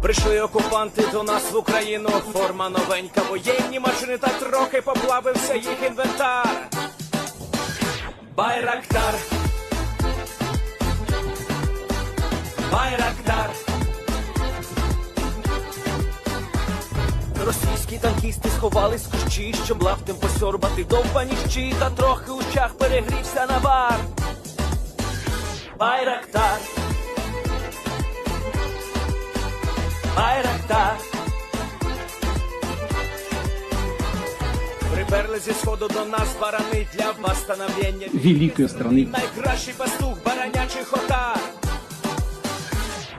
Прийшли окупанти до нас в Україну, форма новенька, воєнні машини, та трохи поплавився їх інвентар. Байрактар, Байрактар. Російські танкісти сховались в кущі, щоб лаптем посьорбати довбані щі, та трохи у чах перегрівся навар. Байрактар, Байрактар. Приперли зі сходу до нас барани для восстановлення великої страни. Найкращий пастух баранячих отар.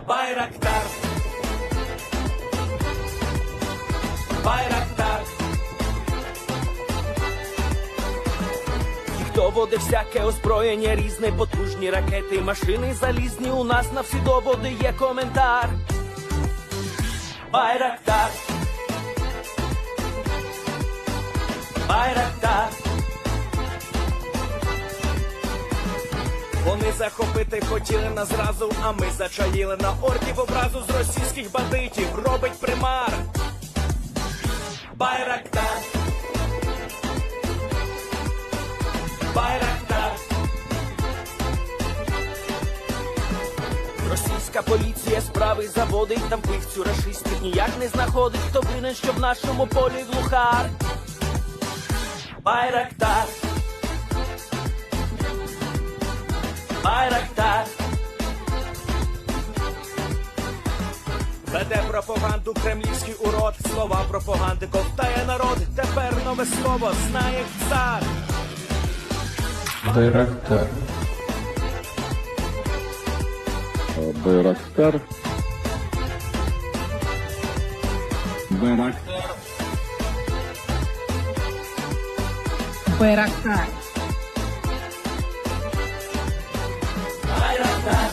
Байрактар, Байрактар. Ті, хто води всяке озброєння, різне, потужні ракети, машини залізні, у нас на всі доводи є коментар. Байрактар, Байрактар. Вони захопити хотіли нас зразу, а ми зачаїли на орків образу з російських бандитів. Робить примар. Байрактар, Байрактар. Російська поліція справи заводить, там пивцю рашистів ніяк не знаходить, хто винен, що в нашому полі глухар. Байрактар, Байрактар. Веде пропаганду кремлівський урод, слова пропаганди ковтає народ, тепер нове слово знає цар. Байрактар. Байрактар. Байрактар. Байрактар. Байрактар.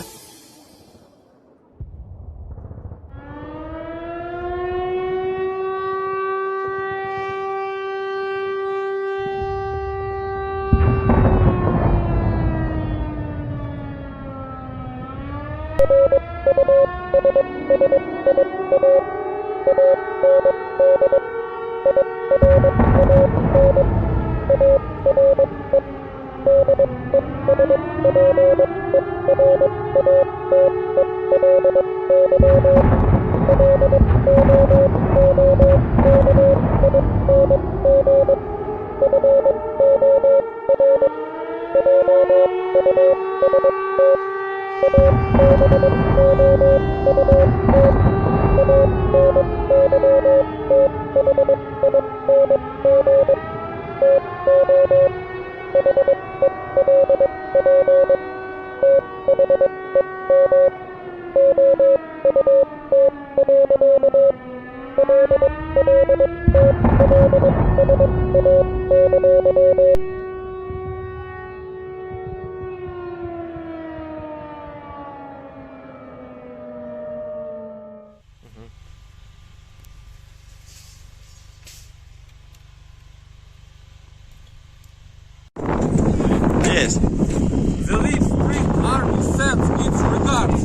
Yes. The Leaf Spring Army sends its regards.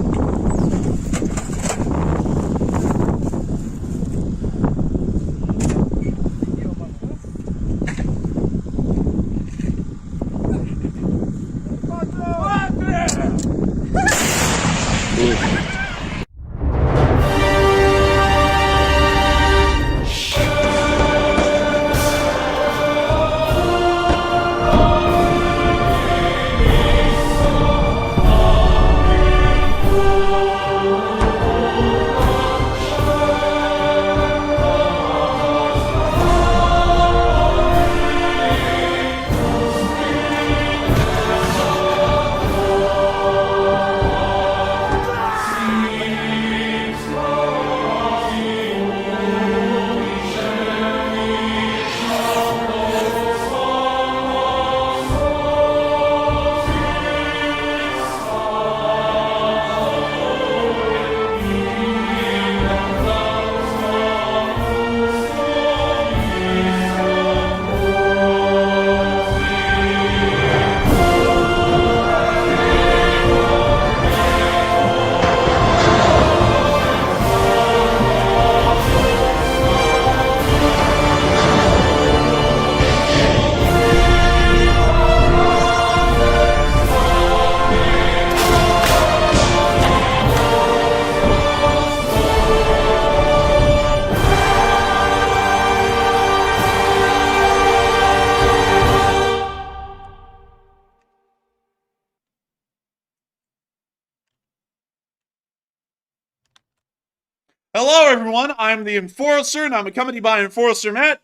Hello, everyone. I'm the Enforcer, and I'm accompanied by Enforcer Matt.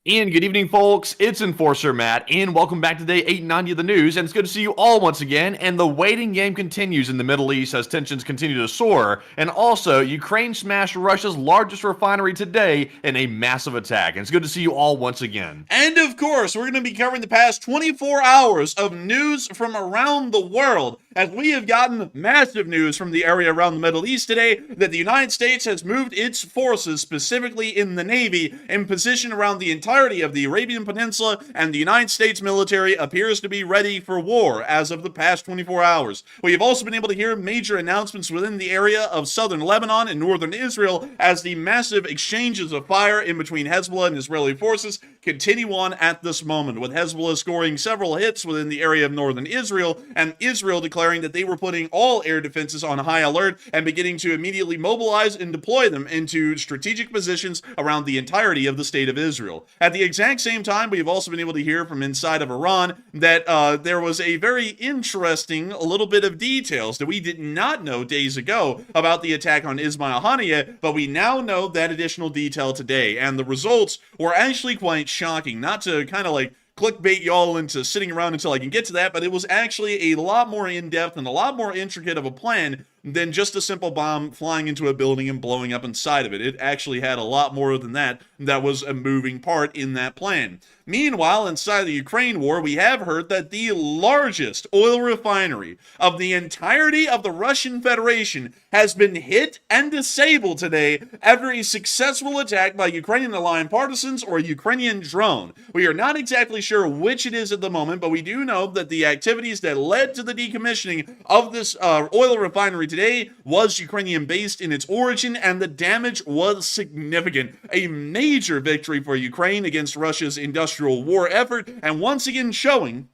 And good evening, folks. It's Enforcer Matt, and welcome back to day 890 of the news. And it's good to see you all once again. And the waiting game continues in the Middle East as tensions continue to soar. And also, Ukraine smashed Russia's largest refinery today in a massive attack. And it's good to see you all once again. And of course, we're going to be covering the past 24 hours of news from around the world, as we have gotten massive news from the area around the Middle East today that the United States has moved its forces, specifically in the Navy, in position around the entirety of the Arabian Peninsula, and the United States military appears to be ready for war as of the past 24 hours. We have also been able to hear major announcements within the area of southern Lebanon and northern Israel as the massive exchanges of fire in between Hezbollah and Israeli forces continue on at this moment, with Hezbollah scoring several hits within the area of northern Israel, and Israel declaring that they were putting all air defenses on high alert and beginning to immediately mobilize and deploy them into strategic positions around the entirety of the state of Israel. At the exact same time, we've also been able to hear from inside of Iran that there was a very interesting little bit of details that we did not know days ago about the attack on Ismail Haniyeh, but we now know that additional detail today, and the results were actually quite shocking. Not to kind of like clickbait y'all into sitting around until I can get to that, but it was actually a lot more in-depth and a lot more intricate of a plan than just a simple bomb flying into a building and blowing up inside of it. It actually had a lot more than that was a moving part in that plan. Meanwhile, inside the Ukraine war, we have heard that the largest oil refinery of the entirety of the Russian Federation has been hit and disabled today after a successful attack by Ukrainian aligned partisans or a Ukrainian drone. We are not exactly sure which it is at the moment, but we do know that the activities that led to the decommissioning of this oil refinery today was Ukrainian-based in its origin, and the damage was significant. A major victory for Ukraine against Russia's industrial war effort, and once again showing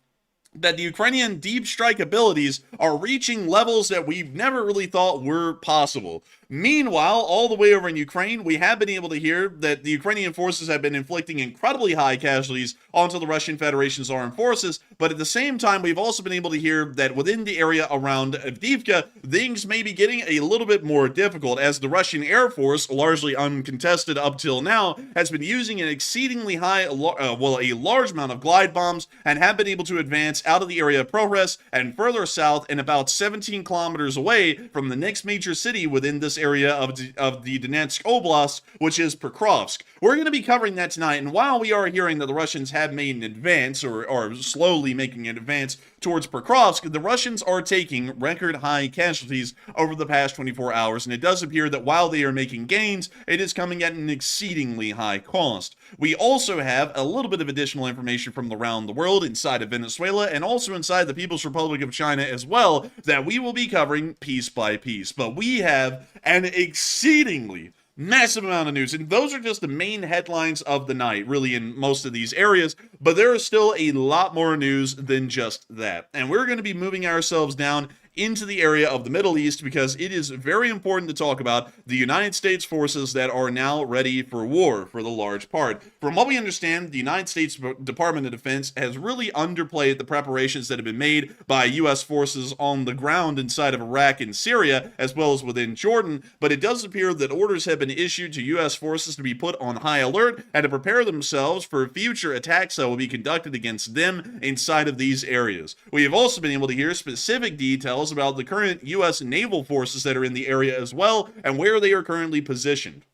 that the Ukrainian deep strike abilities are reaching levels that we've never really thought were possible. Meanwhile, all the way over in Ukraine, we have been able to hear that the Ukrainian forces have been inflicting incredibly high casualties onto the Russian Federation's armed forces, but at the same time, we've also been able to hear that within the area around Avdiivka, things may be getting a little bit more difficult, as the Russian Air Force, largely uncontested up till now, has been using an exceedingly a large amount of glide bombs, and have been able to advance out of the area of Pokrovsk and further south and about 17 kilometers away from the next major city within this area of the Donetsk Oblast, which is Pokrovsk. We're going to be covering that tonight, and while we are hearing that the Russians have made an advance, or are slowly making an advance towards Pokrovsk, the Russians are taking record high casualties over the past 24 hours, and it does appear that while they are making gains, it is coming at an exceedingly high cost. We also have a little bit of additional information from around the world, inside of Venezuela, and also inside the People's Republic of China as well, that we will be covering piece by piece. But we have an exceedingly massive amount of news, and those are just the main headlines of the night, really, in most of these areas, but there is still a lot more news than just that. And we're going to be moving ourselves down into the area of the Middle East, because it is very important to talk about the United States forces that are now ready for war for the large part. From what we understand, the United States Department of Defense has really underplayed the preparations that have been made by U.S. forces on the ground inside of Iraq and Syria, as well as within Jordan, but it does appear that orders have been issued to U.S. forces to be put on high alert and to prepare themselves for future attacks that will be conducted against them inside of these areas. We have also been able to hear specific details about the current U.S. naval forces that are in the area as well, and where they are currently positioned.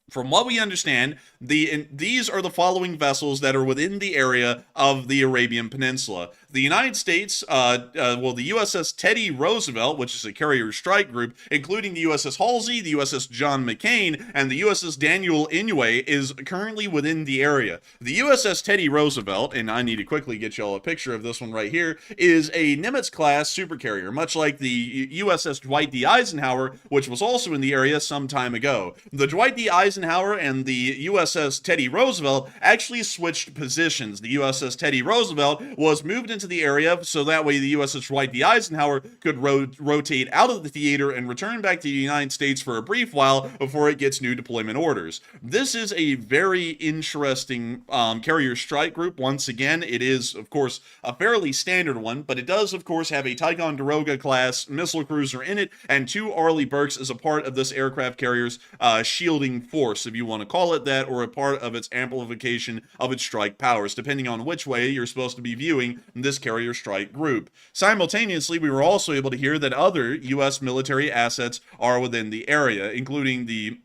From what we understand, these are the following vessels that are within the area of the Arabian Peninsula. The United States, the USS Teddy Roosevelt, which is a carrier strike group, including the USS Halsey, the USS John McCain, and the USS Daniel Inouye, is currently within the area. The USS Teddy Roosevelt, and I need to quickly get y'all a picture of this one right here, is a Nimitz-class supercarrier, much like the USS Dwight D. Eisenhower, which was also in the area some time ago. The Dwight D. Eisenhower and the USS Teddy Roosevelt actually switched positions. The USS Teddy Roosevelt was moved into the area so that way the USS Dwight D. Eisenhower could rotate out of the theater and return back to the United States for a brief while before it gets new deployment orders. This is a very interesting carrier strike group. Once again, it is, of course, a fairly standard one, but it does, of course, have a Ticonderoga class missile cruiser in it, and 2 Arleigh Burkes as a part of this aircraft carrier's shielding force, if you want to call it that, or a part of its amplification of its strike powers, depending on which way you're supposed to be viewing this carrier strike group. Simultaneously, we were also able to hear that other U.S. military assets are within the area, including the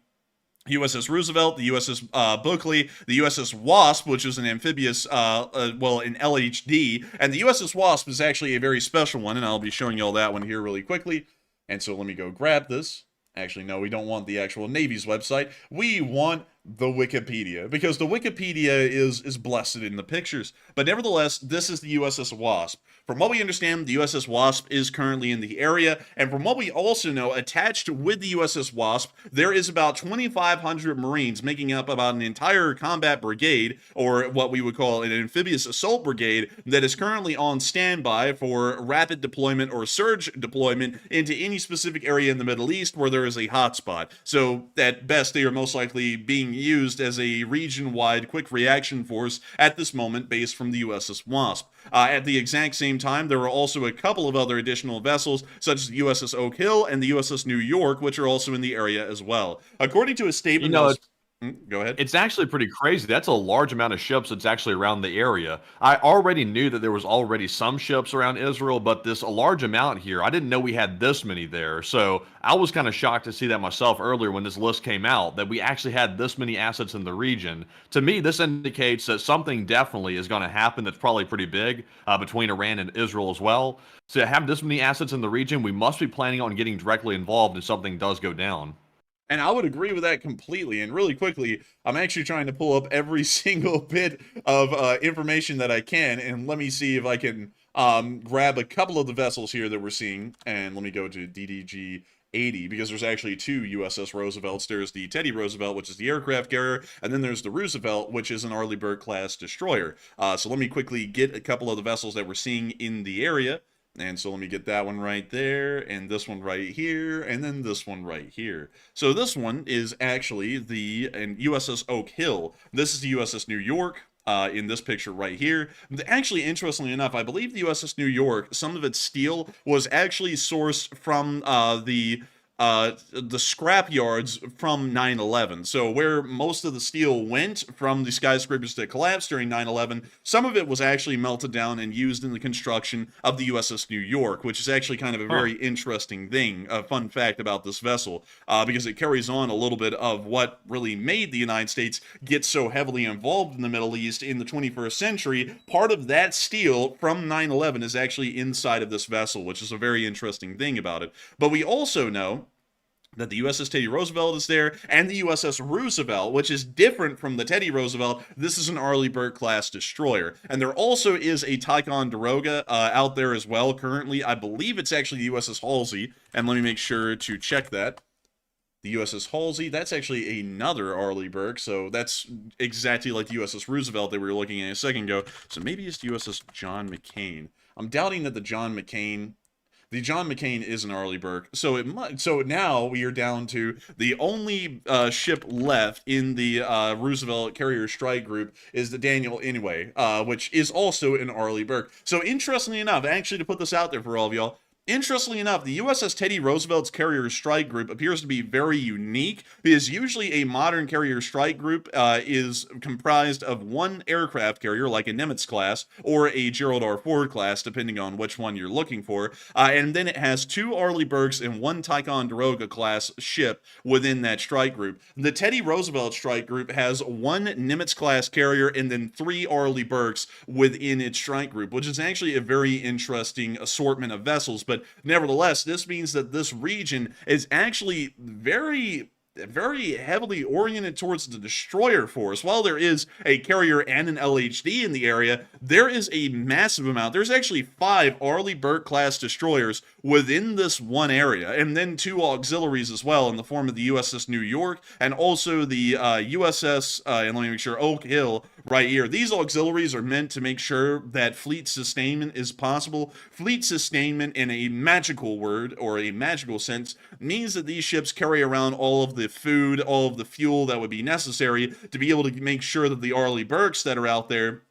USS Roosevelt, the USS Buckley, the USS Wasp, which is an amphibious, an LHD, and the USS Wasp is actually a very special one, and I'll be showing you all that one here really quickly. And so let me go grab this. Actually, no, we don't want the actual Navy's website. We want the Wikipedia, because the Wikipedia is blessed in the pictures. But nevertheless, this is the USS Wasp. From what we understand, the USS Wasp is currently in the area, and from what we also know, attached with the USS Wasp, there is about 2,500 Marines, making up about an entire combat brigade, or what we would call an amphibious assault brigade, that is currently on standby for rapid deployment or surge deployment into any specific area in the Middle East where there is a hotspot. So at best, they are most likely being used as a region-wide quick reaction force at this moment based from the USS Wasp. At the exact same time, there are also a couple of other additional vessels, such as the USS Oak Hill and the USS New York, which are also in the area as well. According to a statement... Go ahead. It's actually pretty crazy. That's a large amount of ships that's actually around the area. I already knew that there was already some ships around Israel, but a large amount here, I didn't know we had this many there. So I was kind of shocked to see that myself earlier when this list came out, that we actually had this many assets in the region. To me, this indicates that something definitely is going to happen that's probably pretty big between Iran and Israel as well. So to have this many assets in the region, we must be planning on getting directly involved if something does go down. And I would agree with that completely. And really quickly, I'm actually trying to pull up every single bit of information that I can. And let me see if I can grab a couple of the vessels here that we're seeing. And let me go to DDG 80, because there's actually 2 USS Roosevelts. There's the Teddy Roosevelt, which is the aircraft carrier, and then there's the Roosevelt, which is an Arleigh Burke class destroyer. So let me quickly get a couple of the vessels that we're seeing in the area. And so let me get that one right there, and this one right here, and then this one right here. So this one is actually the USS Oak Hill. This is the USS New York. In this picture right here. Actually, interestingly enough, I believe the USS New York, some of its steel was actually sourced from the scrap yards from 9/11. So where most of the steel went from the skyscrapers that collapsed during 9/11, some of it was actually melted down and used in the construction of the USS New York, which is actually kind of a very interesting thing, a fun fact about this vessel, because it carries on a little bit of what really made the United States get so heavily involved in the Middle East in the 21st century. Part of that steel from 9/11 is actually inside of this vessel, which is a very interesting thing about it. But we also know that the USS Teddy Roosevelt is there, and the USS Roosevelt, which is different from the Teddy Roosevelt. This is an Arleigh Burke-class destroyer. And there also is a Ticonderoga out there as well currently. I believe it's actually the USS Halsey, and let me make sure to check that. The USS Halsey, that's actually another Arleigh Burke, so that's exactly like the USS Roosevelt that we were looking at a second ago. So maybe it's the USS John McCain. I'm doubting that the John McCain is an Arleigh Burke, so now we are down to the only ship left in the Roosevelt Carrier Strike Group is the Daniel Inouye, which is also an Arleigh Burke. So interestingly enough, actually to put this out there for all of y'all, interestingly enough, the USS Teddy Roosevelt's Carrier Strike Group appears to be very unique because usually a modern Carrier Strike Group is comprised of one aircraft carrier, like a Nimitz class or a Gerald R. Ford class, depending on which one you're looking for, and then it has two Arleigh Burkes and one Ticonderoga class ship within that strike group. The Teddy Roosevelt Strike Group has one Nimitz class carrier and then three Arleigh Burkes within its strike group, which is actually a very interesting assortment of vessels. But nevertheless, this means that this region is actually very heavily oriented towards the destroyer force. While there is a carrier and an LHD in the area, there is a massive amount. There's actually 5 Arleigh Burke class destroyers within this one area, and then 2 auxiliaries as well in the form of the USS New York and also the USS, and let me make sure, Oak Hill right here. These auxiliaries are meant to make sure that fleet sustainment is possible. Fleet sustainment, in a magical word or a magical sense, means that these ships carry around all of the food, all of the fuel that would be necessary to be able to make sure that the Arleigh Burkes that are out there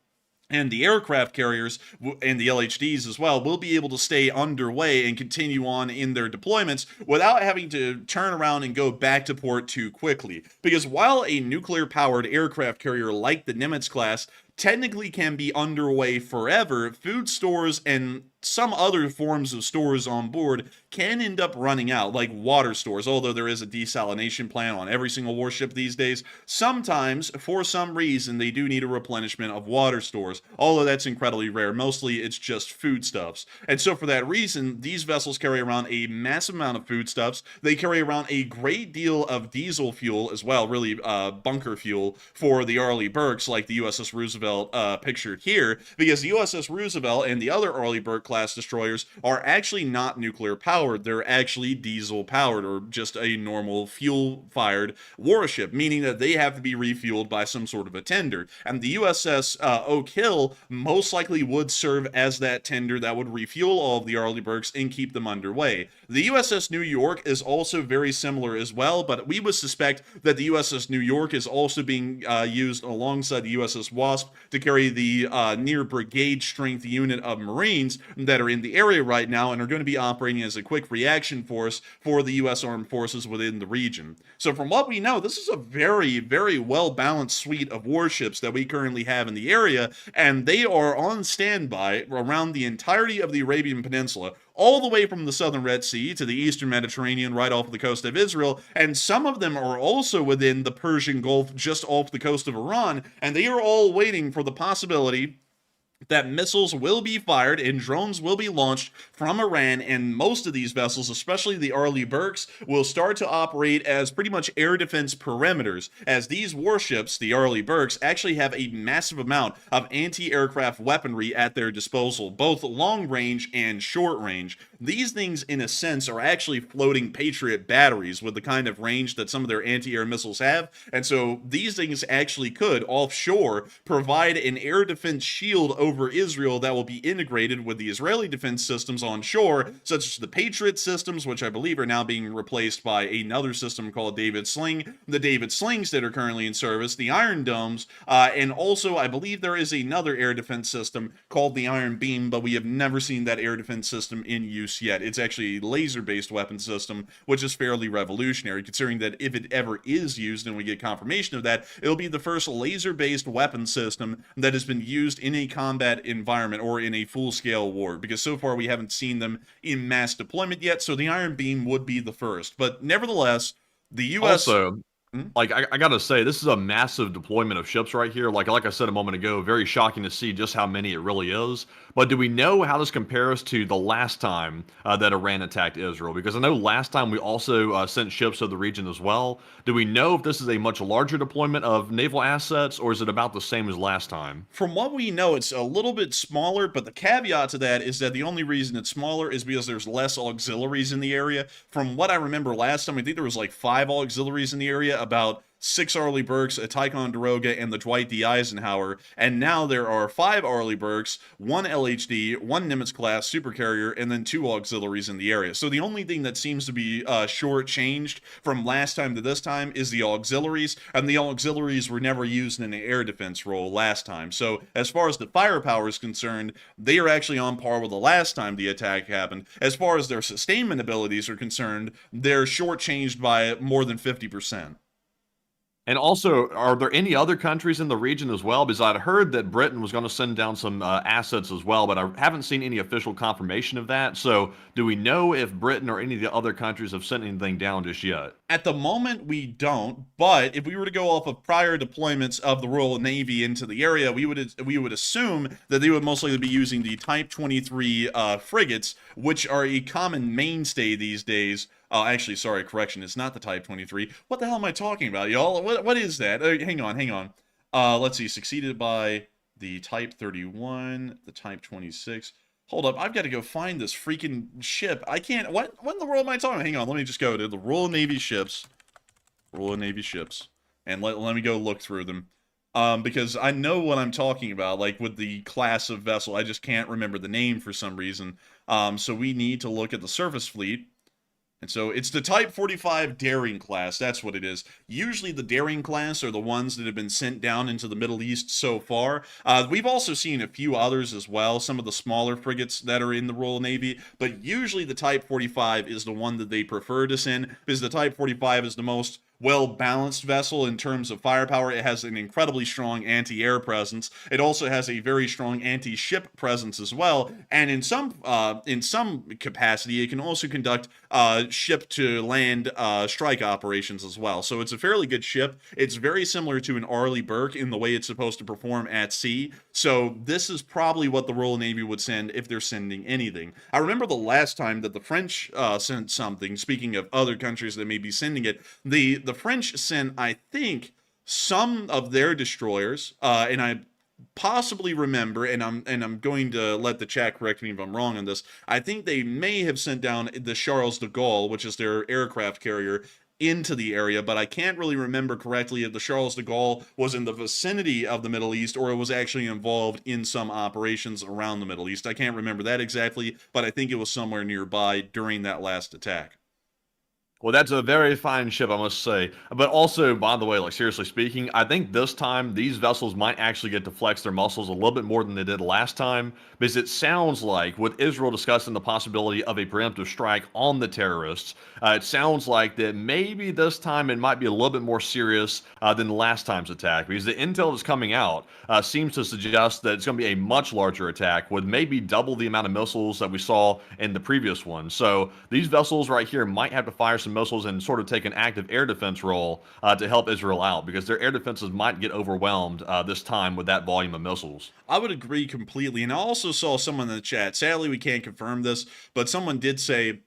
and the aircraft carriers and the LHDs as well will be able to stay underway and continue on in their deployments without having to turn around and go back to port too quickly. Because while a nuclear-powered aircraft carrier like the Nimitz class technically can be underway forever, food stores and some other forms of stores on board can end up running out, like water stores. Although there is a desalination plant on every single warship these days, sometimes, for some reason, they do need a replenishment of water stores, although that's incredibly rare. Mostly it's just foodstuffs. And so for that reason, these vessels carry around a massive amount of foodstuffs. They carry around a great deal of diesel fuel as well, really bunker fuel for the Arleigh Burkes, like the USS Roosevelt pictured here, because the USS Roosevelt and the other Arleigh Burke class destroyers are actually not nuclear powered. They're actually diesel powered, or just a normal fuel fired warship, meaning that they have to be refueled by some sort of a tender. And the USS Oak Hill most likely would serve as that tender that would refuel all of the Arleigh Burkes and keep them underway. The USS New York is also very similar as well, but we would suspect that the USS New York is also being used alongside the USS Wasp to carry the near brigade strength unit of Marines that are in the area right now and are going to be operating as a quick reaction force for the U.S. Armed Forces within the region. So from what we know, this is a very, very well-balanced suite of warships that we currently have in the area, and they are on standby around the entirety of the Arabian Peninsula, all the way from the southern Red Sea to the eastern Mediterranean right off the coast of Israel, and some of them are also within the Persian Gulf just off the coast of Iran, and they are all waiting for the possibility that missiles will be fired and drones will be launched from Iran, and most of these vessels, especially the Arleigh Burkes, will start to operate as pretty much air defense perimeters, as these warships, the Arleigh Burkes, actually have a massive amount of anti-aircraft weaponry at their disposal, both long range and short range. These things, in a sense, are actually floating Patriot batteries with the kind of range that some of their anti-air missiles have, and so these things actually could, offshore, provide an air defense shield over over Israel that will be integrated with the Israeli defense systems on shore, such as the Patriot systems, which I believe are now being replaced by another system called David Sling, the David Slings that are currently in service, the Iron Domes, and also I believe there is another air defense system called the Iron Beam, but we have never seen that air defense system in use yet. It's actually a laser-based weapon system, which is fairly revolutionary, considering that if it ever is used, and we get confirmation of that, it'll be the first laser-based weapon system that has been used in a combat environment or in a full-scale war, because so far we haven't seen them in mass deployment yet, so the Iron Beam would be the first. But nevertheless, the U.S. Also, like I gotta say, this is a massive deployment of ships right here. Like I said a moment ago, very shocking to see just how many it really is. But do we know how this compares to the last time that Iran attacked Israel? Because I know last time we also sent ships to the region as well. Do we know if this is a much larger deployment of naval assets, or is it about the same as last time? From what we know, it's a little bit smaller, but the caveat to that is that the only reason it's smaller is because there's less auxiliaries in the area. From what I remember last time, I think there was like 5 auxiliaries in the area, about 6 Arleigh Burkes, a Ticonderoga, and the Dwight D. Eisenhower, and now there are 5 Arleigh Burkes, 1 LHD, 1 Nimitz-class supercarrier, and then 2 auxiliaries in the area. So the only thing that seems to be short-changed from last time to this time is the auxiliaries, and the auxiliaries were never used in an air defense role last time. So as far as the firepower is concerned, they are actually on par with the last time the attack happened. As far as their sustainment abilities are concerned, they're short-changed by more than 50%. And also, are there any other countries in the region as well? Because I'd heard that Britain was going to send down some assets as well, but I haven't seen any official confirmation of that. So do we know if Britain or any of the other countries have sent anything down just yet? At the moment, we don't, but if we were to go off of prior deployments of the Royal Navy into the area, we would assume that they would most likely be using the Type 23 frigates, which are a common mainstay these days. Actually, sorry, correction, it's not the Type 23. What the hell am I talking about, y'all? What is that? Hang on. Let's see, succeeded by the Type 31, the Type 26. Hold up, I've got to go find this freaking ship. I can't, what in the world am I talking about? Hang on, let me just go to the Royal Navy ships. And let me go look through them. Because I know what I'm talking about, like with the class of vessel. I just can't remember the name for some reason. So we need to look at the surface fleet. And so it's the Type 45 Daring class. That's what it is. Usually the Daring class are the ones that have been sent down into the Middle East so far. We've also seen a few others as well, some of the smaller frigates that are in the Royal Navy. But usually the Type 45 is the one that they prefer to send, because the Type 45 is the most well-balanced vessel in terms of firepower. It has an incredibly strong anti-air presence. It also has a very strong anti-ship presence as well. And in some capacity, it can also conduct ship-to-land strike operations as well. So it's a fairly good ship. It's very similar to an Arleigh Burke in the way it's supposed to perform at sea. So this is probably what the Royal Navy would send if they're sending anything. I remember the last time that the French sent something, speaking of other countries that may be sending it, the French sent, I think, some of their destroyers, and I possibly remember, and I'm going to let the chat correct me if I'm wrong on this, I think they may have sent down the Charles de Gaulle, which is their aircraft carrier, into the area, but I can't really remember correctly if the Charles de Gaulle was in the vicinity of the Middle East or it was actually involved in some operations around the Middle East. I can't remember that exactly, but I think it was somewhere nearby during that last attack. Well, that's a very fine ship, I must say. But also, by the way, like seriously speaking, I think this time these vessels might actually get to flex their muscles a little bit more than they did last time, because it sounds like, with Israel discussing the possibility of a preemptive strike on the terrorists, it sounds like that maybe this time it might be a little bit more serious than last time's attack, because the intel that's coming out seems to suggest that it's going to be a much larger attack with maybe double the amount of missiles that we saw in the previous one. So these vessels right here might have to fire some missiles and sort of take an active air defense role to help Israel out, because their air defenses might get overwhelmed this time with that volume of missiles. I would agree completely. And I also saw someone in the chat, sadly we can't confirm this, but someone did say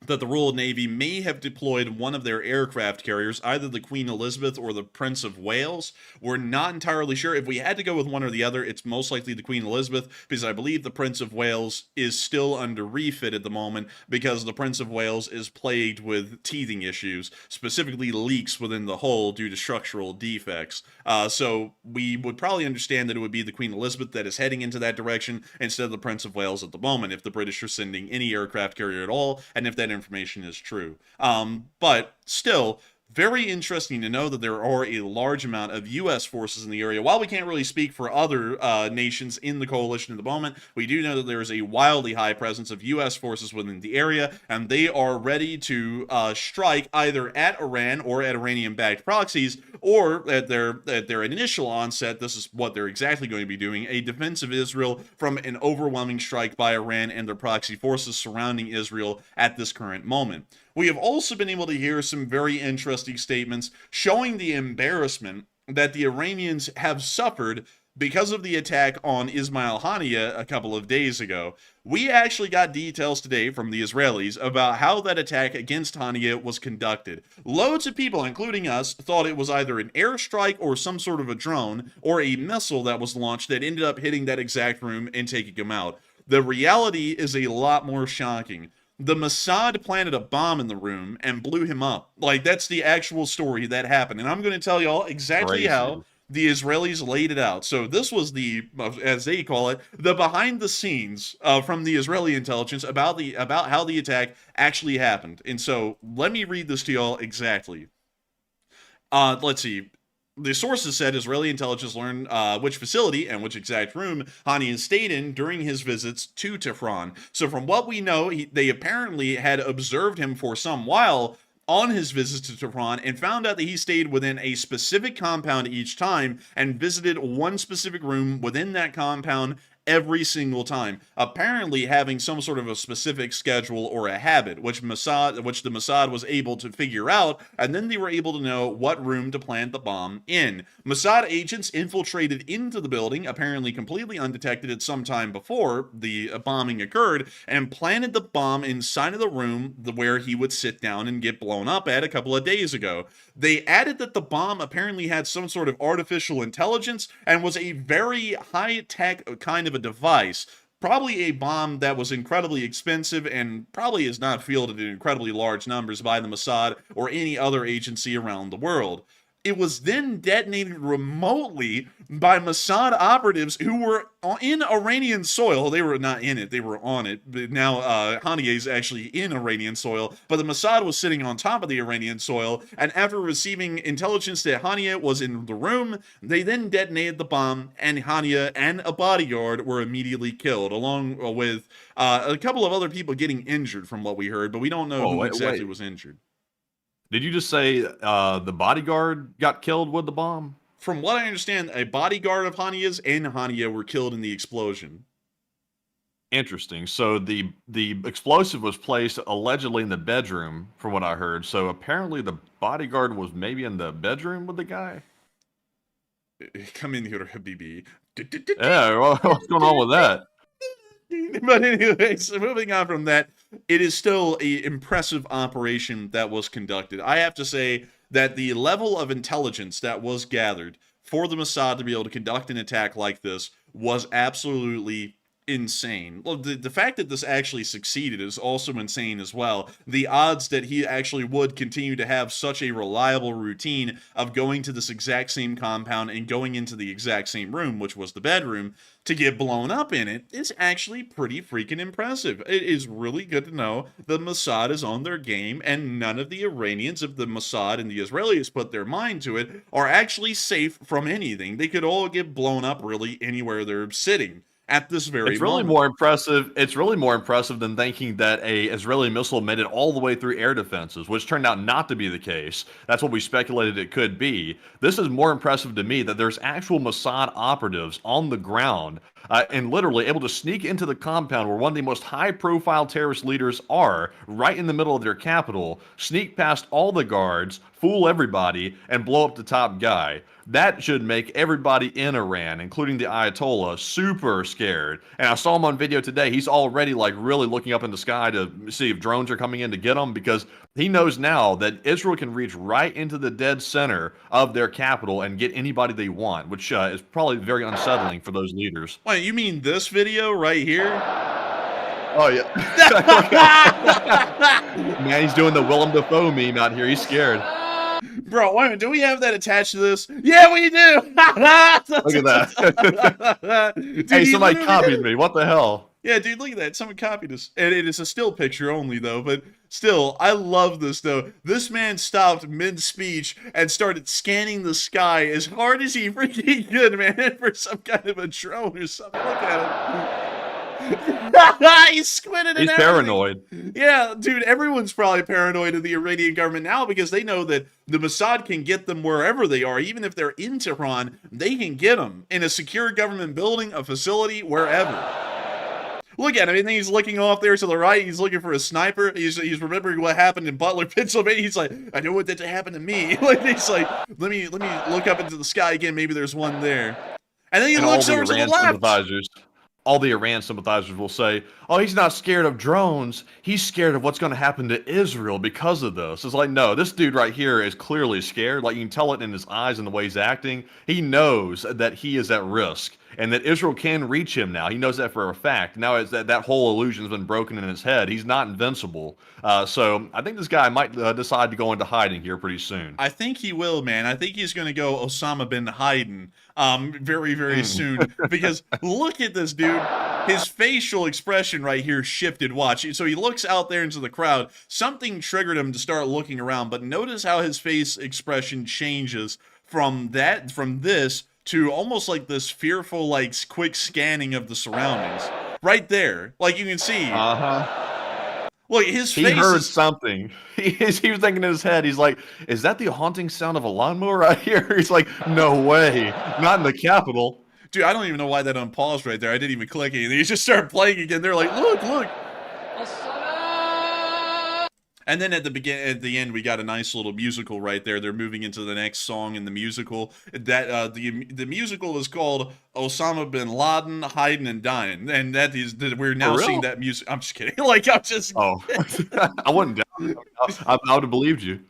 that the Royal Navy may have deployed one of their aircraft carriers, either the Queen Elizabeth or the Prince of Wales. We're not entirely sure. If we had to go with one or the other, it's most likely the Queen Elizabeth, because I believe the Prince of Wales is still under refit at the moment, because the Prince of Wales is plagued with teething issues, specifically leaks within the hull due to structural defects. So we would probably understand that it would be the Queen Elizabeth that is heading into that direction instead of the Prince of Wales at the moment, if the British are sending any aircraft carrier at all, and if that information is true. But still, very interesting to know that there are a large amount of U.S. forces in the area. While we can't really speak for other nations in the coalition at the moment, we do know that there is a wildly high presence of U.S. forces within the area, and they are ready to strike either at Iran or at Iranian-backed proxies, or at their initial onset. This is what they're exactly going to be doing: a defense of Israel from an overwhelming strike by Iran and their proxy forces surrounding Israel at this current moment. We have also been able to hear some very interesting statements showing the embarrassment that the Iranians have suffered because of the attack on Ismail Haniyeh a couple of days ago. We actually got details today from the Israelis about how that attack against Haniyeh was conducted. Loads of people, including us, thought it was either an airstrike or some sort of a drone or a missile that was launched that ended up hitting that exact room and taking him out. The reality is a lot more shocking. The Mossad planted a bomb in the room and blew him up. Like, that's the actual story that happened. And I'm going to tell y'all exactly how the Israelis laid it out. So this was the, as they call it, the behind the scenes from the Israeli intelligence about how the attack actually happened. And so let me read this to y'all exactly. Let's see. The sources said Israeli intelligence learned which facility and which exact room Haniyeh stayed in during his visits to Tehran. So from what we know, they apparently had observed him for some while on his visits to Tehran and found out that he stayed within a specific compound each time and visited one specific room within that compound every single time, apparently having some sort of a specific schedule or a habit, which the Mossad was able to figure out, and then they were able to know what room to plant the bomb in. Mossad agents infiltrated into the building, apparently completely undetected at some time before the bombing occurred, and planted the bomb inside of the room where he would sit down and get blown up at a couple of days ago. They added that the bomb apparently had some sort of artificial intelligence and was a very high-tech kind of a device, probably a bomb that was incredibly expensive and probably is not fielded in incredibly large numbers by the Mossad or any other agency around the world. It was then detonated remotely by Mossad operatives who were in Iranian soil. They were not in it, they were on it. But now Haniyeh is actually in Iranian soil, but the Mossad was sitting on top of the Iranian soil, and after receiving intelligence that Haniyeh was in the room, they then detonated the bomb, and Haniyeh and a bodyguard were immediately killed, along with a couple of other people getting injured from what we heard, but we don't know who exactly was injured. Did you just say the bodyguard got killed with the bomb? From what I understand, a bodyguard of Haniyeh's and Haniyeh were killed in the explosion. Interesting. So the explosive was placed allegedly in the bedroom, from what I heard. So apparently the bodyguard was maybe in the bedroom with the guy? Come in here, Habibi. Yeah, what's going on with that? But anyways, moving on from that, it is still an impressive operation that was conducted. I have to say that the level of intelligence that was gathered for the Mossad to be able to conduct an attack like this was absolutely insane. Well, the fact that this actually succeeded is also insane as well. The odds that he actually would continue to have such a reliable routine of going to this exact same compound and going into the exact same room, which was the bedroom, to get blown up in it is actually pretty freaking impressive. It is really good to know the Mossad is on their game, and none of the Iranians, if the Mossad and the Israelis put their mind to it, are actually safe from anything. They could all get blown up really anywhere they're sitting at this very It's really moment. more impressive. It's really more impressive than thinking that a Israeli missile made it all the way through air defenses, which turned out not to be the case. That's what we speculated it could be. This is more impressive to me that there's actual Mossad operatives on the ground and literally able to sneak into the compound where one of the most high-profile terrorist leaders are, right in the middle of their capital, sneak past all the guards, fool everybody, and blow up the top guy. that should make everybody in Iran, including the Ayatollah, super scared. And I saw him on video today. He's already like really looking up in the sky to see if drones are coming in to get him, because he knows now that Israel can reach right into the dead center of their capital and get anybody they want, which is probably very unsettling for those leaders. Wait, you mean this video right here? Oh, yeah. Man, he's doing the Willem Dafoe meme out here. He's scared. Bro, wait a minute. Do we have that attached to this? Yeah, we do. Look at that. Dude, Hey, he somebody literally- copied me. What the hell? Yeah, dude, look at that. Someone copied us. And it is a still picture only, though. But still, I love this, though. This man stopped mid-speech and started scanning the sky as hard as he freaking could, man, for some kind of a drone or something. Look at him. He's squinted and He's everything. paranoid. Yeah, dude, everyone's probably paranoid of the Iranian government now because they know that the Mossad can get them wherever they are. Even if they're in Tehran, they can get them in a secure government building, a facility, wherever. Look at him. And he's looking off there to the right. He's looking for a sniper. He's remembering what happened in Butler, Pennsylvania. He's like, I know what did happen to me. Like, he's like, let me look up into the sky again. Maybe there's one there. And then he looks over to the left. Sympathizers. All the Iran sympathizers will say, oh, he's not scared of drones. He's scared of what's going to happen to Israel because of this. It's like, no, this dude right here is clearly scared. Like, you can tell it in his eyes and the way he's acting. He knows that he is at risk and that Israel can reach him now. He knows that for a fact. Now it's that whole illusion has been broken in his head. He's not invincible. So I think this guy might decide to go into hiding here pretty soon. I think he will, man. I think he's going to go Osama bin Laden very, very soon. Because look at this dude. His facial expression right here shifted. Watch. So he looks out there into the crowd. Something triggered him to start looking around. But notice how his face expression changes from this to almost like this fearful, like, quick scanning of the surroundings. Right there. Like, you can see. Uh-huh. Look, his He face heard is... something. He was thinking in his head, he's like, is that the haunting sound of a lawnmower right here? He's like, no way. Not in the capital. Dude, I don't even know why that unpaused right there. I didn't even click anything. He just started playing again. They're like, look, look. And then at the end, we got a nice little musical right there. They're moving into the next song in the musical. That the musical is called Osama bin Laden, Hiding and Dying, and that is we're now seeing that music. I'm just kidding. Like I'm just. Oh, I wouldn't doubt it. I would have believed you.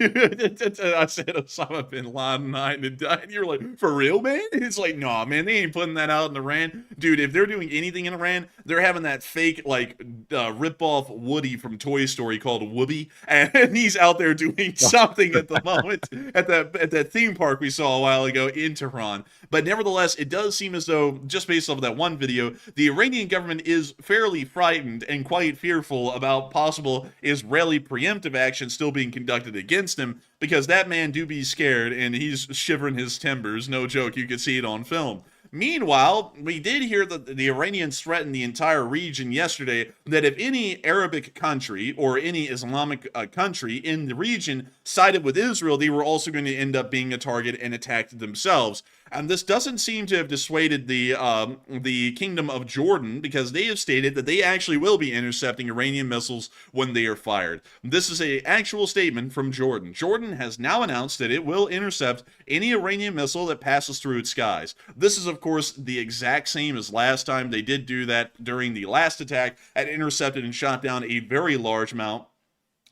I said Osama bin Laden, Hiding and Dying. You're like, for real, man? It's like, no, man, they ain't putting that out in Iran, dude. If they're doing anything in Iran, they're having that fake like rip-off Woody from Toy Story called Whoopi, and he's out there doing something at the moment at that theme park we saw a while ago in Tehran. But nevertheless, it does seem as though, just based off of that one video, the Iranian government is fairly frightened and quite fearful about possible Israeli preemptive action still being conducted against him, because that man do be scared and he's shivering his timbers. No joke, you could see it on film. Meanwhile, we did hear that the Iranians threatened the entire region yesterday that if any Arabic country or any Islamic country in the region sided with Israel, they were also going to end up being a target and attacked themselves. And this doesn't seem to have dissuaded the Kingdom of Jordan, because they have stated that they actually will be intercepting Iranian missiles when they are fired. This is an actual statement from Jordan. Jordan has now announced that it will intercept any Iranian missile that passes through its skies. This is, of course, the exact same as last time. They did do that during the last attack and intercepted and shot down a very large amount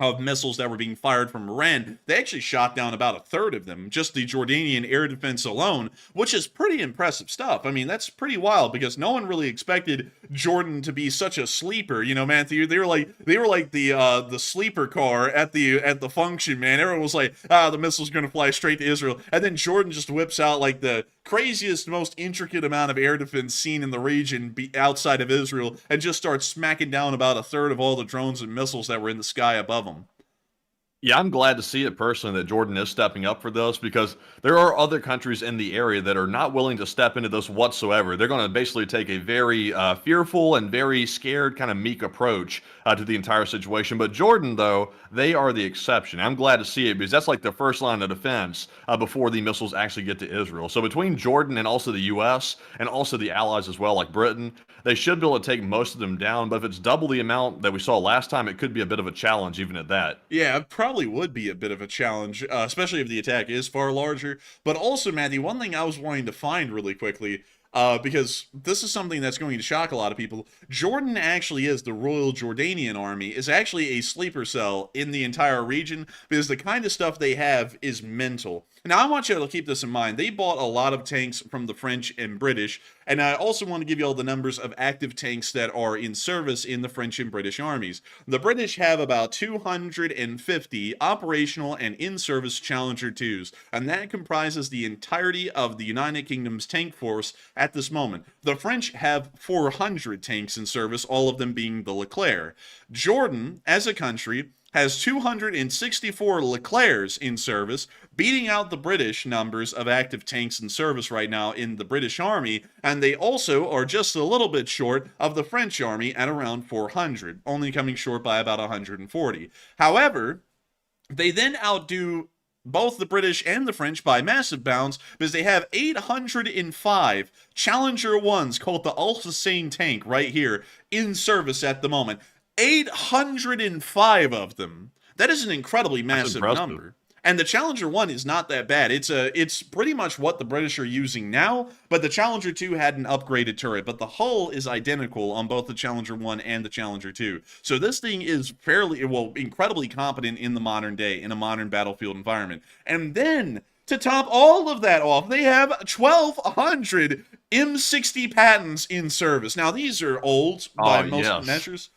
of missiles that were being fired from Iran. They actually shot down about a third of them, just the Jordanian air defense alone, which is pretty impressive stuff. I mean, that's pretty wild, because no one really expected Jordan to be such a sleeper. You know, Matthew, they were like the sleeper car at the function, man. Everyone was like, the missile's going to fly straight to Israel, and then Jordan just whips out like the craziest, most intricate amount of air defense seen in the region outside of Israel, and just starts smacking down about a third of all the drones and missiles that were in the sky above them. Yeah, I'm glad to see it personally that Jordan is stepping up for this, because there are other countries in the area that are not willing to step into this whatsoever. They're going to basically take a very fearful and very scared, kind of meek approach to the entire situation. But Jordan, though, they are the exception. I'm glad to see it, because that's like the first line of defense before the missiles actually get to Israel. So between Jordan and also the U.S. and also the allies as well, like Britain, they should be able to take most of them down. But if it's double the amount that we saw last time, it could be a bit of a challenge even at that. Yeah, probably probably would be a bit of a challenge, especially if the attack is far larger. But also, Matthew, one thing I was wanting to find really quickly, because this is something that's going to shock a lot of people. Jordan actually is, the Royal Jordanian Army is actually a sleeper cell in the entire region, because the kind of stuff they have is mental. Now, I want you to keep this in mind. They bought a lot of tanks from the French and British, and I also want to give you all the numbers of active tanks that are in service in the French and British armies. The British have about 250 operational and in-service Challenger 2s, and that comprises the entirety of the United Kingdom's tank force at this moment. The French have 400 tanks in service, all of them being the Leclerc. Jordan, as a country, has 264 Leclercs in service, beating out the British numbers of active tanks in service right now in the British Army, and they also are just a little bit short of the French Army at around 400, only coming short by about 140. However, they then outdo both the British and the French by massive bounds, because they have 805 Challenger 1s called the Al Hussein tank right here in service at the moment. 805 of them. That is an incredibly massive number. And the Challenger 1 is not that bad. It's pretty much what the British are using now, but the Challenger 2 had an upgraded turret, but the hull is identical on both the Challenger 1 and the Challenger 2. So this thing is incredibly competent in the modern day, in a modern battlefield environment. And then, to top all of that off, they have 1,200 M60 Pattons in service. Now, these are old by most measures.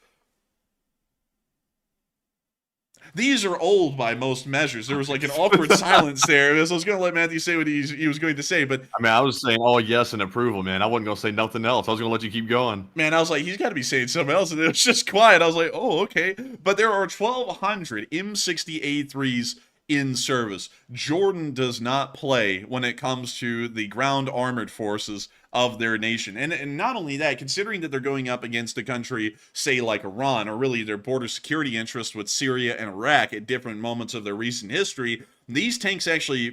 These are old by most measures. There was like an awkward silence there. I was going to let Matthew say what he was going to say, but I mean, I was saying, oh, yes, and approval, man. I wasn't going to say nothing else. I was going to let you keep going. Man, I was like, he's got to be saying something else, and it was just quiet. I was like, oh, okay. But there are 1,200 M60A3s in service. Jordan does not play when it comes to the ground armored forces of their nation. And not only that, considering that they're going up against a country, say like Iran, or really their border security interests with Syria and Iraq at different moments of their recent history, these tanks actually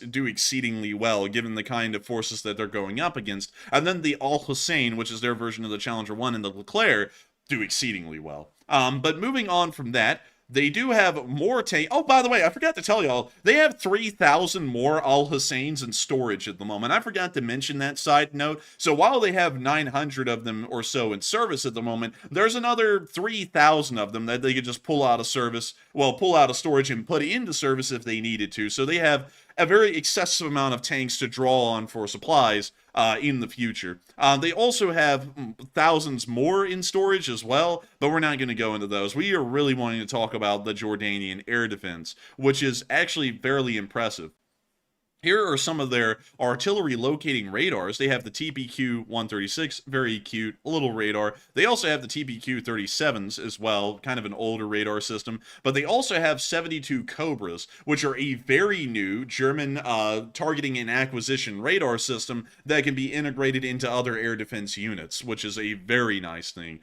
do exceedingly well, given the kind of forces that they're going up against. And then the Al Hussein, which is their version of the Challenger 1, and the Leclerc, do exceedingly well. But moving on from that, they do have more tank. Oh, by the way, I forgot to tell y'all, they have 3,000 more Al Husseins in storage at the moment. I forgot to mention that side note. So while they have 900 of them or so in service at the moment, there's another 3,000 of them that they could just pull out of storage and put into service if they needed to. So they have a very excessive amount of tanks to draw on for supplies in the future. They also have thousands more in storage as well, but we're not going to go into those. We are really wanting to talk about the Jordanian air defense, which is actually fairly impressive. Here are some of their artillery locating radars. They have the TPQ-136, very cute little radar. They also have the TPQ-37s as well, kind of an older radar system. But they also have 72 Cobras, which are a very new German targeting and acquisition radar system that can be integrated into other air defense units, which is a very nice thing.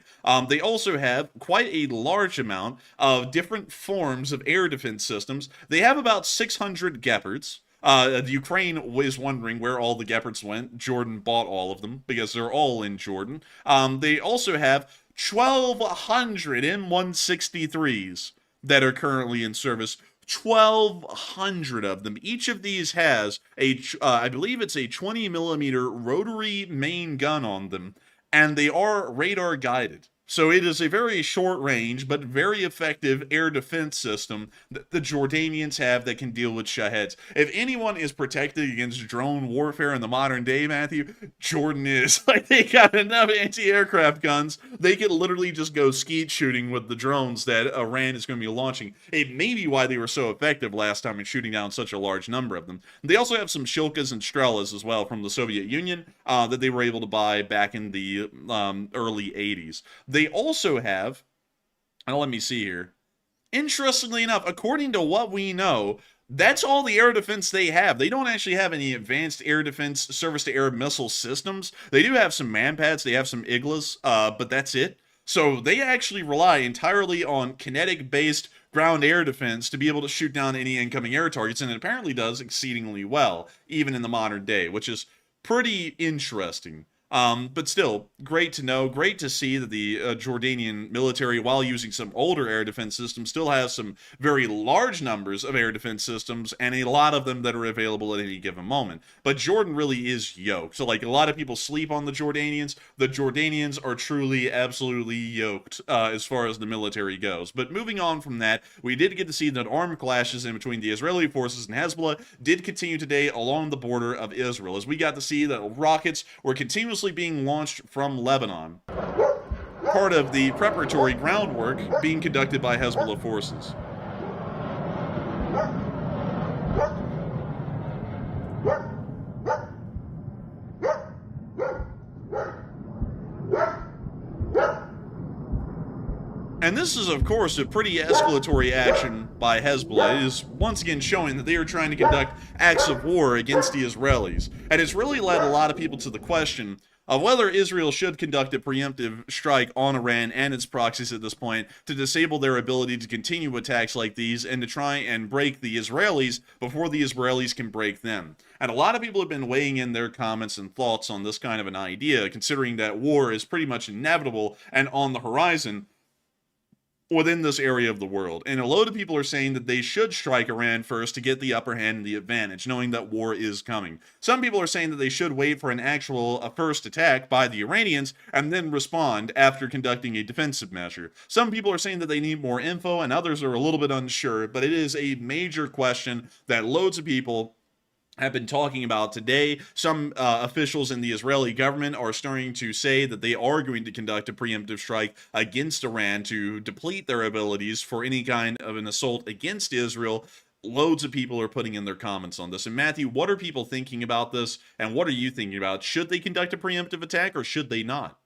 They also have quite a large amount of different forms of air defense systems. They have about 600 Gepards. The Ukraine is wondering where all the Gepards went. Jordan bought all of them because they're all in Jordan. They also have 1,200 M163s that are currently in service. 1,200 of them. Each of these has I believe it's a 20 millimeter rotary main gun on them, and they are radar guided. So it is a very short range, but very effective air defense system that the Jordanians have that can deal with Shaheds. If anyone is protected against drone warfare in the modern day, Matthew, Jordan is. Like, they got enough anti-aircraft guns. They could literally just go skeet shooting with the drones that Iran is going to be launching. It may be why they were so effective last time in shooting down such a large number of them. They also have some Shilkas and Strelas as well from the Soviet Union that they were able to buy back in the early 80s. They also have, now let me see here. Interestingly enough, according to what we know, that's all the air defense they have. They don't actually have any advanced air defense surface-to-air missile systems. They do have some manpads, they have some Iglas, but that's it. So they actually rely entirely on kinetic-based ground air defense to be able to shoot down any incoming air targets, and it apparently does exceedingly well, even in the modern day, which is pretty interesting. But still, great to know. Great to see that the Jordanian military, while using some older air defense systems, still has some very large numbers of air defense systems, and a lot of them that are available at any given moment. But Jordan really is yoked. So, like, a lot of people sleep on the Jordanians. The Jordanians are truly, absolutely yoked as far as the military goes. But moving on from that, we did get to see that armed clashes in between the Israeli forces and Hezbollah did continue today along the border of Israel, as we got to see that rockets were continuously being launched from Lebanon, part of the preparatory groundwork being conducted by Hezbollah forces. And this is, of course, a pretty escalatory action by Hezbollah. It is once again showing that they are trying to conduct acts of war against the Israelis. And it's really led a lot of people to the question of whether Israel should conduct a preemptive strike on Iran and its proxies at this point to disable their ability to continue attacks like these and to try and break the Israelis before the Israelis can break them. And a lot of people have been weighing in their comments and thoughts on this kind of an idea, considering that war is pretty much inevitable and on the horizon within this area of the world. And a load of people are saying that they should strike Iran first to get the upper hand and the advantage, knowing that war is coming. Some people are saying that they should wait for a first attack by the Iranians and then respond after conducting a defensive measure. Some people are saying that they need more info, and others are a little bit unsure, but it is a major question that loads of people have been talking about today. Some officials in the Israeli government are starting to say that they are going to conduct a preemptive strike against Iran to deplete their abilities for any kind of an assault against Israel. Loads of people are putting in their comments on this. And Matthew, what are people thinking about this? And what are you thinking about? Should they conduct a preemptive attack or should they not?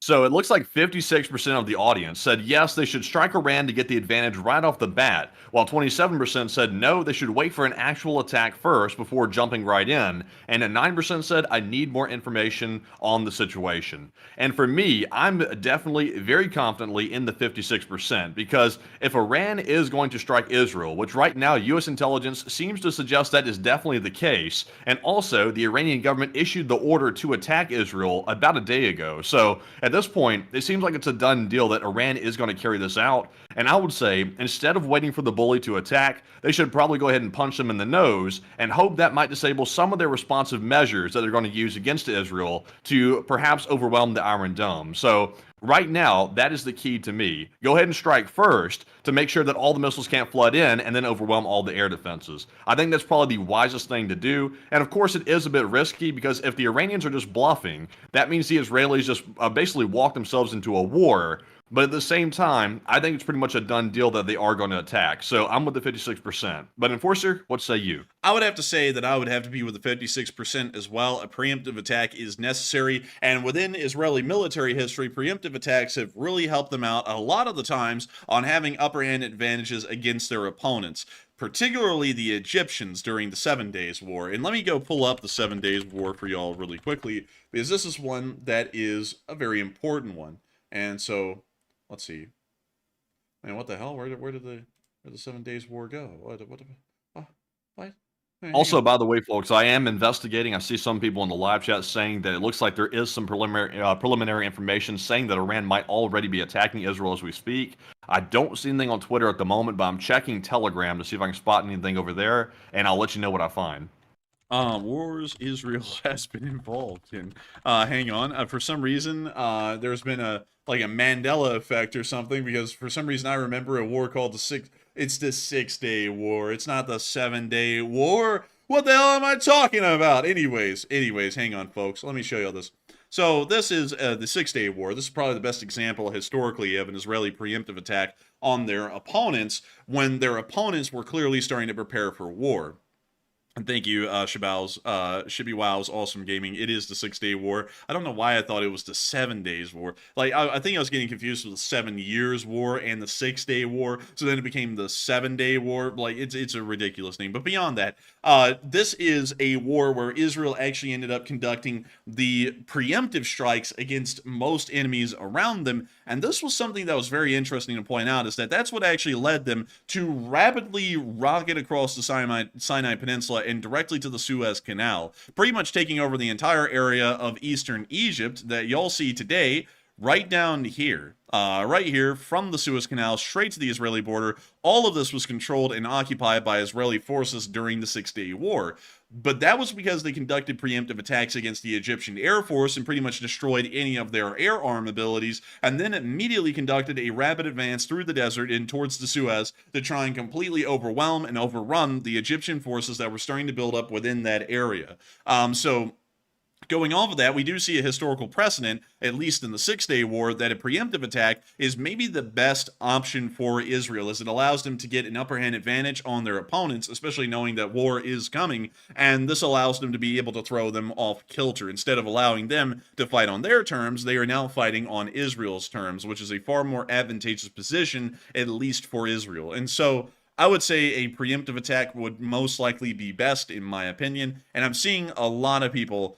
So it looks like 56% of the audience said yes, they should strike Iran to get the advantage right off the bat, while 27% said no, they should wait for an actual attack first before jumping right in, and 9% said I need more information on the situation. And for me, I'm definitely very confidently in the 56%, because if Iran is going to strike Israel, which right now U.S. intelligence seems to suggest that is definitely the case, and also the Iranian government issued the order to attack Israel about a day ago, so at this point, it seems like it's a done deal that Iran is going to carry this out. And I would say, instead of waiting for the bully to attack, they should probably go ahead and punch them in the nose and hope that might disable some of their responsive measures that they're going to use against Israel to perhaps overwhelm the Iron Dome. So right now, that is the key to me. Go ahead and strike first to make sure that all the missiles can't flood in and then overwhelm all the air defenses. I think that's probably the wisest thing to do. And of course, it is a bit risky because if the Iranians are just bluffing, that means the Israelis just basically walk themselves into a war. But at the same time, I think it's pretty much a done deal that they are going to attack. So I'm with the 56%. But Enforcer, what say you? I would have to say that I would have to be with the 56% as well. A preemptive attack is necessary. And within Israeli military history, preemptive attacks have really helped them out a lot of the times on having upper hand advantages against their opponents, particularly the Egyptians during the 7 Days War. And let me go pull up the 7 Days War for y'all really quickly, because this is one that is a very important one. And so, let's see. Man, what the hell? Where did the 7 Days War go? What? Also, by the way, folks, I am investigating. I see some people in the live chat saying that it looks like there is some preliminary information saying that Iran might already be attacking Israel as we speak. I don't see anything on Twitter at the moment, but I'm checking Telegram to see if I can spot anything over there, and I'll let you know what I find. Wars Israel has been involved in. Hang on. For some reason, there's been a Mandela effect or something, because for some reason I remember a war called it's the 6 Day War. It's not the 7 Day War. What the hell am I talking about? Anyways, hang on, folks. Let me show you this. So this is the 6 Day War. This is probably the best example historically of an Israeli preemptive attack on their opponents when their opponents were clearly starting to prepare for war. And thank you, Shibby Wow's Awesome Gaming. It is the 6 Day War. I don't know why I thought it was the 7 Days War. Like, I think I was getting confused with the 7 Years War and the 6 Day War. So then it became the 7 Day War. Like, it's a ridiculous name. But beyond that, this is a war where Israel actually ended up conducting the preemptive strikes against most enemies around them. And this was something that was very interesting to point out, is that that's what actually led them to rapidly rocket across the Sinai Peninsula and directly to the Suez Canal, pretty much taking over the entire area of eastern Egypt that y'all see today, right down here. Right here from the Suez Canal straight to the Israeli border. All of this was controlled and occupied by Israeli forces during the Six-Day War. But that was because they conducted preemptive attacks against the Egyptian Air Force and pretty much destroyed any of their air arm abilities, and then immediately conducted a rapid advance through the desert in towards the Suez to try and completely overwhelm and overrun the Egyptian forces that were starting to build up within that area. So going off of that, we do see a historical precedent, at least in the Six-Day War, that a preemptive attack is maybe the best option for Israel, as it allows them to get an upper hand advantage on their opponents, especially knowing that war is coming, and this allows them to be able to throw them off kilter. Instead of allowing them to fight on their terms, they are now fighting on Israel's terms, which is a far more advantageous position, at least for Israel. And so I would say a preemptive attack would most likely be best, in my opinion, and I'm seeing a lot of people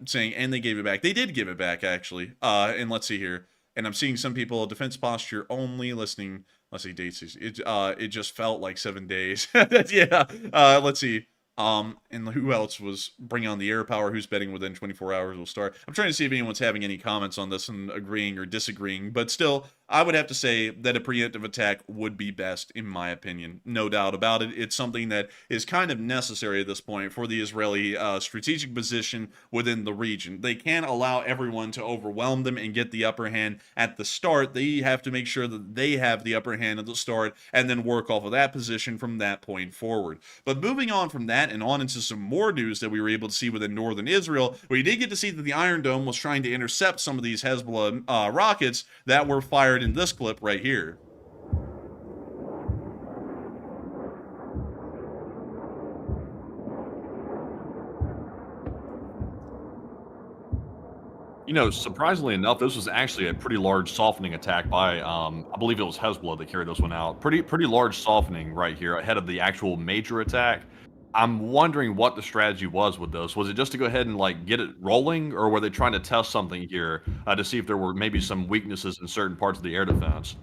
saying, and they gave it back. They did give it back, actually. And let's see here. And I'm seeing some people, defense posture only, listening. Let's see, dates. It just felt like 7 days. Yeah. Let's see. And who else was bringing on the air power? Who's betting within 24 hours will start? I'm trying to see if anyone's having any comments on this and agreeing or disagreeing, but still, I would have to say that a preemptive attack would be best, in my opinion. No doubt about it. It's something that is kind of necessary at this point for the Israeli strategic position within the region. They can't allow everyone to overwhelm them and get the upper hand at the start. They have to make sure that they have the upper hand at the start and then work off of that position from that point forward. But moving on from that and on into some more news that we were able to see within northern Israel, we did get to see that the Iron Dome was trying to intercept some of these Hezbollah rockets that were fired in this clip right here. You know, surprisingly enough, this was actually a pretty large softening attack by, I believe it was Hezbollah that carried this one out. Pretty large softening right here ahead of the actual major attack. I'm wondering what the strategy was with this. Was it just to go ahead and like get it rolling, or were they trying to test something here to see if there were maybe some weaknesses in certain parts of the air defense?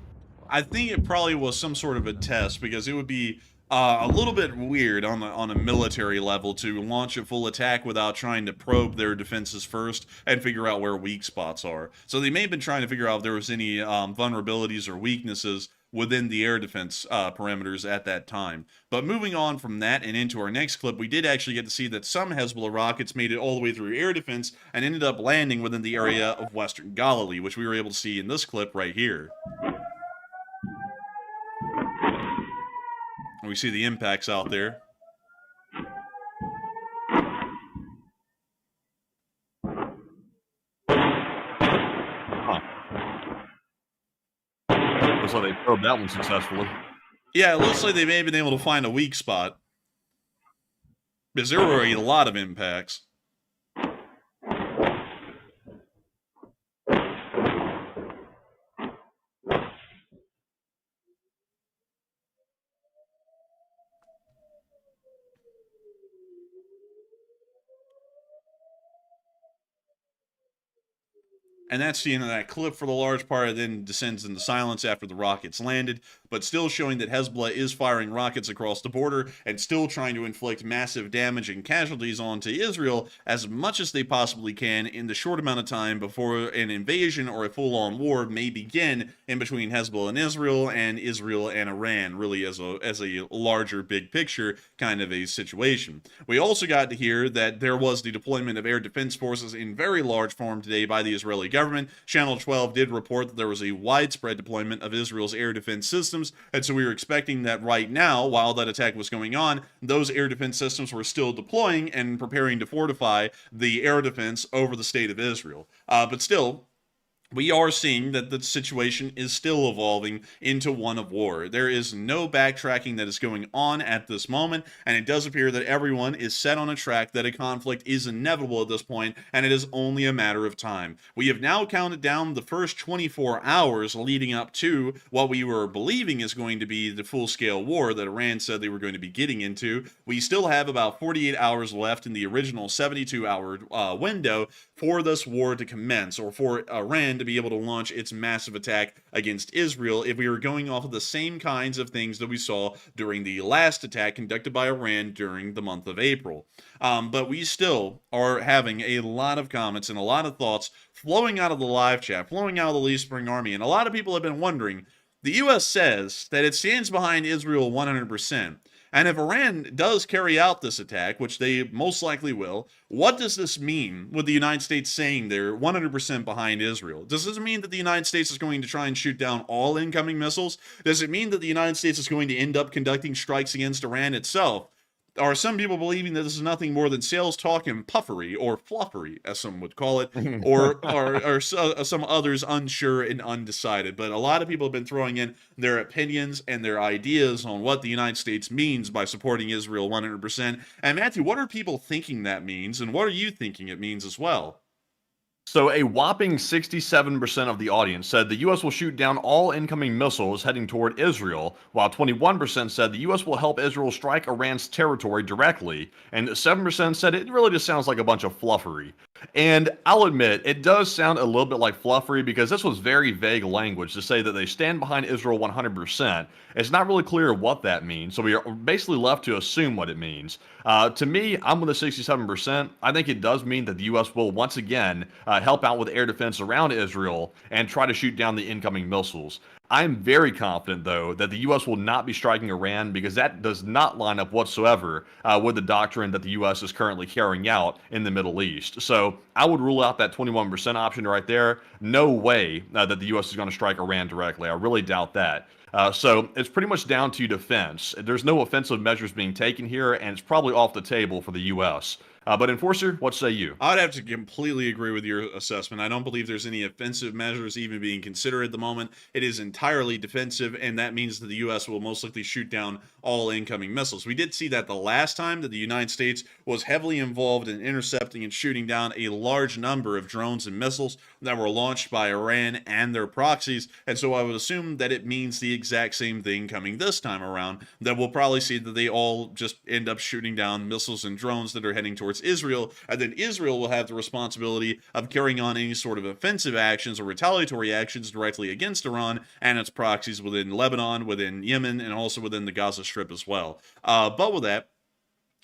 I think it probably was some sort of a test, because it would be a little bit weird on a military level to launch a full attack without trying to probe their defenses first and figure out where weak spots are. So they may have been trying to figure out if there was any vulnerabilities or weaknesses within the air defense parameters at that time. But moving on from that and into our next clip, we did actually get to see that some Hezbollah rockets made it all the way through air defense and ended up landing within the area of Western Galilee, which we were able to see in this clip right here. We see the impacts out there. Looks like they probed that one successfully. Yeah, it looks like they may have been able to find a weak spot, because there were a lot of impacts. And that's the end of that clip for the large part. It then descends into silence after the rockets landed, but still showing that Hezbollah is firing rockets across the border and still trying to inflict massive damage and casualties onto Israel as much as they possibly can in the short amount of time before an invasion or a full-on war may begin in between Hezbollah and Israel and Iran, really as a larger big picture kind of a situation. We also got to hear that there was the deployment of air defense forces in very large form today by the Israeli government. Channel 12 did report that there was a widespread deployment of Israel's air defense systems, and so we were expecting that right now, while that attack was going on, those air defense systems were still deploying and preparing to fortify the air defense over the state of Israel. But still, we are seeing that the situation is still evolving into one of war. There is no backtracking that is going on at this moment, and it does appear that everyone is set on a track that a conflict is inevitable at this point, and it is only a matter of time. We have now counted down the first 24 hours leading up to what we were believing is going to be the full-scale war that Iran said they were going to be getting into. We still have about 48 hours left in the original 72-hour window for this war to commence, or for Iran to to be able to launch its massive attack against Israel if we were going off of the same kinds of things that we saw during the last attack conducted by Iran during the month of April. But we still are having a lot of comments and a lot of thoughts flowing out of the live chat, flowing out of the Lee Spring Army, and a lot of people have been wondering, the U.S. says that it stands behind Israel 100%. And if Iran does carry out this attack, which they most likely will, what does this mean with the United States saying they're 100% behind Israel? Does this mean that the United States is going to try and shoot down all incoming missiles? Does it mean that the United States is going to end up conducting strikes against Iran itself? Are some people believing that this is nothing more than sales talk and puffery, or fluffery, as some would call it, or are some others unsure and undecided? But a lot of people have been throwing in their opinions and their ideas on what the United States means by supporting Israel 100%. And Matthew, what are people thinking that means, and what are you thinking it means as well? So a whopping 67% of the audience said the U.S. will shoot down all incoming missiles heading toward Israel, while 21% said the U.S. will help Israel strike Iran's territory directly, and 7% said it really just sounds like a bunch of fluffery. And I'll admit, it does sound a little bit like fluffery because this was very vague language to say that they stand behind Israel 100%. It's not really clear what that means, so we are basically left to assume what it means. To me, I'm with the 67%. I think it does mean that the U.S. will once again help out with air defense around Israel and try to shoot down the incoming missiles. I'm very confident, though, that the U.S. will not be striking Iran because that does not line up whatsoever with the doctrine that the U.S. is currently carrying out in the Middle East. So I would rule out that 21% option right there. No way that the U.S. is going to strike Iran directly. I really doubt that. So it's pretty much down to defense. There's no offensive measures being taken here, and it's probably off the table for the U.S. But Enforcer, what say you? I'd have to completely agree with your assessment. I don't believe there's any offensive measures even being considered at the moment. It is entirely defensive, and that means that the U.S. will most likely shoot down all incoming missiles. We did see that the last time that the United States was heavily involved in intercepting and shooting down a large number of drones and missiles that were launched by Iran and their proxies, and so I would assume that it means the exact same thing coming this time around, that we'll probably see that they all just end up shooting down missiles and drones that are heading towards Israel, and then Israel will have the responsibility of carrying on any sort of offensive actions or retaliatory actions directly against Iran and its proxies within Lebanon, within Yemen, and also within the Gaza Strip as well. But with that,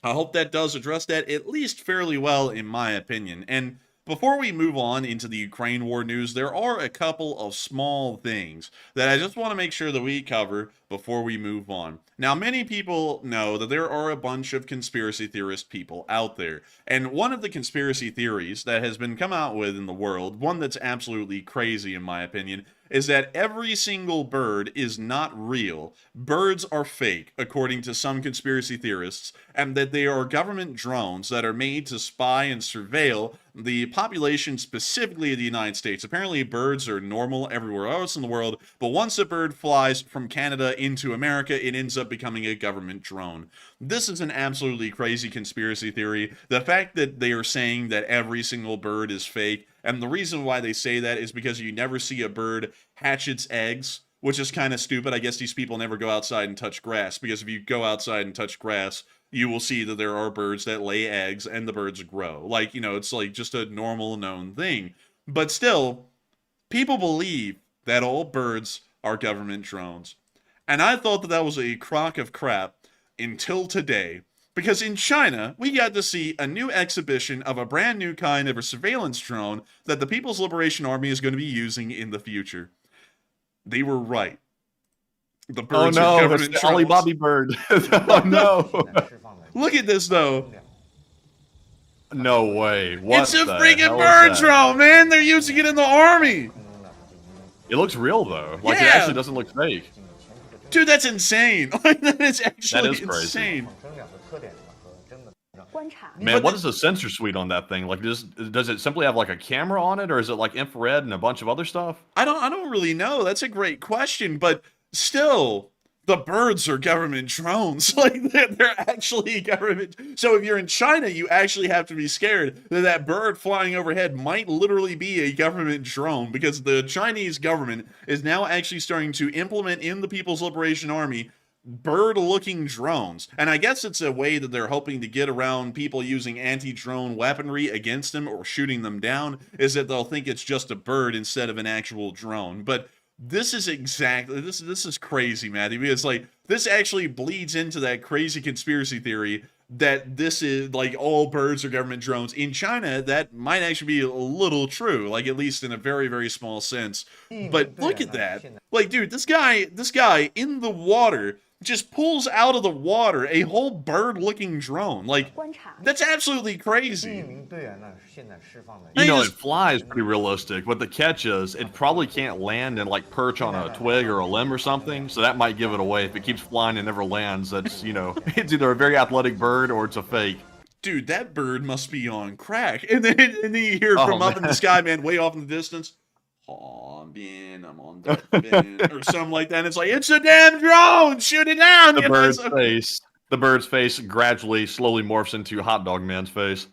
I hope that does address that at least fairly well, in my opinion. And before we move on into the Ukraine war news, there are a couple of small things that I just want to make sure that we cover before we move on. Now, many people know that there are a bunch of conspiracy theorist people out there. And one of the conspiracy theories that has been come out with in the world, one that's absolutely crazy in my opinion, is that every single bird is not real. Birds are fake, according to some conspiracy theorists, and that they are government drones that are made to spy and surveil the population specifically of the United States. Apparently, birds are normal everywhere else in the world, but once a bird flies from Canada into America, it ends up becoming a government drone. This is an absolutely crazy conspiracy theory. The fact that they are saying that every single bird is fake, and the reason why they say that is because you never see a bird hatch its eggs, which is kind of stupid. I guess these people never go outside and touch grass, because if you go outside and touch grass, you will see that there are birds that lay eggs and the birds grow. Like, you know, it's like just a normal known thing. But still, people believe that all birds are government drones. And I thought that that was a crock of crap until today. Because in China, we got to see a new exhibition of a brand new kind of a surveillance drone that the People's Liberation Army is going to be using in the future. They were right. The birds are government drones. Ali Bobby bird. Oh no. Look at this though. No way. What it's a freaking bird drone, man. They're using it in the army. It looks real though. Like yeah. It actually doesn't look fake. Dude, that's insane. Like, that is actually crazy. insane. Man, what is the sensor suite on that thing? Like, does it simply have like a camera on it, or is it like infrared and a bunch of other stuff? I don't really know. That's a great question, but still, the birds are government drones. Like, they're actually government. So if you're in China, you actually have to be scared that that bird flying overhead might literally be a government drone, because the Chinese government is now actually starting to implement in the People's Liberation Army bird-looking drones. And I guess it's a way that they're hoping to get around people using anti-drone weaponry against them or shooting them down, is that they'll think it's just a bird instead of an actual drone. But this is exactly, this is crazy, Matthew, because, like, this actually bleeds into that crazy conspiracy theory that this is, like, all birds are government drones. In China, that might actually be a little true, like, at least in a very, very small sense. But look at that. Like, dude, this guy in the water just pulls out of the water a whole bird-looking drone. Like, that's absolutely crazy. You know, it flies pretty realistic, but the catch is it probably can't land and, like, perch on a twig or a limb or something, so that might give it away. If it keeps flying and never lands, that's, you know, it's either a very athletic bird or it's a fake. Dude, that bird must be on crack. And then you hear from up in the sky, man, way off in the distance, "Oh, man, I'm on deck, man," or something like that. And it's like, it's a damn drone! Shoot it down! The bird's face gradually, slowly morphs into Hot Dog Man's face.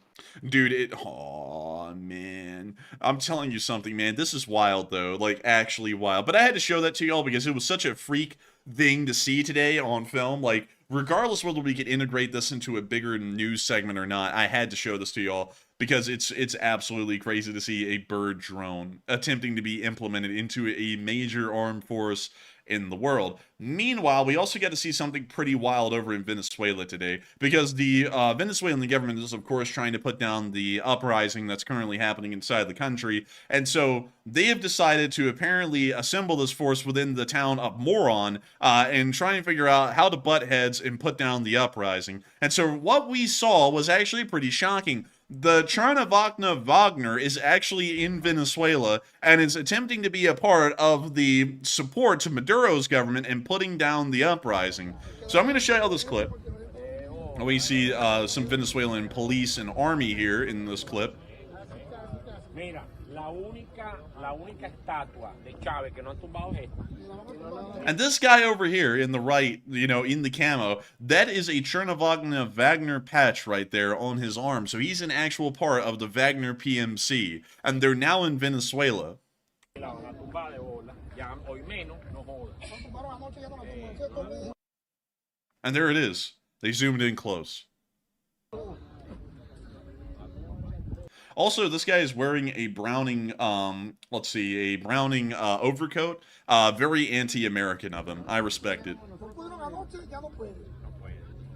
Dude, oh, man. I'm telling you something, man. This is wild, though. Like, actually wild. But I had to show that to y'all because it was such a freak thing to see today on film. Like, regardless whether we could integrate this into a bigger news segment or not, I had to show this to y'all because it's absolutely crazy to see a bird drone attempting to be implemented into a major armed force in the world. Meanwhile, we also got to see something pretty wild over in Venezuela today, because the Venezuelan government is, of course, trying to put down the uprising that's currently happening inside the country, and so they have decided to apparently assemble this force within the town of Moron and try and figure out how to butt heads and put down the uprising. And so what we saw was actually pretty shocking. The Charnavagna Wagner is actually in Venezuela and is attempting to be a part of the support to Maduro's government and putting down the uprising. So I'm going to show you this clip. We see some Venezuelan police and army here in this clip. Mira, la única estatua de Chávez que no han tumbado es esta. And this guy over here in the right, you know, in the camo, that is a Chernivogna Wagner patch right there on his arm. So he's an actual part of the Wagner PMC. And they're now in Venezuela. And there it is. They zoomed in close. Also, this guy is wearing a Browning, a Browning overcoat. Very anti-American of him. I respect it.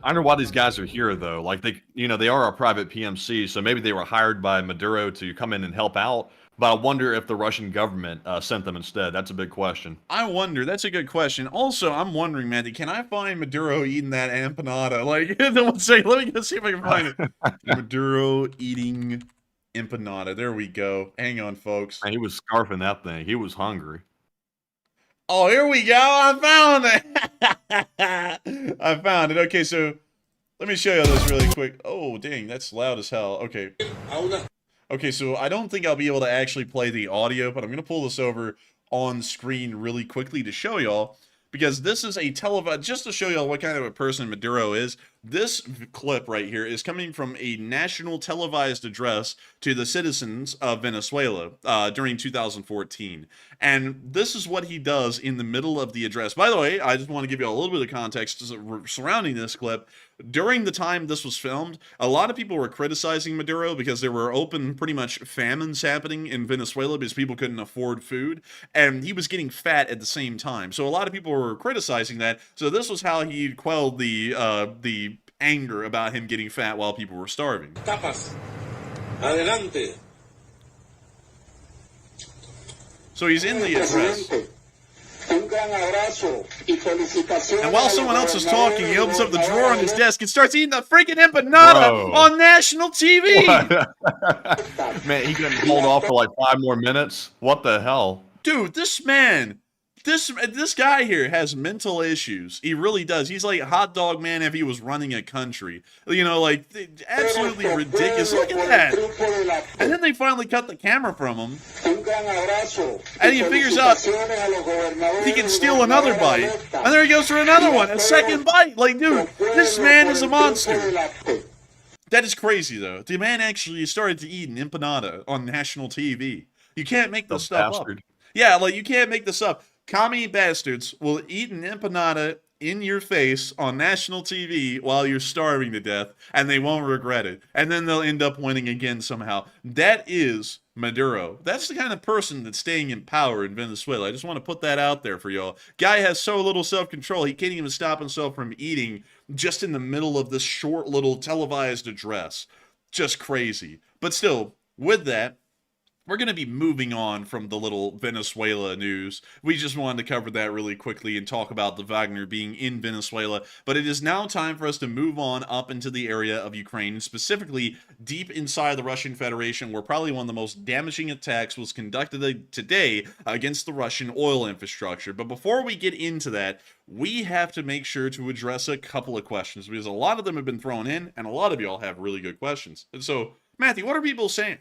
I don't know why these guys are here, though. Like, they are a private PMC, so maybe they were hired by Maduro to come in and help out. But I wonder if the Russian government sent them instead. That's a big question. I wonder. That's a good question. Also, I'm wondering, Mandy, can I find Maduro eating that empanada? Like, let me go see if I can find it. Maduro eating empanada. There we go. Hang on, folks. Man, he was scarfing that thing. He was hungry. Oh, here we go. I found it. I found it. Okay, so let me show you this really quick. Oh, dang, that's loud as hell. Okay. Okay, so I don't think I'll be able to actually play the audio, but I'm going to pull this over on screen really quickly to show y'all, because this is a just to show y'all what kind of a person Maduro is. This clip right here is coming from a national televised address to the citizens of Venezuela during 2014. And this is what he does in the middle of the address. By the way, I just want to give you a little bit of context surrounding this clip. During the time this was filmed, a lot of people were criticizing Maduro because there were open, pretty much, famines happening in Venezuela because people couldn't afford food, and he was getting fat at the same time. So a lot of people were criticizing that. So this was how he quelled the anger about him getting fat while people were starving. Tapas. Adelante. So he's in the address. And while someone else is talking, he opens up the drawer on his desk and starts eating the freaking empanada on national TV. Man, he couldn't hold off for like 5 more minutes. What the hell? Dude, this man, this guy here has mental issues. He really does. He's like Hot Dog Man if he was running a country. You know, like, absolutely ridiculous. Look at that. And then they finally cut the camera from him. And he figures out he can steal another bite. And there he goes for another one. A second bite. Like, dude, this man is a monster. That is crazy, though. The man actually started to eat an empanada on national TV. You can't make this stuff up. Yeah, like, you can't make this up. Commie bastards will eat an empanada in your face on national TV while you're starving to death, and they won't regret it. And then they'll end up winning again somehow. That is Maduro. That's the kind of person that's staying in power in Venezuela. I just want to put that out there for y'all. Guy has so little self-control, he can't even stop himself from eating just in the middle of this short little televised address. Just crazy. But still, with that, we're going to be moving on from the little Venezuela news. We just wanted to cover that really quickly and talk about the Wagner being in Venezuela. But it is now time for us to move on up into the area of Ukraine, specifically deep inside the Russian Federation, where probably one of the most damaging attacks was conducted today against the Russian oil infrastructure. But before we get into that, we have to make sure to address a couple of questions, because a lot of them have been thrown in, and a lot of y'all have really good questions. And so, Matthew, what are people saying?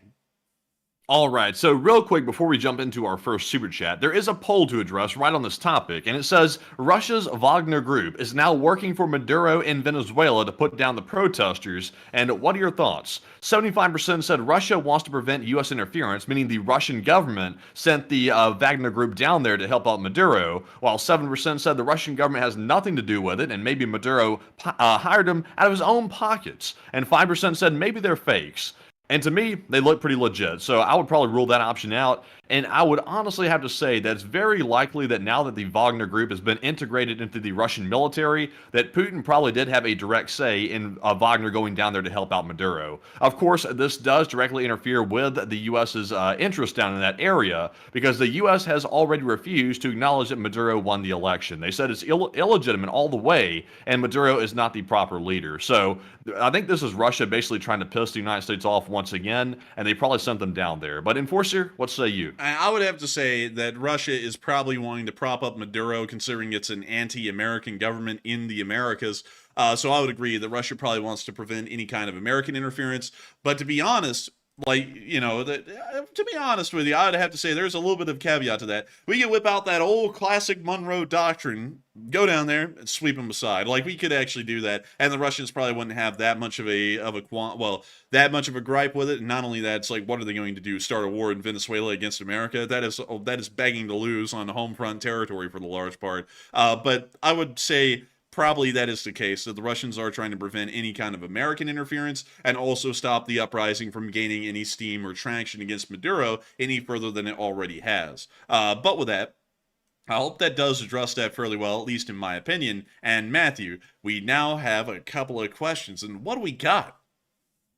All right, so real quick before we jump into our first super chat, there is a poll to address right on this topic, and it says Russia's Wagner Group is now working for Maduro in Venezuela to put down the protesters, and what are your thoughts? 75% said Russia wants to prevent U.S. interference, meaning the Russian government sent the Wagner Group down there to help out Maduro, while 7% said the Russian government has nothing to do with it, and maybe Maduro hired them out of his own pockets, and 5% said maybe they're fakes. And to me, they look pretty legit, so I would probably rule that option out. And I would honestly have to say that it's very likely that now that the Wagner Group has been integrated into the Russian military, that Putin probably did have a direct say in Wagner going down there to help out Maduro. Of course, this does directly interfere with the U.S.'s interest down in that area, because the U.S. has already refused to acknowledge that Maduro won the election. They said it's illegitimate all the way, and Maduro is not the proper leader. So I think this is Russia basically trying to piss the United States off once again, and they probably sent them down there. But Enforcer, what say you? I would have to say that Russia is probably wanting to prop up Maduro, considering it's an anti-American government in the Americas. So I would agree that Russia probably wants to prevent any kind of American interference. But to be honest, to be honest with you, I would have to say there's a little bit of caveat to that. We could whip out that old classic Monroe Doctrine, go down there and sweep them aside. Like, we could actually do that, and the Russians probably wouldn't have that much of that much of a gripe with it. And not only that, it's like, what are they going to do? Start a war in Venezuela against America? That is begging to lose on home front territory for the large part. But I would say probably that is the case, that the Russians are trying to prevent any kind of American interference and also stop the uprising from gaining any steam or traction against Maduro any further than it already has. But with that, I hope that does address that fairly well, at least in my opinion. And Matthew, we now have a couple of questions, and what do we got?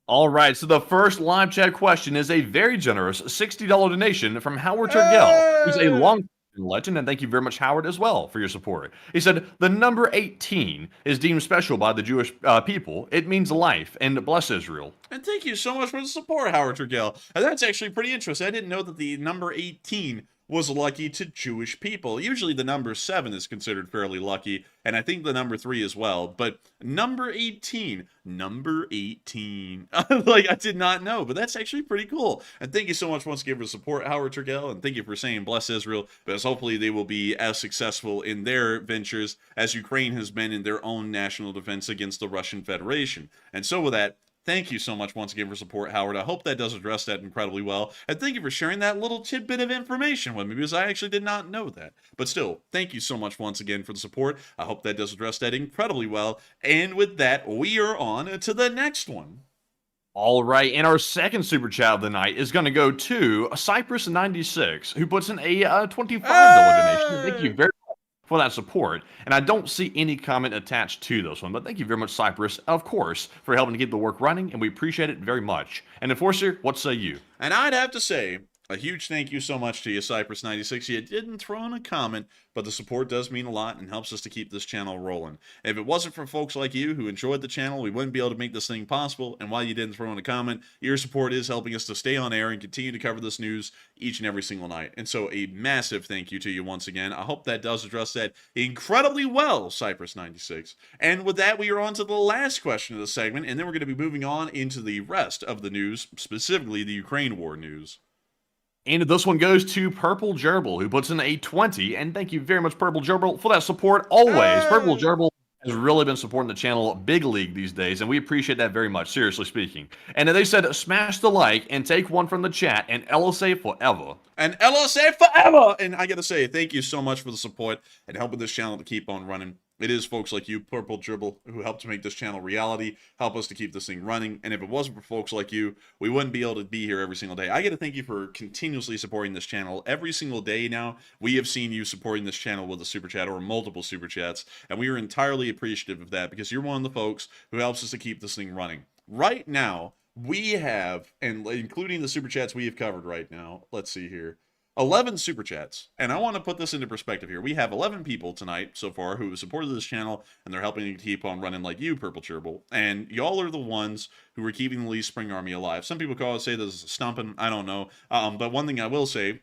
All right, so the first live chat question is a very generous $60 donation from Howard Turgell, who's a long legend, and thank you very much, Howard, as well, for your support. He said, the number 18 is deemed special by the Jewish people. It means life, and bless Israel. And thank you so much for the support, Howard Turgell. And that's actually pretty interesting. I didn't know that the number 18 was lucky to Jewish people. Usually the number 7 is considered fairly lucky, and I think the number 3 as well. But number 18, like, I did not know, but that's actually pretty cool. And thank you so much once again for support, Howard Turgell, and thank you for saying bless Israel, because hopefully they will be as successful in their ventures as Ukraine has been in their own national defense against the Russian Federation. And so with that, thank you so much once again for support, Howard. I hope that does address that incredibly well. And thank you for sharing that little tidbit of information with me, because I actually did not know that. But still, thank you so much once again for the support. I hope that does address that incredibly well. And with that, we are on to the next one. All right, and our second super chat of the night is going to go to Cypress96, who puts in a $25 donation. Thank you very much for that support. And I don't see any comment attached to this one, but thank you very much, Cypress, of course, for helping to keep the work running, and we appreciate it very much. And Enforcer, what say you? And I'd have to say, a huge thank you so much to you, Cypress96. You didn't throw in a comment, but the support does mean a lot and helps us to keep this channel rolling. If it wasn't for folks like you who enjoyed the channel, we wouldn't be able to make this thing possible. And while you didn't throw in a comment, your support is helping us to stay on air and continue to cover this news each and every single night. And so a massive thank you to you once again. I hope that does address that incredibly well, Cypress96. And with that, we are on to the last question of the segment, and then we're going to be moving on into the rest of the news, specifically the Ukraine war news. And this one goes to Purple Gerbil, who puts in a 20. And thank you very much, Purple Gerbil, for that support always. Purple Gerbil has really been supporting the channel big league these days, and we appreciate that very much, seriously speaking. And they said, smash the like and take one from the chat, and LSA forever. And LSA forever! And I gotta say, thank you so much for the support and helping this channel to keep on running. It is folks like you, Purple Dribble, who help to make this channel reality, help us to keep this thing running. And if it wasn't for folks like you, we wouldn't be able to be here every single day. I got to thank you for continuously supporting this channel. Every single day now, we have seen you supporting this channel with a super chat or multiple super chats. And we are entirely appreciative of that because you're one of the folks who helps us to keep this thing running. Right now, we have, and including the super chats we have covered right now, let's see here, 11 super chats. And I want to put this into perspective here. We have 11 people tonight so far who have supported this channel, and they're helping to keep on running like you, Purple Gerbil. And y'all are the ones who are keeping the Lee Spring Army alive. Some people say this is stomping. I don't know. But one thing I will say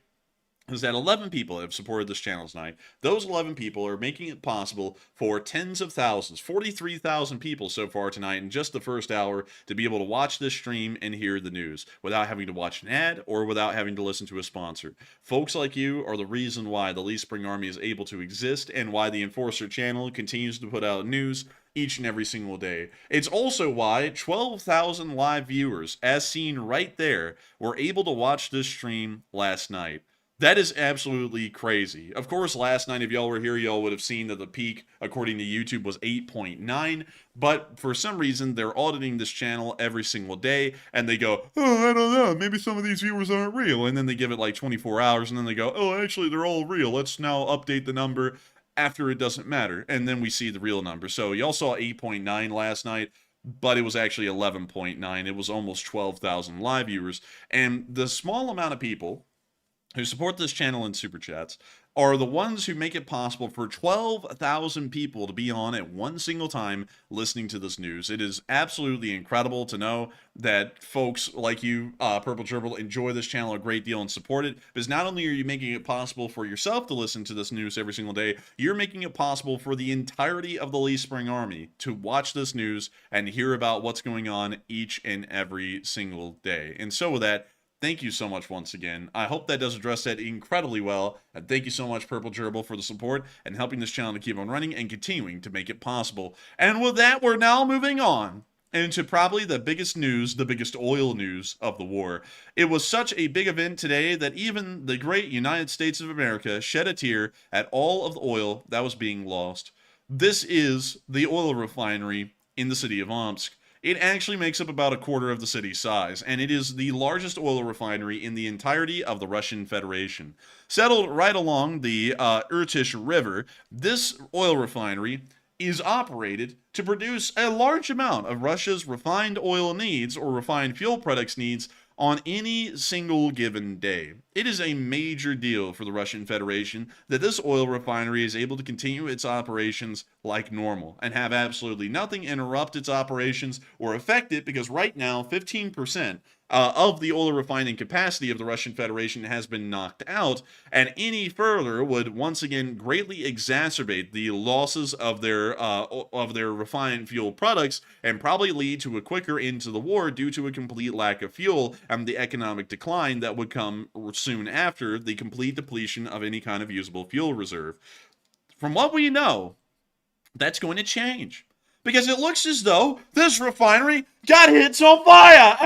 is that 11 people have supported this channel tonight. Those 11 people are making it possible for tens of thousands, 43,000 people so far tonight in just the first hour to be able to watch this stream and hear the news without having to watch an ad or without having to listen to a sponsor. Folks like you are the reason why the Lee Spring Army is able to exist and why the Enforcer channel continues to put out news each and every single day. It's also why 12,000 live viewers, as seen right there, were able to watch this stream last night. That is absolutely crazy. Of course, last night, if y'all were here, y'all would have seen that the peak, according to YouTube, was 8.9. But for some reason, they're auditing this channel every single day, and they go, oh, I don't know, maybe some of these viewers aren't real. And then they give it like 24 hours, and then they go, oh, actually, they're all real. Let's now update the number after it doesn't matter. And then we see the real number. So y'all saw 8.9 last night, but it was actually 11.9. It was almost 12,000 live viewers. And the small amount of people who support this channel in super chats are the ones who make it possible for 12,000 people to be on at one single time listening to this news. It is absolutely incredible to know that folks like you, Purple Gerbil, enjoy this channel a great deal and support it, because not only are you making it possible for yourself to listen to this news every single day, you're making it possible for the entirety of the Lee Spring Army to watch this news and hear about what's going on each and every single day. And so with that, thank you so much once again. I hope that does address that incredibly well. And thank you so much, Purple Gerbil, for the support and helping this channel to keep on running and continuing to make it possible. And with that, we're now moving on into probably the biggest news, the biggest oil news of the war. It was such a big event today that even the great United States of America shed a tear at all of the oil that was being lost. This is the oil refinery in the city of Omsk. It actually makes up about a quarter of the city's size, and it is the largest oil refinery in the entirety of the Russian Federation. Settled right along the Irtysh River, this oil refinery is operated to produce a large amount of Russia's refined oil needs or refined fuel products needs on any single given day. It is a major deal for the Russian Federation that this oil refinery is able to continue its operations like normal and have absolutely nothing interrupt its operations or affect it, because right now 15% of the oil refining capacity of the Russian Federation has been knocked out, and any further would once again greatly exacerbate the losses of their refined fuel products and probably lead to a quicker end to the war due to a complete lack of fuel and the economic decline that would come soon after the complete depletion of any kind of usable fuel reserve. From what we know, that's going to change, because it looks as though this refinery got hit on fire.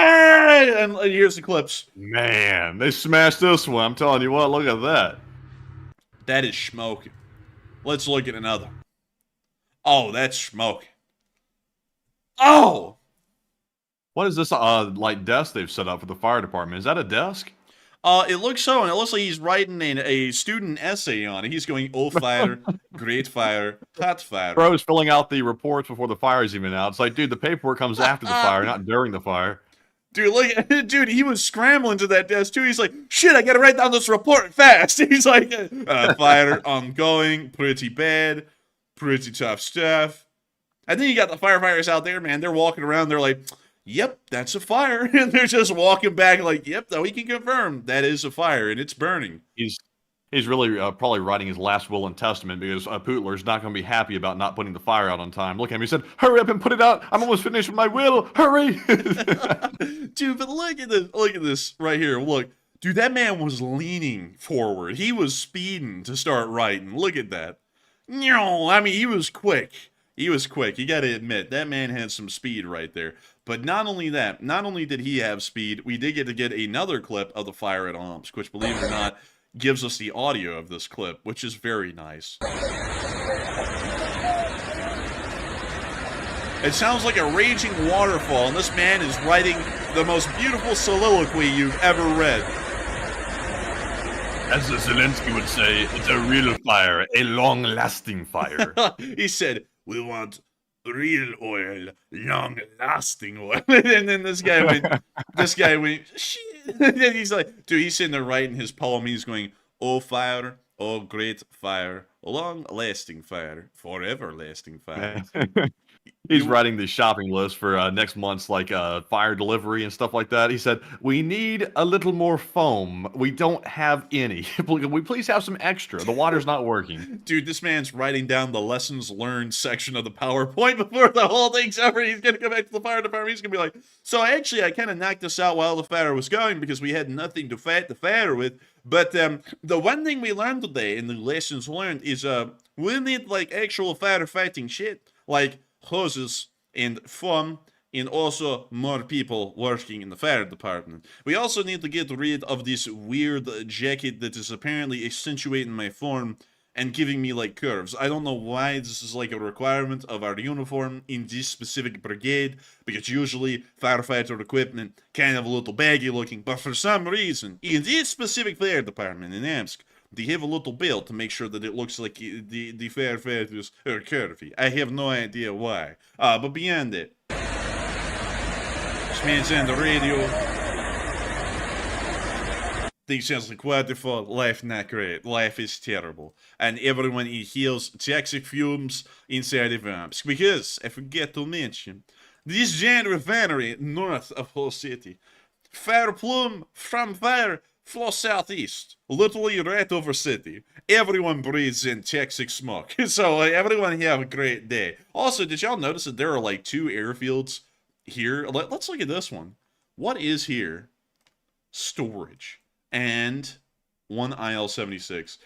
And here's the clips. Man, they smashed this one. I'm telling you what, look at that. That is smoking. Let's look at another. Oh, that's smoking. Oh! What is this, like, desk they've set up for the fire department? Is that a desk? It looks so, and it looks like he's writing a student essay on it. He's going, oh, fire, great fire, hot fire. Bro's filling out the reports before the fire's even out. It's like, dude, the paperwork comes after the fire, not during the fire. Dude, look, dude, he was scrambling to that desk, too. He's like, shit, I gotta write down this report fast. He's like, fire ongoing, pretty bad, pretty tough stuff. I think you got the firefighters out there, man. They're walking around, they're like, yep, that's a fire. And they're just walking back like, yep, we can confirm that is a fire, and it's burning. He's really probably writing his last will and testament, because Putler's not going to be happy about not putting the fire out on time. Look at him. He said, hurry up and put it out. I'm almost finished with my will. Hurry. Dude, but look at this. Look at this right here. Look. Dude, that man was leaning forward. He was speeding to start writing. Look at that. I mean, he was quick. He was quick. You got to admit, that man had some speed right there. But not only that, not only did he have speed, we did get to get another clip of the fire at Omsk, which, believe it or not, gives us the audio of this clip, which is very nice. It sounds like a raging waterfall, and this man is writing the most beautiful soliloquy you've ever read. As Zelensky would say, it's a real fire, a long-lasting fire. He said, "We want real oil, long-lasting oil." And then this guy went, shit. And he's like, dude, he's sitting there writing his poem. He's going, "Oh fire, oh great fire, long-lasting fire, forever-lasting fire." He's writing the shopping list for next month's fire delivery and stuff like that. He said, "We need a little more foam. We don't have any. Can we please have some extra? The water's not working." Dude, this man's writing down the lessons learned section of the PowerPoint before the whole thing's over. He's gonna go back to the fire department. He's gonna be like, "So actually, I kind of knocked this out while the fire was going because we had nothing to fight the fire with. But the one thing we learned today in the lessons learned is we need actual firefighting shit, like hoses and foam, and also more people working in the fire department. We also need to get rid of this weird jacket that is apparently accentuating my form and giving me curves. I don't know why this is a requirement of our uniform in this specific brigade, because usually firefighter equipment kind of a little baggy looking, but for some reason in this specific fire department in Omsk, they have a little belt to make sure that it looks like the firefighters are curvy. I have no idea why. But beyond it, this man's on the radio. Things sounds like wonderful. Life not great. Life is terrible. And everyone inhales toxic fumes inside of Omsk. Because, I forget to mention, this giant refinery north of whole city. Fire plume from fire flows southeast, literally right over city. Everyone breathes in toxic smoke. So everyone have a great day. Also, did y'all notice that there are 2 airfields here? Let's look at this one. What is here? Storage. And 1 IL-76.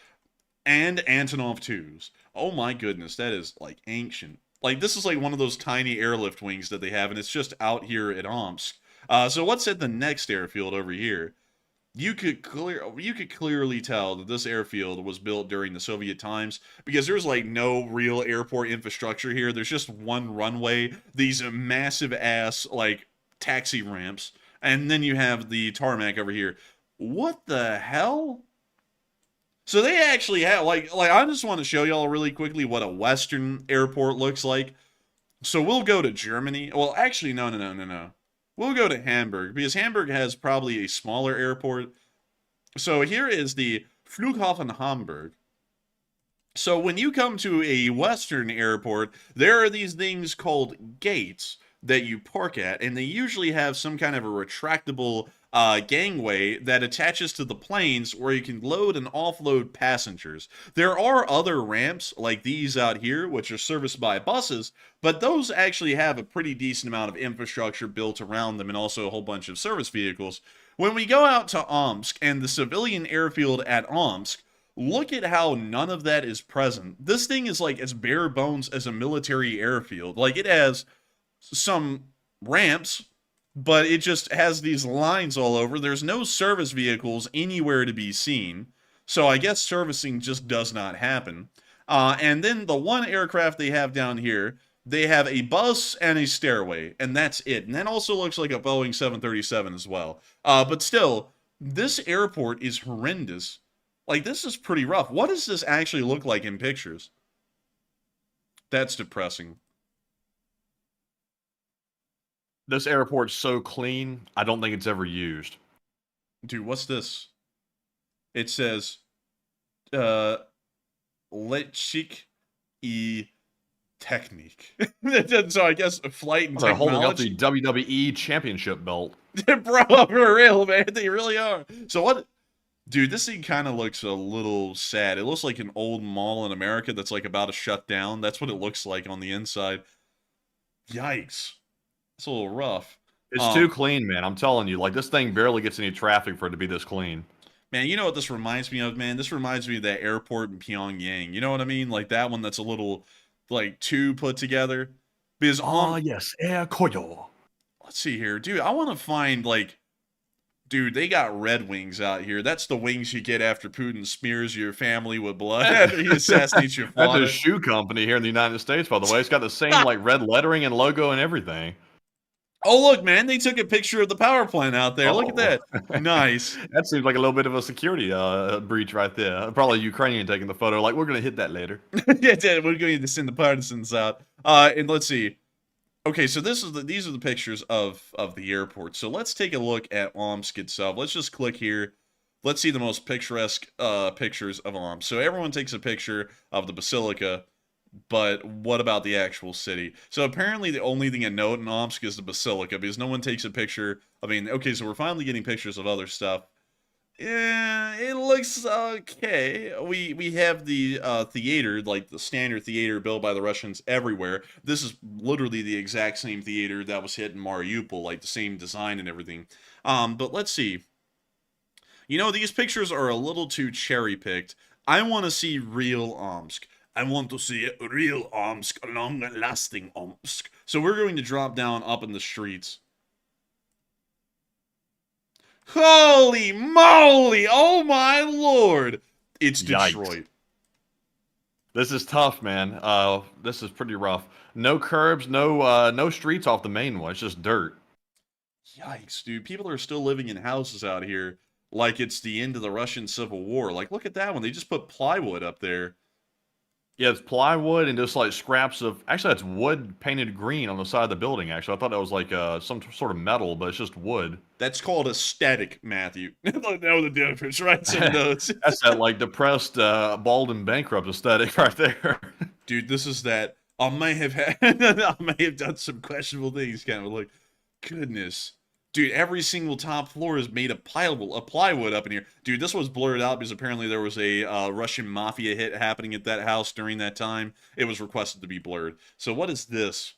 And Antonov 2s. Oh my goodness, that is ancient. This is one of those tiny airlift wings that they have, and it's just out here at Omsk. So what's at the next airfield over here? You could clearly tell that this airfield was built during the Soviet times, because there's no real airport infrastructure here. There's just one runway, these massive ass taxi ramps, and then you have the tarmac over here. What the hell? So they actually have I just want to show y'all really quickly what a Western airport looks like. So we'll go to Germany. Well, actually, no. We'll go to Hamburg, because Hamburg has probably a smaller airport. So here is the Flughafen Hamburg. So when you come to a Western airport, there are these things called gates that you park at, and they usually have some kind of a retractable gangway that attaches to the planes where you can load and offload passengers. There are other ramps like these out here, which are serviced by buses, but those actually have a pretty decent amount of infrastructure built around them, and also a whole bunch of service vehicles. When we go out to Omsk and the civilian airfield at Omsk, look at how none of that is present. This thing is as bare bones as a military airfield. It has some ramps, but it just has these lines all over. There's no service vehicles anywhere to be seen. So I guess servicing just does not happen. And then the one aircraft they have down here, they have a bus and a stairway, and that's it. And that also looks like a Boeing 737 as well. But still, this airport is horrendous. This is pretty rough. What does this actually look like in pictures? That's depressing. This airport's so clean, I don't think it's ever used. Dude, what's this? It says, Letchik I Technique. So I guess flight and They're technology. holding up the WWE Championship belt. Bro, for real, man. They really are. So what? Dude, this thing kind of looks a little sad. It looks like an old mall in America that's about to shut down. That's what it looks like on the inside. Yikes. It's a little rough. It's too clean, man. I'm telling you. This thing barely gets any traffic for it to be this clean. Man, you know what this reminds me of, man? This reminds me of that airport in Pyongyang. You know what I mean? That one that's a little, too put together. Because yes, Air Koyo. let's see here. Dude, I want to find, Dude, they got Red Wings out here. That's the wings you get after Putin smears your family with blood after he assassinates your That's a father. shoe company here in the United States, by the way. It's got the same like red lettering and logo and everything. Oh, look, man, they took a picture of the power plant out there. Look at Oh. that. Nice. That seems like a little bit of a security breach right there. Probably Ukrainian taking the photo. Like, we're going to hit that later. Yeah, we're going to send the partisans out. And let's see. Okay, so these are the pictures of the airport. So let's take a look at Omsk itself. Let's just click here. Let's see the most picturesque pictures of Omsk. So everyone takes a picture of the basilica, but what about the actual city? So apparently the only thing I note in Omsk is the basilica, because no one takes a picture. I mean, okay, so we're finally getting pictures of other stuff. Yeah, it looks okay. We have the theater, like the standard theater built by the Russians everywhere. This is literally the exact same theater that was hit in Mariupol, like the same design and everything. But let's see. You know, these pictures are a little too cherry-picked. I want to see real Omsk. I want to see real Omsk, long-lasting Omsk. So we're going to drop down up in the streets. Holy moly! Oh my lord! It's Yikes. Detroit. This is tough, man. This is pretty rough. No curbs, no streets off the main one. It's just dirt. Yikes, dude. People are still living in houses out here like it's the end of the Russian Civil War. Like, look at that one. They just put plywood up there. Yeah, it's plywood and just like scraps of. Actually, that's wood painted green on the side of the building. Actually, I thought that was like some sort of metal, but it's just wood. That's called a static, Matthew. I don't know the difference, right? Some notes. That's that like depressed, bald and bankrupt aesthetic right there. Dude, this is that. I may have done some questionable things, kind of like, goodness. Dude, every single top floor is made of plywood up in here. Dude, this was blurred out because apparently there was a Russian mafia hit happening at that house during that time. It was requested to be blurred. So what is this?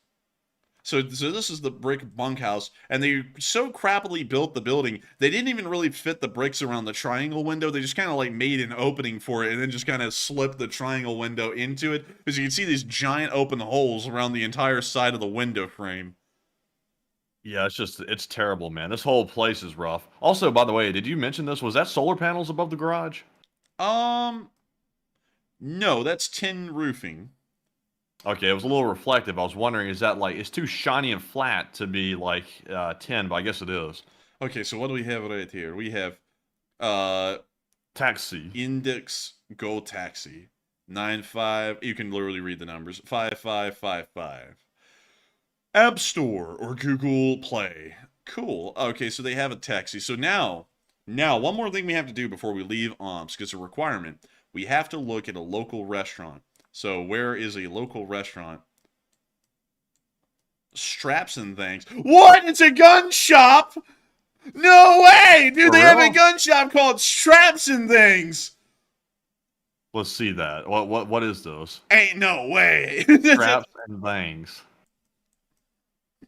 So this is the brick bunkhouse, and they so crappily built the building, they didn't even really fit the bricks around the triangle window. They just kind of like made an opening for it and then just kind of slipped the triangle window into it. Because you can see these giant open holes around the entire side of the window frame. Yeah, it's terrible, man. This whole place is rough. Also, by the way, did you mention this? Was that solar panels above the garage? No, that's tin roofing. Okay, it was a little reflective. I was wondering, is that like, it's too shiny and flat to be like tin, but I guess it is. Okay, so what do we have right here? We have, Taxi. Index Go Taxi. 95, you can literally read the numbers. 5555. App Store or Google Play. Cool. Okay, so they have a taxi. So now, one more thing we have to do before we leave Omsk. It's a requirement. We have to look at a local restaurant. So where is a local restaurant? Straps and things. What? It's a gun shop? No way! Dude, For they have a real? gun shop called Straps and Things. Let's see that. What is those? Ain't no way. Straps and things.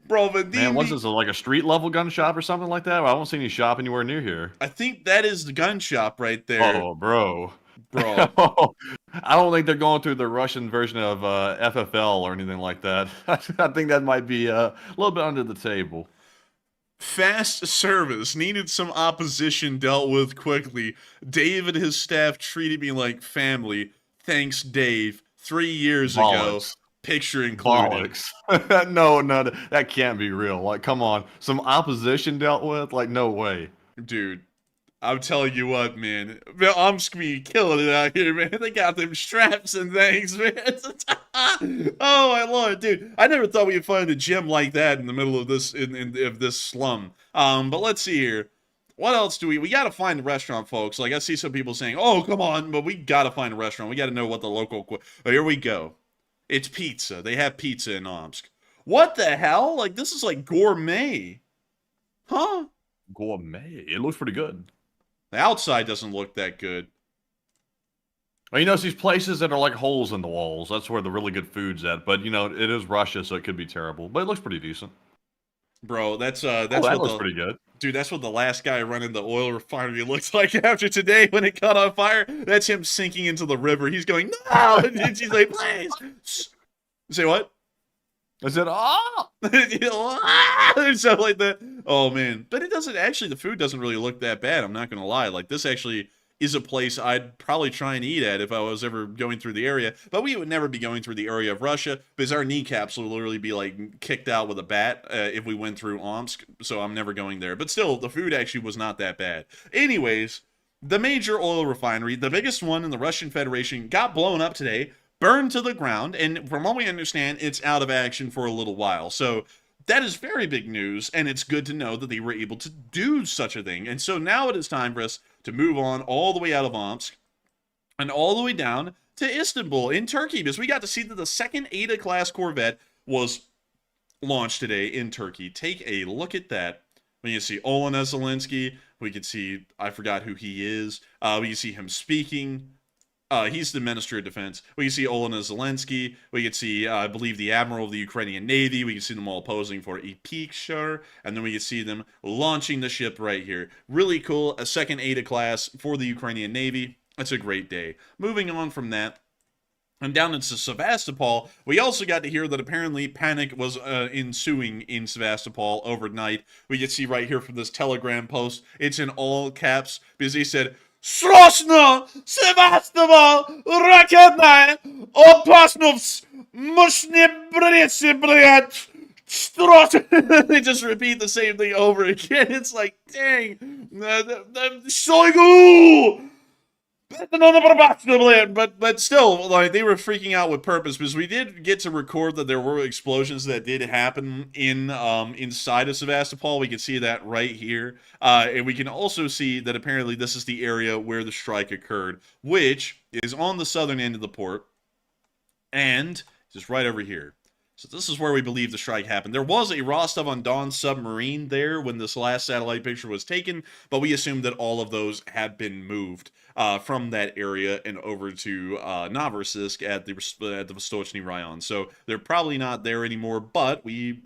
Bro, but Man, what's this, like a street level gun shop or something like that? Well, I don't see any shop anywhere near here. I think that is the gun shop right there. Oh, bro. Bro. I don't think they're going through the Russian version of FFL or anything like that. I think that might be a little bit under the table. Fast service. Needed some opposition dealt with quickly. Dave and his staff treated me like family. Thanks, Dave. 3 years ago. Bollocks. Picture included. Bollocks. No, that can't be real. Like, come on. Some opposition dealt with? Like, no way. Dude, I'm telling you what, man. I'm just gonna be killing it out here, man. They got them straps and things, man. Oh, my lord, dude. I never thought we'd find a gem like that in the middle of this of this slum. But let's see here. What else do we gotta find a restaurant, folks. Like, I see some people saying, oh, come on, but we gotta find a restaurant. We gotta know what the local... Oh, here we go. It's pizza. They have pizza in Omsk. What the hell? Like, this is like gourmet. Huh? Gourmet. It looks pretty good. The outside doesn't look that good. Well, you know, it's these places that are like holes in the walls. That's where the really good food's at. But, you know, it is Russia, so it could be terrible. But it looks pretty decent. Bro, that's that looks pretty good. Dude, that's what the last guy running the oil refinery looks like after today when it caught on fire. That's him sinking into the river. He's going, no! And she's like, please! Say what? I said, oh! Something like that. Oh man, but it doesn't actually. The food doesn't really look that bad. I'm not gonna lie. Like this actually is a place I'd probably try and eat at if I was ever going through the area. But we would never be going through the area of Russia because our kneecaps would literally be like kicked out with a bat if we went through Omsk. So I'm never going there. But still, the food actually was not that bad. Anyways, the major oil refinery, the biggest one in the Russian Federation, got blown up today, burned to the ground, and from what we understand, it's out of action for a little while. So that is very big news, and it's good to know that they were able to do such a thing. And so now it is time for us to move on all the way out of Omsk and all the way down to Istanbul in Turkey, because we got to see that the second Ada-class corvette was launched today in Turkey. Take a look at that. We can see Olena Zelensky. We can see, I forgot who he is. We can see him speaking. He's the Minister of Defense. We can see Olena Zelensky. We can see, I believe, the Admiral of the Ukrainian Navy. We can see them all posing for a picture. And then we can see them launching the ship right here. Really cool. A second Ada class for the Ukrainian Navy. That's a great day. Moving on from that, and down into Sevastopol, we also got to hear that apparently panic was ensuing in Sevastopol overnight. We can see right here from this Telegram post, it's in all caps, because he said, Srosno! Sevastopol! Raketная! Opasnovs! Mushnebretse, They just repeat the same thing over again. It's like, dang. Shoigu! But still, like, they were freaking out with purpose, because we did get to record that there were explosions that did happen in inside of Sevastopol. We can see that right here, and we can also see that apparently this is the area where the strike occurred, which is on the southern end of the port, and just right over here. So this is where we believe the strike happened. There was a Rostov-on-Don submarine there when this last satellite picture was taken, but we assumed that all of those had been moved from that area and over to Novorossiysk at the Vostochny Raion. So they're probably not there anymore, but we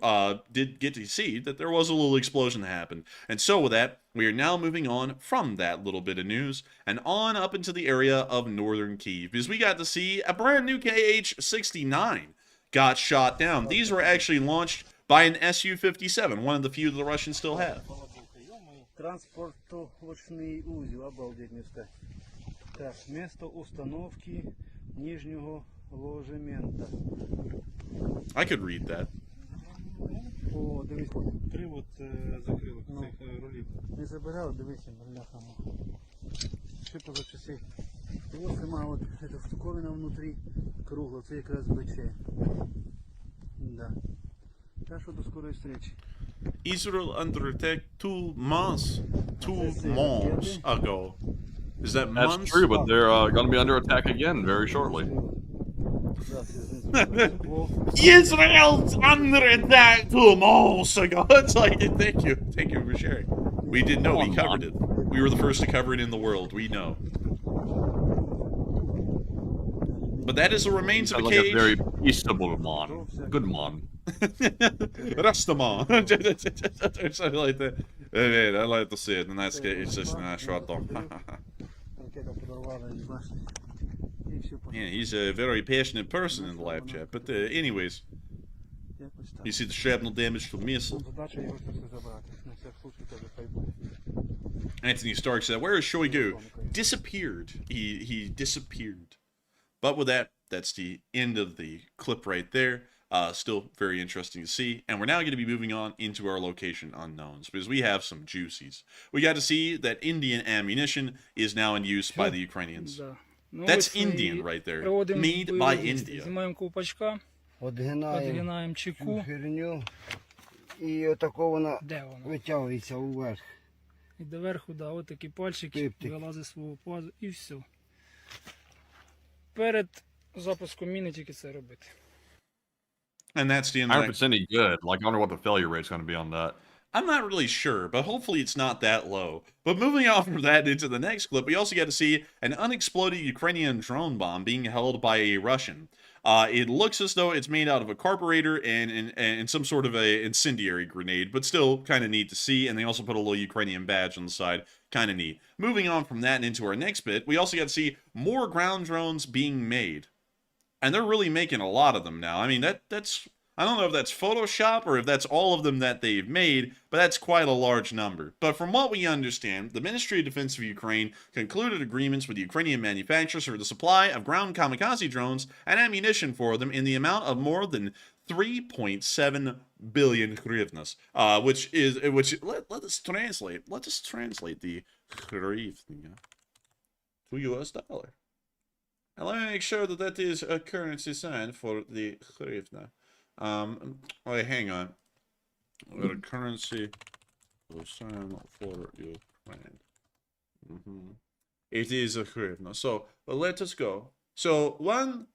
did get to see that there was a little explosion that happened. And so with that, we are now moving on from that little bit of news and on up into the area of northern Kyiv, because we got to see a brand new KH-69 got shot down. These were actually launched by an Su-57, one of the few that the Russians still have. Транспортовочний узел, обалдеть места. Так, место установки нижнего ложемента. I could read that. О, дивись, три от закрилок цих рулів. Не забирали, дивися, бляха. Ще позачаси. І ось сама от эта штуковина внутрі кругла, це якраз БЧ. Да. Так що до скорої встречи. Israel under attack 2 months ago. Is that months? That's true, but they're going to be under attack again very shortly. Israel's under attack 2 months ago. It's like, thank you for sharing. We did know, we covered it. We were the first to cover it in the world. We know. But that is the remains of a like cage. a very peaceable mon. Good mon. Rastaman. Something like that. I like to see it, and that's it's just a short dog. Yeah, he's a very passionate person in the live chat. But anyways, you see the shrapnel damage to the missile. Anthony Stark said, "Where is Shoigu? Disappeared. He disappeared." But with that, that's the end of the clip right there. Still very interesting to see. And we're now going to be moving on into our location unknowns, because we have some juicies. We got to see that Indian ammunition is now in use by the Ukrainians. That's Indian right there. Made by India. Знімаємо ковпачка, підгинаємо чеку. І отако вона Де вона? витягується вверх. І доверху, да, от такі пальчики, вилазить з свого пазу і все. Перед запуском міни тільки це робити. And that's the end. I hope it's any good. Like, I wonder what the failure rate's going to be on that. I'm not really sure, but hopefully it's not that low. But moving on from that into the next clip, we also got to see an unexploded Ukrainian drone bomb being held by a Russian. It looks as though it's made out of a carburetor and some sort of a incendiary grenade, but still kind of neat to see. And they also put a little Ukrainian badge on the side. Kind of neat. Moving on from that and into our next bit, we also got to see more ground drones being made. And they're really making a lot of them now. I mean, that's I don't know if that's Photoshop or if that's all of them that they've made, but that's quite a large number. But from what we understand, the Ministry of Defense of Ukraine concluded agreements with Ukrainian manufacturers for the supply of ground kamikaze drones and ammunition for them in the amount of more than 3.7 billion hryvnias, let us translate. Let us translate the hryvnia to US dollar. And let me make sure that that is a currency sign for the hryvnia. Wait, hang on. The currency sign for Ukraine. It is a hryvnia. So let us go. So one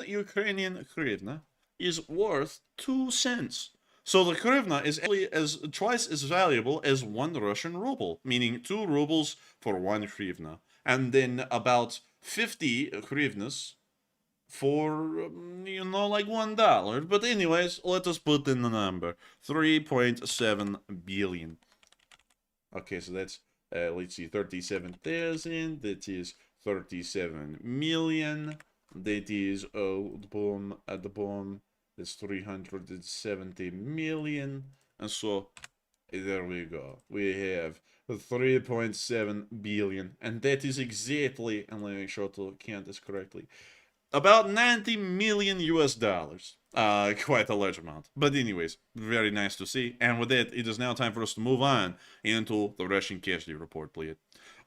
Ukrainian hryvnia is worth 2 cents. So the hryvnia is actually twice as valuable as 1 Russian ruble, meaning 2 rubles for 1 hryvnia, and then about 50 hryvnias for, like $1. But anyways, let us put in the number. 3.7 billion. Okay, so that's, let's see, 37,000. That is 37 million. That is, the bomb. That's 370 million. And so, there we go. We have 3.7 billion. And that is exactly, and let me make sure to count this correctly, about 90 million US dollars. Quite a large amount. But anyways, very nice to see. And with that, it is now time for us to move on into the Russian casualty report, please.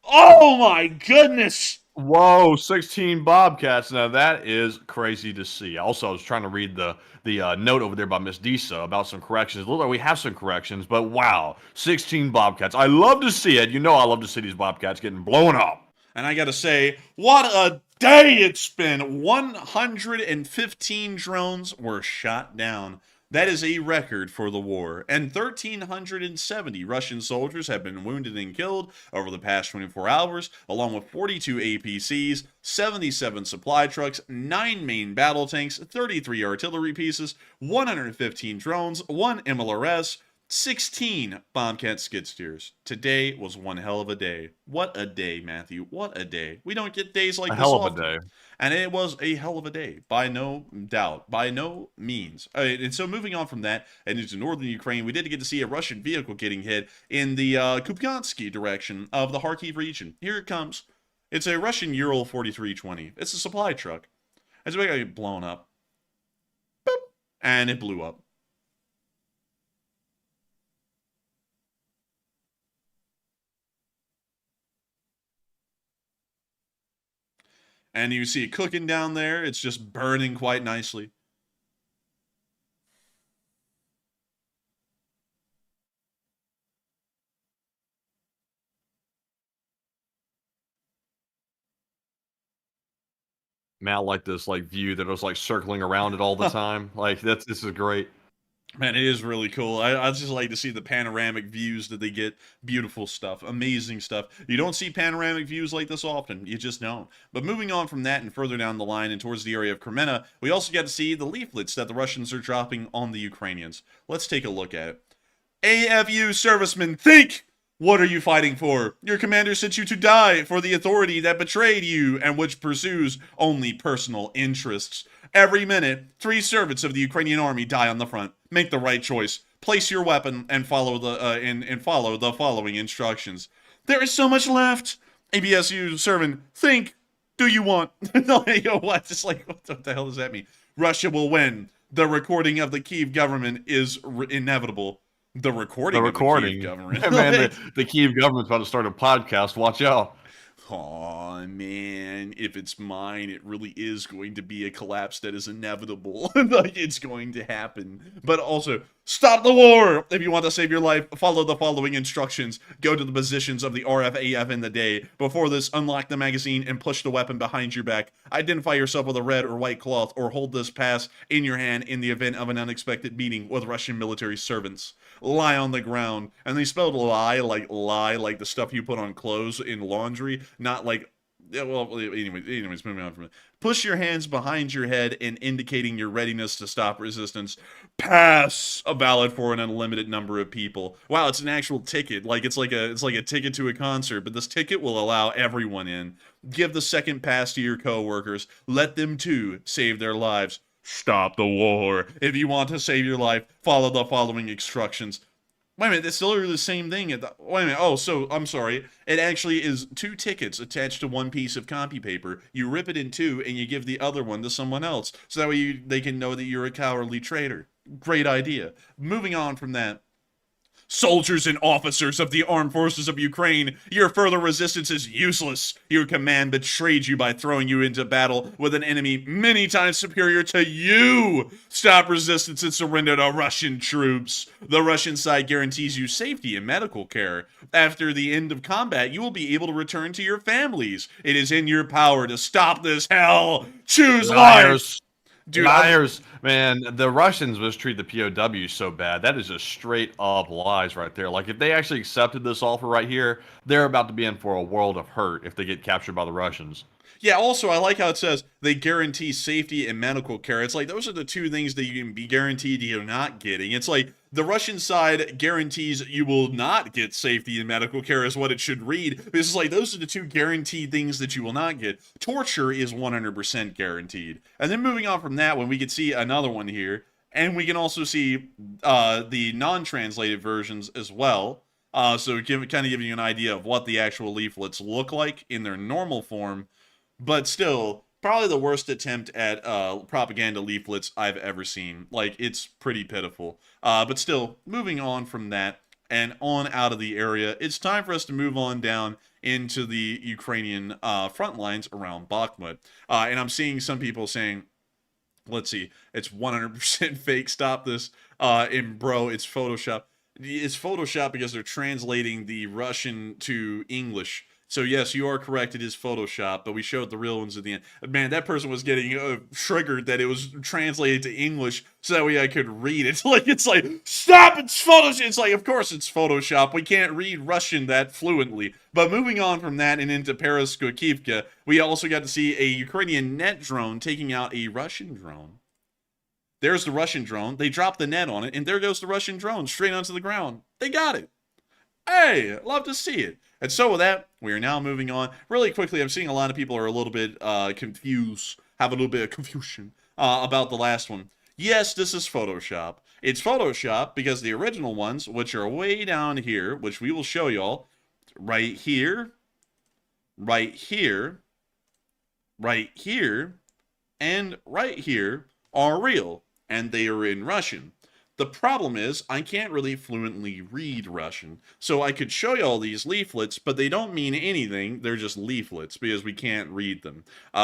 Oh my goodness! Whoa, 16 Bobcats. Now that is crazy to see. Also, I was trying to read the note over there by Miss Disa about some corrections. It looks like we have some corrections, but wow, 16 Bobcats. I love to see it. You know I love to see these Bobcats getting blown up. And I gotta say, what a day it's been! 115 drones were shot down. That is a record for the war. And 1,370 Russian soldiers have been wounded and killed over the past 24 hours, along with 42 APCs, 77 supply trucks, 9 main battle tanks, 33 artillery pieces, 115 drones, 1 MLRS, 16 Bobcat skid steers. Today was one hell of a day. What a day, Matthew. What a day. We don't get days like this often. A hell of a day. And it was a hell of a day, by no doubt, by no means. And so moving on from that, and into northern Ukraine, we did get to see a Russian vehicle getting hit in the Kupyansky direction of the Kharkiv region. Here it comes. It's a Russian Ural 4320. It's a supply truck. It's going to get blown up. Boop. And it blew up. And you see it cooking down there. It's just burning quite nicely. Man, I like this view that was circling around it all the time. This is great. Man, it is really cool. I just like to see the panoramic views that they get. Beautiful stuff. Amazing stuff. You don't see panoramic views like this often. You just don't. But moving on from that and further down the line and towards the area of Kremenna, we also got to see the leaflets that the Russians are dropping on the Ukrainians. Let's take a look at it. AFU servicemen, think! What are you fighting for? Your commander sent you to die for the authority that betrayed you and which pursues only personal interests. Every minute, 3 servants of the Ukrainian army die on the front. Make the right choice. Place your weapon and follow the following instructions. There is so much left. ABSU servant, think. Do you want? What? Just what the hell does that mean? Russia will win. The recording of the Kyiv government is inevitable. The recording of the Kyiv government. Man, the Kyiv government's about to start a podcast. Watch out. Oh man, if it's mine, it really is going to be a collapse that is inevitable. It's going to happen. But also, stop the war! If you want to save your life, follow the following instructions. Go to the positions of the RFAF in the day. Before this, unlock the magazine and push the weapon behind your back. Identify yourself with a red or white cloth, or hold this pass in your hand in the event of an unexpected meeting with Russian military servants. Lie on the ground. And they spelled lie like the stuff you put on clothes in laundry, not like, well, anyways, moving on from it. Push your hands behind your head and indicating your readiness to stop resistance. Pass a ballot for an unlimited number of people. Wow, it's an actual ticket. It's like a ticket to a concert, but this ticket will allow everyone in. Give the second pass to your coworkers. Let them too save their lives. Stop the war. If you want to save your life, follow the following instructions. Wait a minute, that's literally the same thing. Wait a minute. Oh, so, I'm sorry. It actually is 2 tickets attached to 1 piece of copy paper. You rip it in 2, and you give the other one to someone else. So that way they can know that you're a cowardly traitor. Great idea. Moving on from that. Soldiers and officers of the armed forces of Ukraine, your further resistance is useless. Your command betrayed you by throwing you into battle with an enemy many times superior to you. Stop resistance and surrender to Russian troops. The Russian side guarantees you safety and medical care. After the end of combat, you will be able to return to your families. It is in your power to stop this hell. Choose life. Dude, Liars, man. The Russians mistreat the POWs so bad. That is just straight up lies right there. Like, if they actually accepted this offer right here, they're about to be in for a world of hurt if they get captured by the Russians. Yeah, also, I like how it says they guarantee safety and medical care. It's like, those are the 2 things that you can be guaranteed you're not getting. It's like, the Russian side guarantees you will not get safety and medical care is what it should read. It's like, those are the 2 guaranteed things that you will not get. Torture is 100% guaranteed. And then moving on from that one, we can see another one here. And we can also see the non-translated versions as well. So kind of giving you an idea of what the actual leaflets look like in their normal form. But still, probably the worst attempt at propaganda leaflets I've ever seen. Like, it's pretty pitiful. But still, moving on from that and on out of the area, it's time for us to move on down into the Ukrainian front lines around Bakhmut. And I'm seeing some people saying, let's see, it's 100% fake, stop this. And bro, it's Photoshop. It's Photoshop because they're translating the Russian to English. So yes, you are correct, it is Photoshop, but we showed the real ones at the end. Man, that person was getting triggered that it was translated to English so that way I could read it. It's like, stop, it's Photoshop! It's like, of course it's Photoshop, we can't read Russian that fluently. But moving on from that and into Pokrovsk, we also got to see a Ukrainian net drone taking out a Russian drone. There's the Russian drone, they dropped the net on it, and there goes the Russian drone straight onto the ground. They got it. Hey, love to see it. And so with that, we are now moving on. Really quickly, I'm seeing a lot of people are a little bit confused, have a little bit of confusion about the last one. Yes, this is Photoshop. It's Photoshop because the original ones, which are way down here, which we will show y'all, right here, right here, right here, and right here, are real, and they are in Russian. The problem is, I can't really fluently read Russian, so I could show you all these leaflets, but they don't mean anything, they're just leaflets, because we can't read them.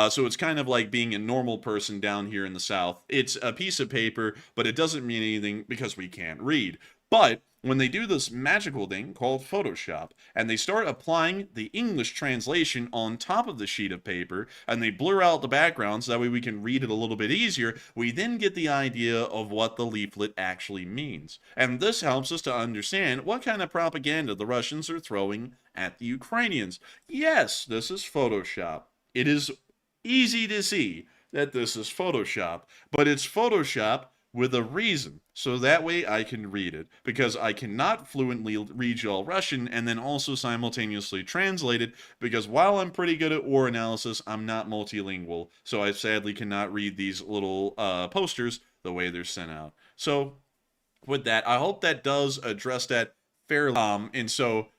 So it's kind of like being a normal person down here in the South. It's a piece of paper, but it doesn't mean anything because we can't read. But when they do this magical thing called Photoshop, and they start applying the English translation on top of the sheet of paper, and they blur out the background so that way we can read it a little bit easier, we then get the idea of what the leaflet actually means. And this helps us to understand what kind of propaganda the Russians are throwing at the Ukrainians. Yes, this is Photoshop. It is easy to see that this is Photoshop, but it's Photoshop with a reason, so that way I can read it, because I cannot fluently read y'all Russian and then also simultaneously translate it, because while I'm pretty good at war analysis, I'm not multilingual, so I sadly cannot read these little posters the way they're sent out. So, with that, I hope that does address that fairly, and so,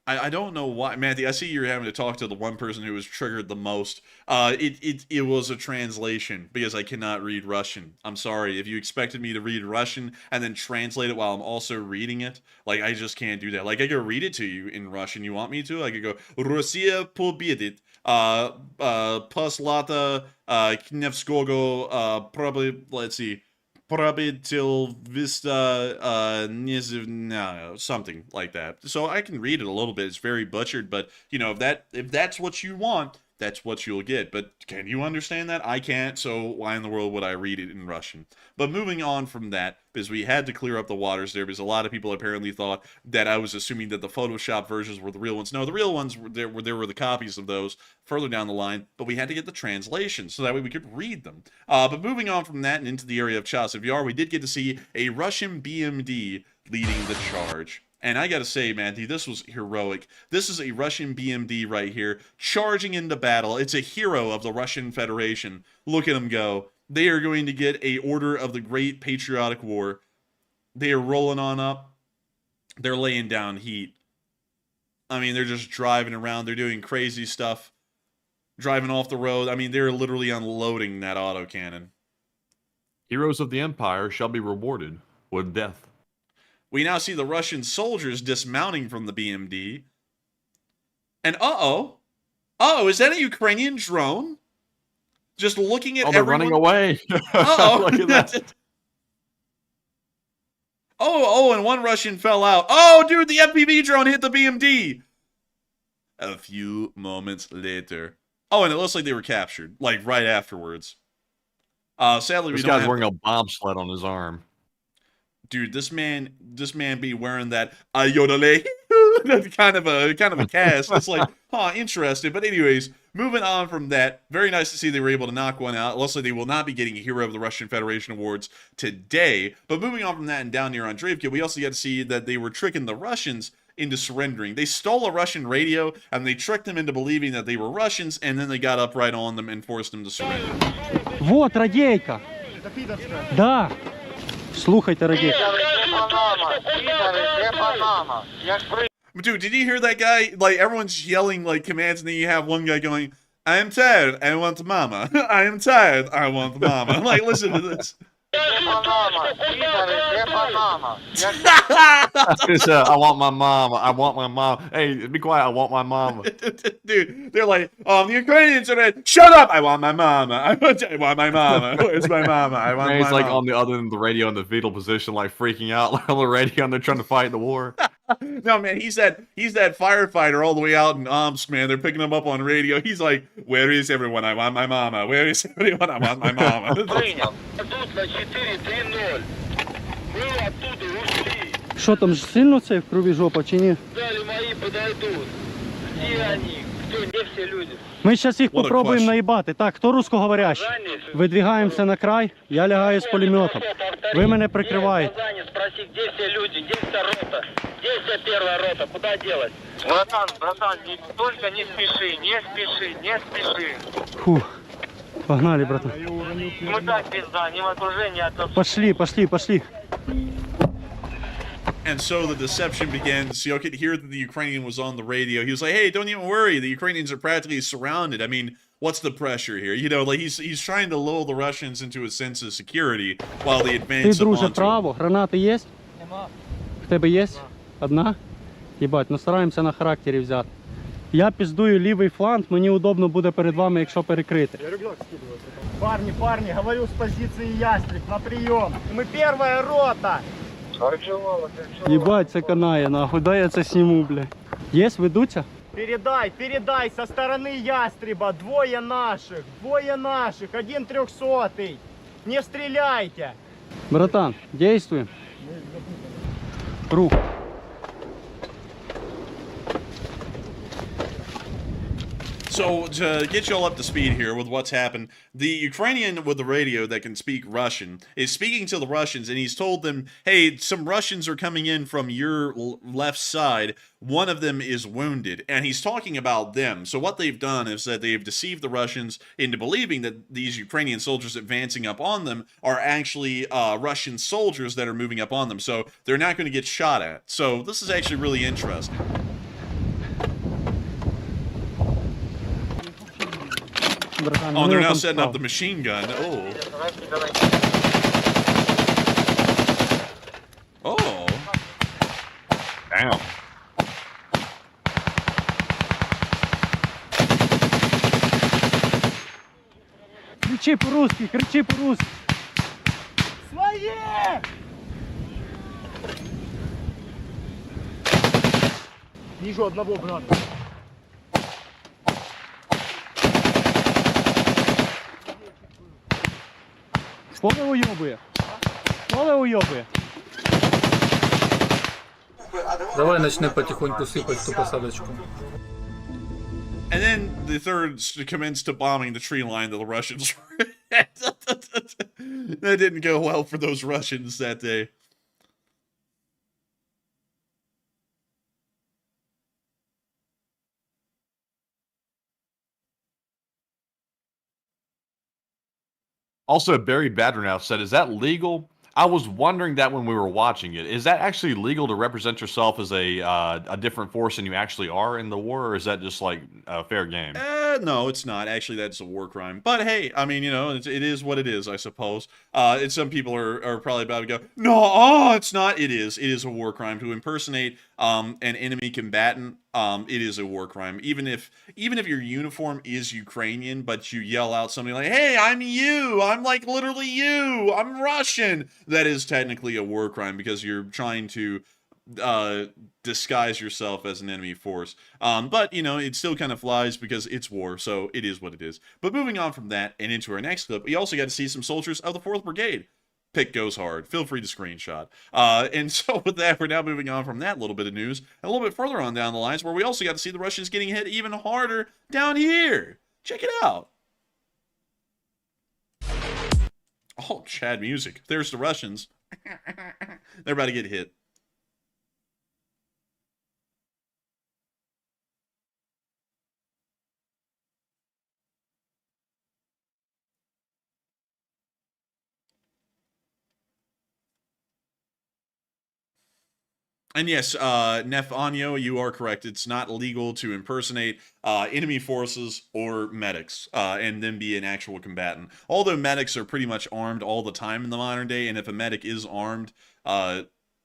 I don't know why, Matthew, I see you're having to talk to the one person who was triggered the most. It was a translation, because I cannot read Russian. I'm sorry, if you expected me to read Russian and then translate it while I'm also reading it, like, I just can't do that. Like, I could read it to you in Russian, you want me to? I could go, Россия победит, послата Невskogo, probably, let's see, Probitil Vista something like that. So I can read it a little bit. It's very butchered, but you know, if that's what you want, that's what you'll get. But can you understand that? I can't, so why in the world would I read it in Russian? But moving on from that, because we had to clear up the waters there, because a lot of people apparently thought that I was assuming that the Photoshop versions were the real ones. No, the real ones, there were the copies of those further down the line, but we had to get the translation, so that way we could read them. But moving on from that and into the area of Chasiv Yar, we did get to see a Russian BMD leading the charge. And I gotta say, man, this was heroic. This is a Russian BMD right here, charging into battle. It's a hero of the Russian Federation. Look at him go. They are going to get a Order of the Great Patriotic War. They are rolling on up. They're laying down heat. I mean, they're just driving around. They're doing crazy stuff. Driving off the road. I mean, they're literally unloading that autocannon. Heroes of the Empire shall be rewarded with death. We now see the Russian soldiers dismounting from the BMD. And uh-oh, is that a Ukrainian drone? Just looking at they're everyone. running away. Uh-oh. Look at that. And one Russian fell out. Oh, dude, the FPV drone hit the BMD. A few moments later. Oh, and it looks like they were captured, like right afterwards. Sadly, This we don't guy's have wearing a bobsled on his arm. Dude, this man be wearing that ayodele. That's kind of a cast. It's like, interesting. But anyways, moving on from that, very nice to see they were able to knock one out. Also, they will not be getting a Hero of the Russian Federation awards today. But moving on from that and down near Andreevka, we also get to see that they were tricking the Russians into surrendering. They stole a Russian radio and they tricked them into believing that they were Russians, and then they got up right on them and forced them to surrender. Вот радейка. Да. Слухайте, радейка. Dude, did you hear that guy? Like, everyone's yelling, like, commands, and then you have one guy going, I am tired, I want mama. I am tired, I want mama. Like, listen to this. I want my mama. I want my mom. Hey, be quiet. I want my mama. Dude, they're like, the Ukrainians are like, shut up! I want my mama. I want my mama. Where's my mama? I want Man, my he's like mama. on the other end of the radio in the fetal position, like freaking out like on the radio, and they're trying to fight the war. No, man, he's that firefighter all the way out in Omsk, man. They're picking him up on radio. He's like, where is everyone? I want my mama. Where is everyone? I want my mama. Що там ж сильно це в крові жопа чи ні? Ми зараз їх What a попробуємо question. наїбати. Так, хто русскоговорящий? Видвигаємося на край, я лягаю з пулеметом. Ви мене прикриваєте. Спроси, где все люди, где вся рота, где вся первая рота, куда делать? Братан, только не спеши, не спеши. Фух. Погнали, братан. Мы так пизда, не в окружении, а то... Пошли. And so the deception begins. You could hear that the Ukrainian was on the radio. He was like, hey, don't even worry. The Ukrainians are practically surrounded. I mean, what's the pressure here? You know, like he's trying to lull the Russians into a sense of security while they Ти, advance друже, upon them. право, гранати є? Нема. В тебе є? Одна? Єбать, ну стараємося на характері взяти. Я піздую лівий фланг, мені удобно буде перед вами, якщо перекрити. Парни, говорю с позиции Ястреб, на прием. Мы первая рота. Єбать, це канає, нахуй, дай я це сніму, бля. Є, ведуться? Передай со стороны Ястреба, двое наших, один 300-й. Не стреляйте. Братан, действуем. Рух. So to get you all up to speed here with what's happened, the Ukrainian with the radio that can speak Russian is speaking to the Russians, and he's told them, hey, some Russians are coming in from your left side. One of them is wounded, and he's talking about them. So what they've done is that they've deceived the Russians into believing that these Ukrainian soldiers advancing up on them are actually Russian soldiers that are moving up on them. So they're not going to get shot at. So this is actually really interesting. Братан, Oh, they're now там setting up справа. the machine gun. Oh. Damn. Кричи по-русски, кричи по-русски. Свои! Вижу одного, брат. Поле уйобує. Поле уйобує. Давай начнем потихоньку сыпать в ту посадочку. And then the third commenced to bombing the tree line that the Russians were at. That didn't go well for those Russians that day. Also, Barry Badrinow said, "Is that legal?" I was wondering that when we were watching it. Is that actually legal to represent yourself as a different force than you actually are in the war, or is that just like fair game? No, it's not. Actually, that's a war crime. But hey, I mean, you know, it is what it is, I suppose. And some people are probably about to go, no, it's not. It is. It is a war crime to impersonate an enemy combatant. It is a war crime. Even if your uniform is Ukrainian, but you yell out something like, "Hey, I'm you. I'm like literally you. I'm Russian." That is technically a war crime because you're trying to disguise yourself as an enemy force. But you know, it still kind of flies because it's war, so it is what it is. But moving on from that and into our next clip, we also got to see some soldiers of the 4th Brigade. Pick goes hard. Feel free to screenshot. And so with that, we're now moving on from that little bit of news and a little bit further on down the lines where we also got to see the Russians getting hit even harder down here. Check it out. Oh, Chad music. There's the Russians. They're about to get hit. And yes, Nefanyo, you are correct. It's not legal to impersonate enemy forces or medics and then be an actual combatant. Although medics are pretty much armed all the time in the modern day, and if a medic is armed,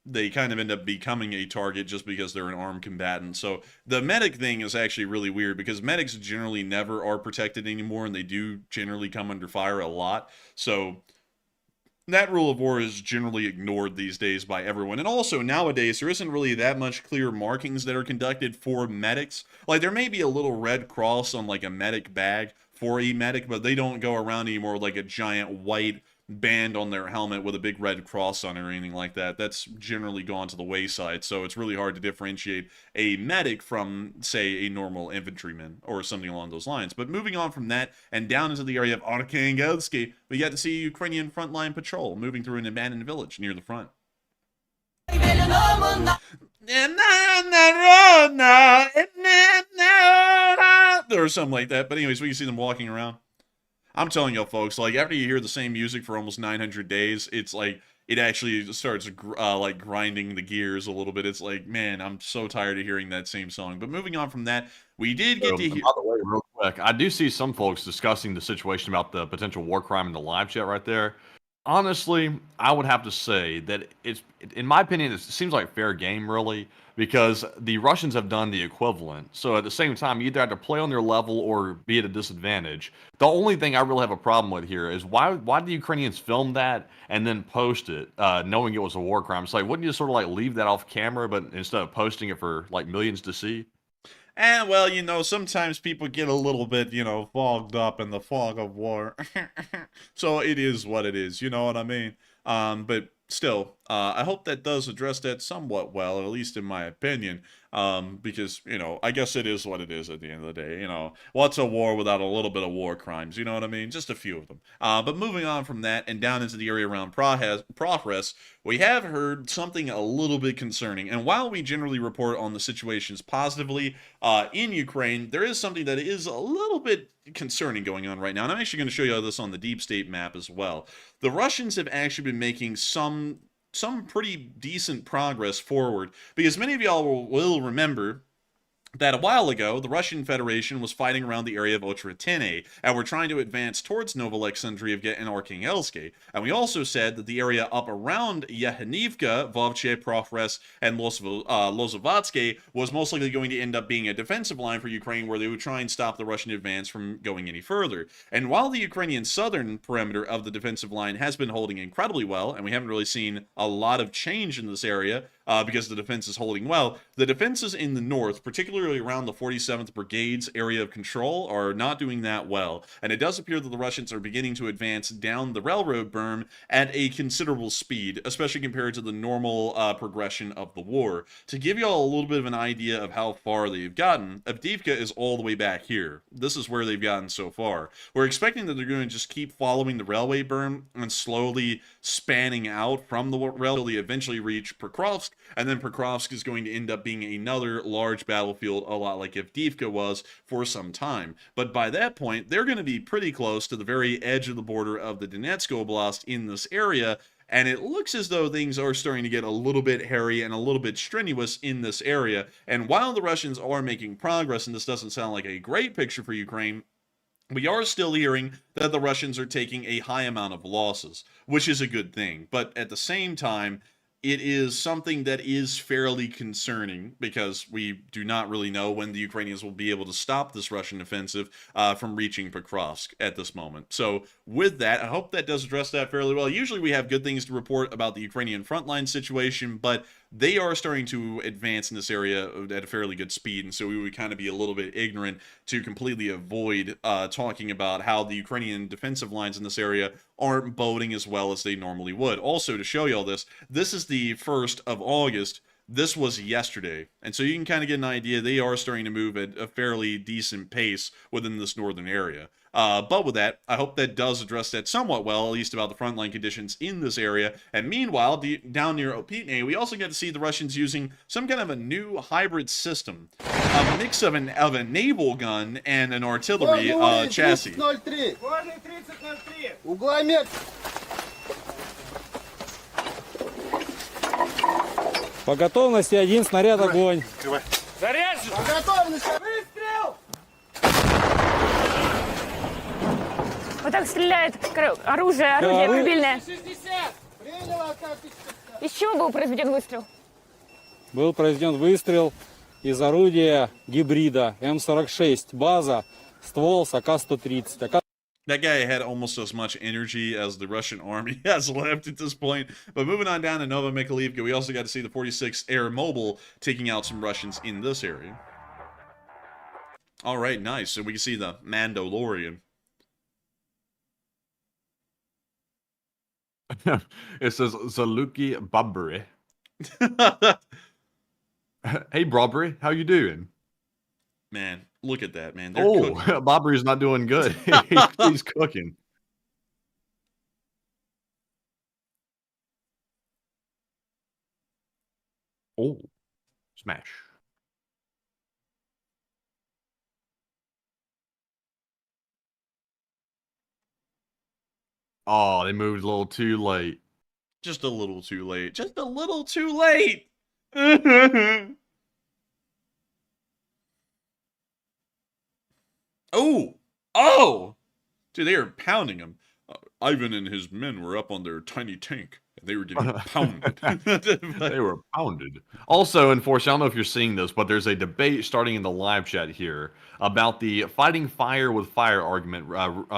they kind of end up becoming a target just because they're an armed combatant. So the medic thing is actually really weird because medics generally never are protected anymore, and they do generally come under fire a lot. So that rule of war is generally ignored these days by everyone. And also, nowadays, there isn't really that much clear markings that are conducted for medics. Like, there may be a little red cross on, like, a medic bag for a medic, but they don't go around anymore with, like, a giant white band on their helmet with a big red cross on it or anything like that. That's generally gone to the wayside, so it's really hard to differentiate a medic from, say, a normal infantryman or something along those lines. But moving on from that and down into the area of Arkhangelsk, we got to see a Ukrainian frontline patrol moving through an abandoned village near the front. Or something like that. But anyways, we can see them walking around. I'm telling y'all, folks, like, after you hear the same music for almost 900 days, it's like, it actually starts, like, grinding the gears a little bit. It's like, man, I'm so tired of hearing that same song. But moving on from that, we did get to hear... By the way, real quick, I do see some folks discussing the situation about the potential war crime in the live chat right there. Honestly, I would have to say that it's, in my opinion, it seems like fair game, really, because the Russians have done the equivalent. So at the same time, you either have to play on their level or be at a disadvantage. The only thing I really have a problem with here is why did the Ukrainians film that and then post it, knowing it was a war crime? It's like, wouldn't you sort of like leave that off camera, but instead of posting it for like millions to see? And, well, you know, sometimes people get a little bit, you know, fogged up in the fog of war. So it is what it is, you know what I mean? But still, I hope that does address that somewhat well, at least in my opinion. Because, you know, I guess it is what it is at the end of the day. You know, what's a war without a little bit of war crimes? You know what I mean? Just a few of them. But moving on from that and down into the area around Pokrovsk, we have heard something a little bit concerning. And while we generally report on the situations positively in Ukraine, there is something that is a little bit concerning going on right now. And I'm actually going to show you this on the deep state map as well. The Russians have actually been making some pretty decent progress forward, because many of y'all will remember that a while ago, the Russian Federation was fighting around the area of Otratene, and were trying to advance towards Novolexandriivka and Arkhangelsk. And we also said that the area up around Yehenivka, Vovche, Pokrovsk, and Lozovatske was most likely going to end up being a defensive line for Ukraine, where they would try and stop the Russian advance from going any further. And while the Ukrainian southern perimeter of the defensive line has been holding incredibly well, and we haven't really seen a lot of change in this area, because the defense is holding well, the defenses in the north, particularly around the 47th Brigade's area of control, are not doing that well. And it does appear that the Russians are beginning to advance down the railroad berm at a considerable speed, especially compared to the normal progression of the war. To give you all a little bit of an idea of how far they've gotten, Avdiivka is all the way back here. This is where they've gotten so far. We're expecting that they're going to just keep following the railway berm and slowly spanning out from the rail until they eventually reach Pokrovsk, And then Pokrovsk is going to end up being another large battlefield, a lot like Avdiivka was for some time. But by that point, they're going to be pretty close to the very edge of the border of the Donetsk Oblast in this area, and it looks as though things are starting to get a little bit hairy and a little bit strenuous in this area. And while the Russians are making progress, and this doesn't sound like a great picture for Ukraine, we are still hearing that the Russians are taking a high amount of losses, which is a good thing. But at the same time, it is something that is fairly concerning because we do not really know when the Ukrainians will be able to stop this Russian offensive from reaching Pokrovsk at this moment. So with that, I hope that does address that fairly well. Usually we have good things to report about the Ukrainian frontline situation, but they are starting to advance in this area at a fairly good speed, and so we would kind of be a little bit ignorant to completely avoid talking about how the Ukrainian defensive lines in this area aren't boding as well as they normally would. Also, to show you all this, this is the 1st of August. This was yesterday, and so you can kind of get an idea they are starting to move at a fairly decent pace within this northern area. But with that, I hope that does address that somewhat well, at least about the frontline conditions in this area. And meanwhile, down near Opitne, we also get to see the Russians using some kind of a new hybrid system, a mix of a naval gun and an artillery chassis. По готовности 1 снаряд, огонь. Заряжен! По готовности! Выстрел! Вот так стреляет оружие мобильное. 60! Приняла, Из чего был произведен выстрел? Был произведен выстрел из орудия гибрида М46, база, ствол с АК-130. That guy had almost as much energy as the Russian army has left at this point. But moving on down to Novomykhailivka, we also got to see the 46th Air Mobile taking out some Russians in this area. All right, nice. So we can see the Mandalorian. It says Zaluki Babri. Hey, Babri, how you doing? Man, look at that, man. Babri's not doing good. He's cooking. Oh, smash. Oh, they moved a little too late. Just a little too late. Just a little too late. Oh! Dude, they are pounding him. Ivan and his men were up on their tiny tank, and they were getting pounded. They were pounded. Also, unfortunately, I don't know if you're seeing this, but there's a debate starting in the live chat here about the fighting fire with fire argument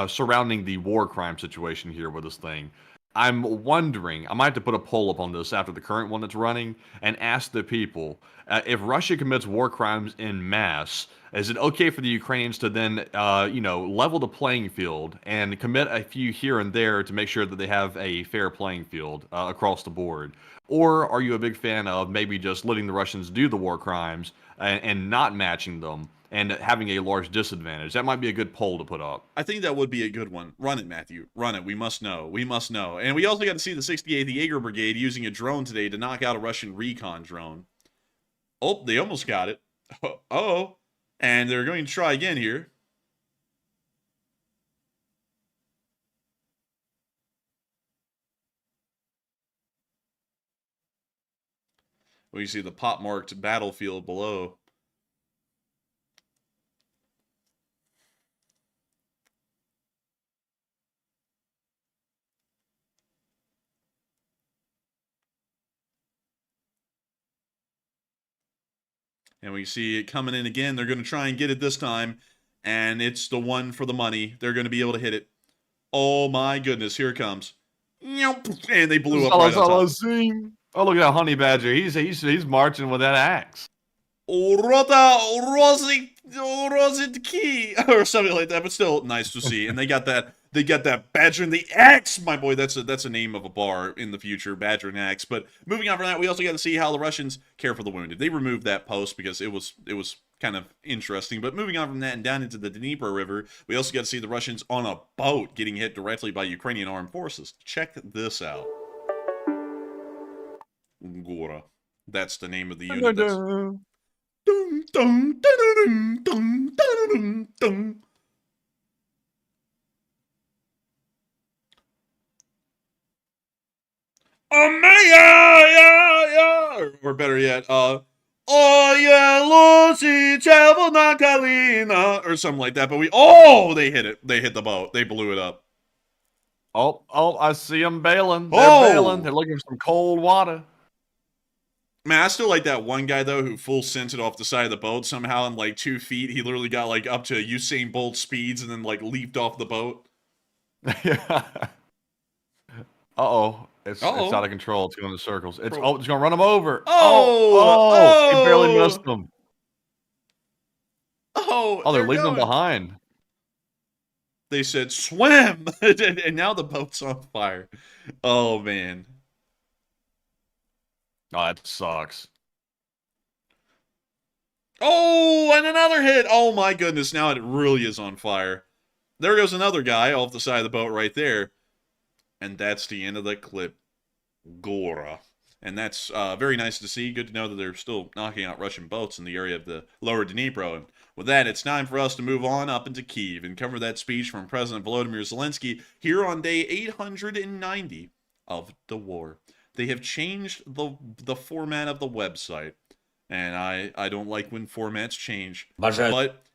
surrounding the war crime situation here with this thing. I'm wondering, I might have to put a poll up on this after the current one that's running and ask the people, if Russia commits war crimes in mass, is it okay for the Ukrainians to then, level the playing field and commit a few here and there to make sure that they have a fair playing field across the board? Or are you a big fan of maybe just letting the Russians do the war crimes and not matching them and having a large disadvantage? That might be a good poll to put up. I think that would be a good one. Run it, Matthew. Run it. We must know. We must know. And we also got to see the 68th Jaeger Brigade using a drone today to knock out a Russian recon drone. Oh, they almost got it. Oh. And they're going to try again here. We see the pop-marked battlefield below. And we see it coming in again. They're going to try and get it this time. And it's the one for the money. They're going to be able to hit it. Oh my goodness. Here it comes. And they blew up right on top. Oh, look at that honey badger. He's marching with that axe. Rota Rozitki or something like that, but still nice to see. And they got that badger and the axe, my boy. That's a name of a bar in the future, badger and axe. But moving on from that, we also got to see how the Russians care for the wounded. They removed that post because it was kind of interesting. But moving on from that and down into the Dnieper River, we also got to see the Russians on a boat getting hit directly by Ukrainian armed forces. Check this out. Gora. That's the name of the unit. That's... Dun, dun, dun, dun, dun, dun, dun. Oh man, yeah. Or better yet, oh yeah, Lucy, Chevelna Kalina, or something like that. But they hit it. They hit the boat. They blew it up. Oh, I see them bailing. They're bailing. They're looking for some cold water. Man, I still like that one guy, though, who full sent it off the side of the boat somehow in, like, 2 feet. He literally got, like, up to Usain Bolt speeds and then, like, leaped off the boat. Yeah. Uh-oh. It's out of control. It's going in circles. It's going to run him over. He barely missed him. They're leaving him behind. They said, swim! And now the boat's on fire. Oh, man. Oh, it sucks. Oh, and another hit. Oh, my goodness. Now it really is on fire. There goes another guy off the side of the boat right there. And that's the end of the clip. Gora. And that's very nice to see. Good to know that they're still knocking out Russian boats in the area of the lower Dnipro. And with that, it's time for us to move on up into Kyiv and cover that speech from President Volodymyr Zelensky here on day 890 of the war. They have changed the format of the website. And I don't like when formats change. But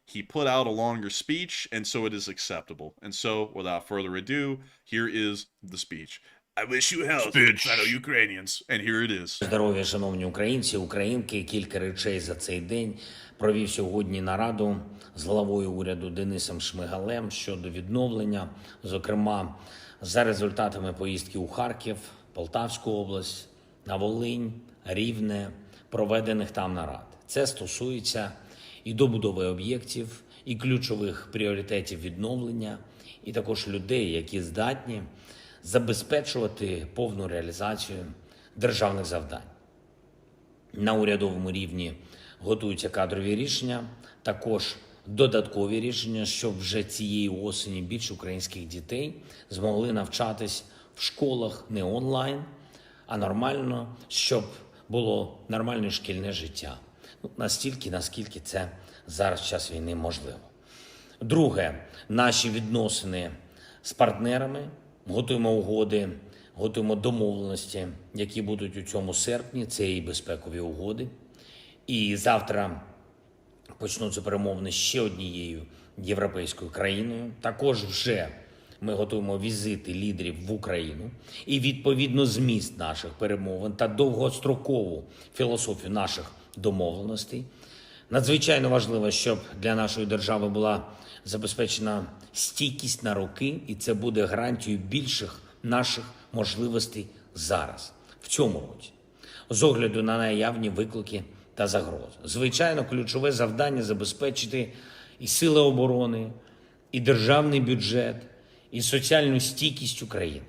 he put out a longer speech, and so it is acceptable. And so, without further ado, here is the speech. I wish you health, fellow Ukrainians. And here it is. Здоров'я, шановні українці, українки. Кілька речей за цей день. Провів сьогодні нараду з главою уряду Денисом Шмигалем щодо відновлення, зокрема, за результатами поїздки у Харків, Полтавську область, на Волинь, Рівне, проведених там нарад. Це стосується і добудови об'єктів, і ключових пріоритетів відновлення, і також людей, які здатні забезпечувати повну реалізацію державних завдань. На урядовому рівні готуються кадрові рішення, також додаткові рішення, щоб вже цієї осені більше українських дітей змогли навчатись в школах не онлайн, а нормально, щоб було нормальне шкільне життя. Настільки, наскільки це зараз в час війни можливо. Друге, наші відносини з партнерами. Готуємо угоди, готуємо домовленості, які будуть у цьому серпні. Це і безпекові угоди. І завтра почнуться перемовини з ще однією європейською країною. Також вже ми готуємо візити лідерів в Україну. І відповідно зміст наших перемовин та довгострокову філософію наших домовленостей. Надзвичайно важливо, щоб для нашої держави була забезпечена стійкість на роки, і це буде гарантією більших наших можливостей зараз, в цьому році, з огляду на наявні виклики та загрози. Звичайно, ключове завдання – забезпечити і сили оборони, і державний бюджет, і соціальну стійкість України.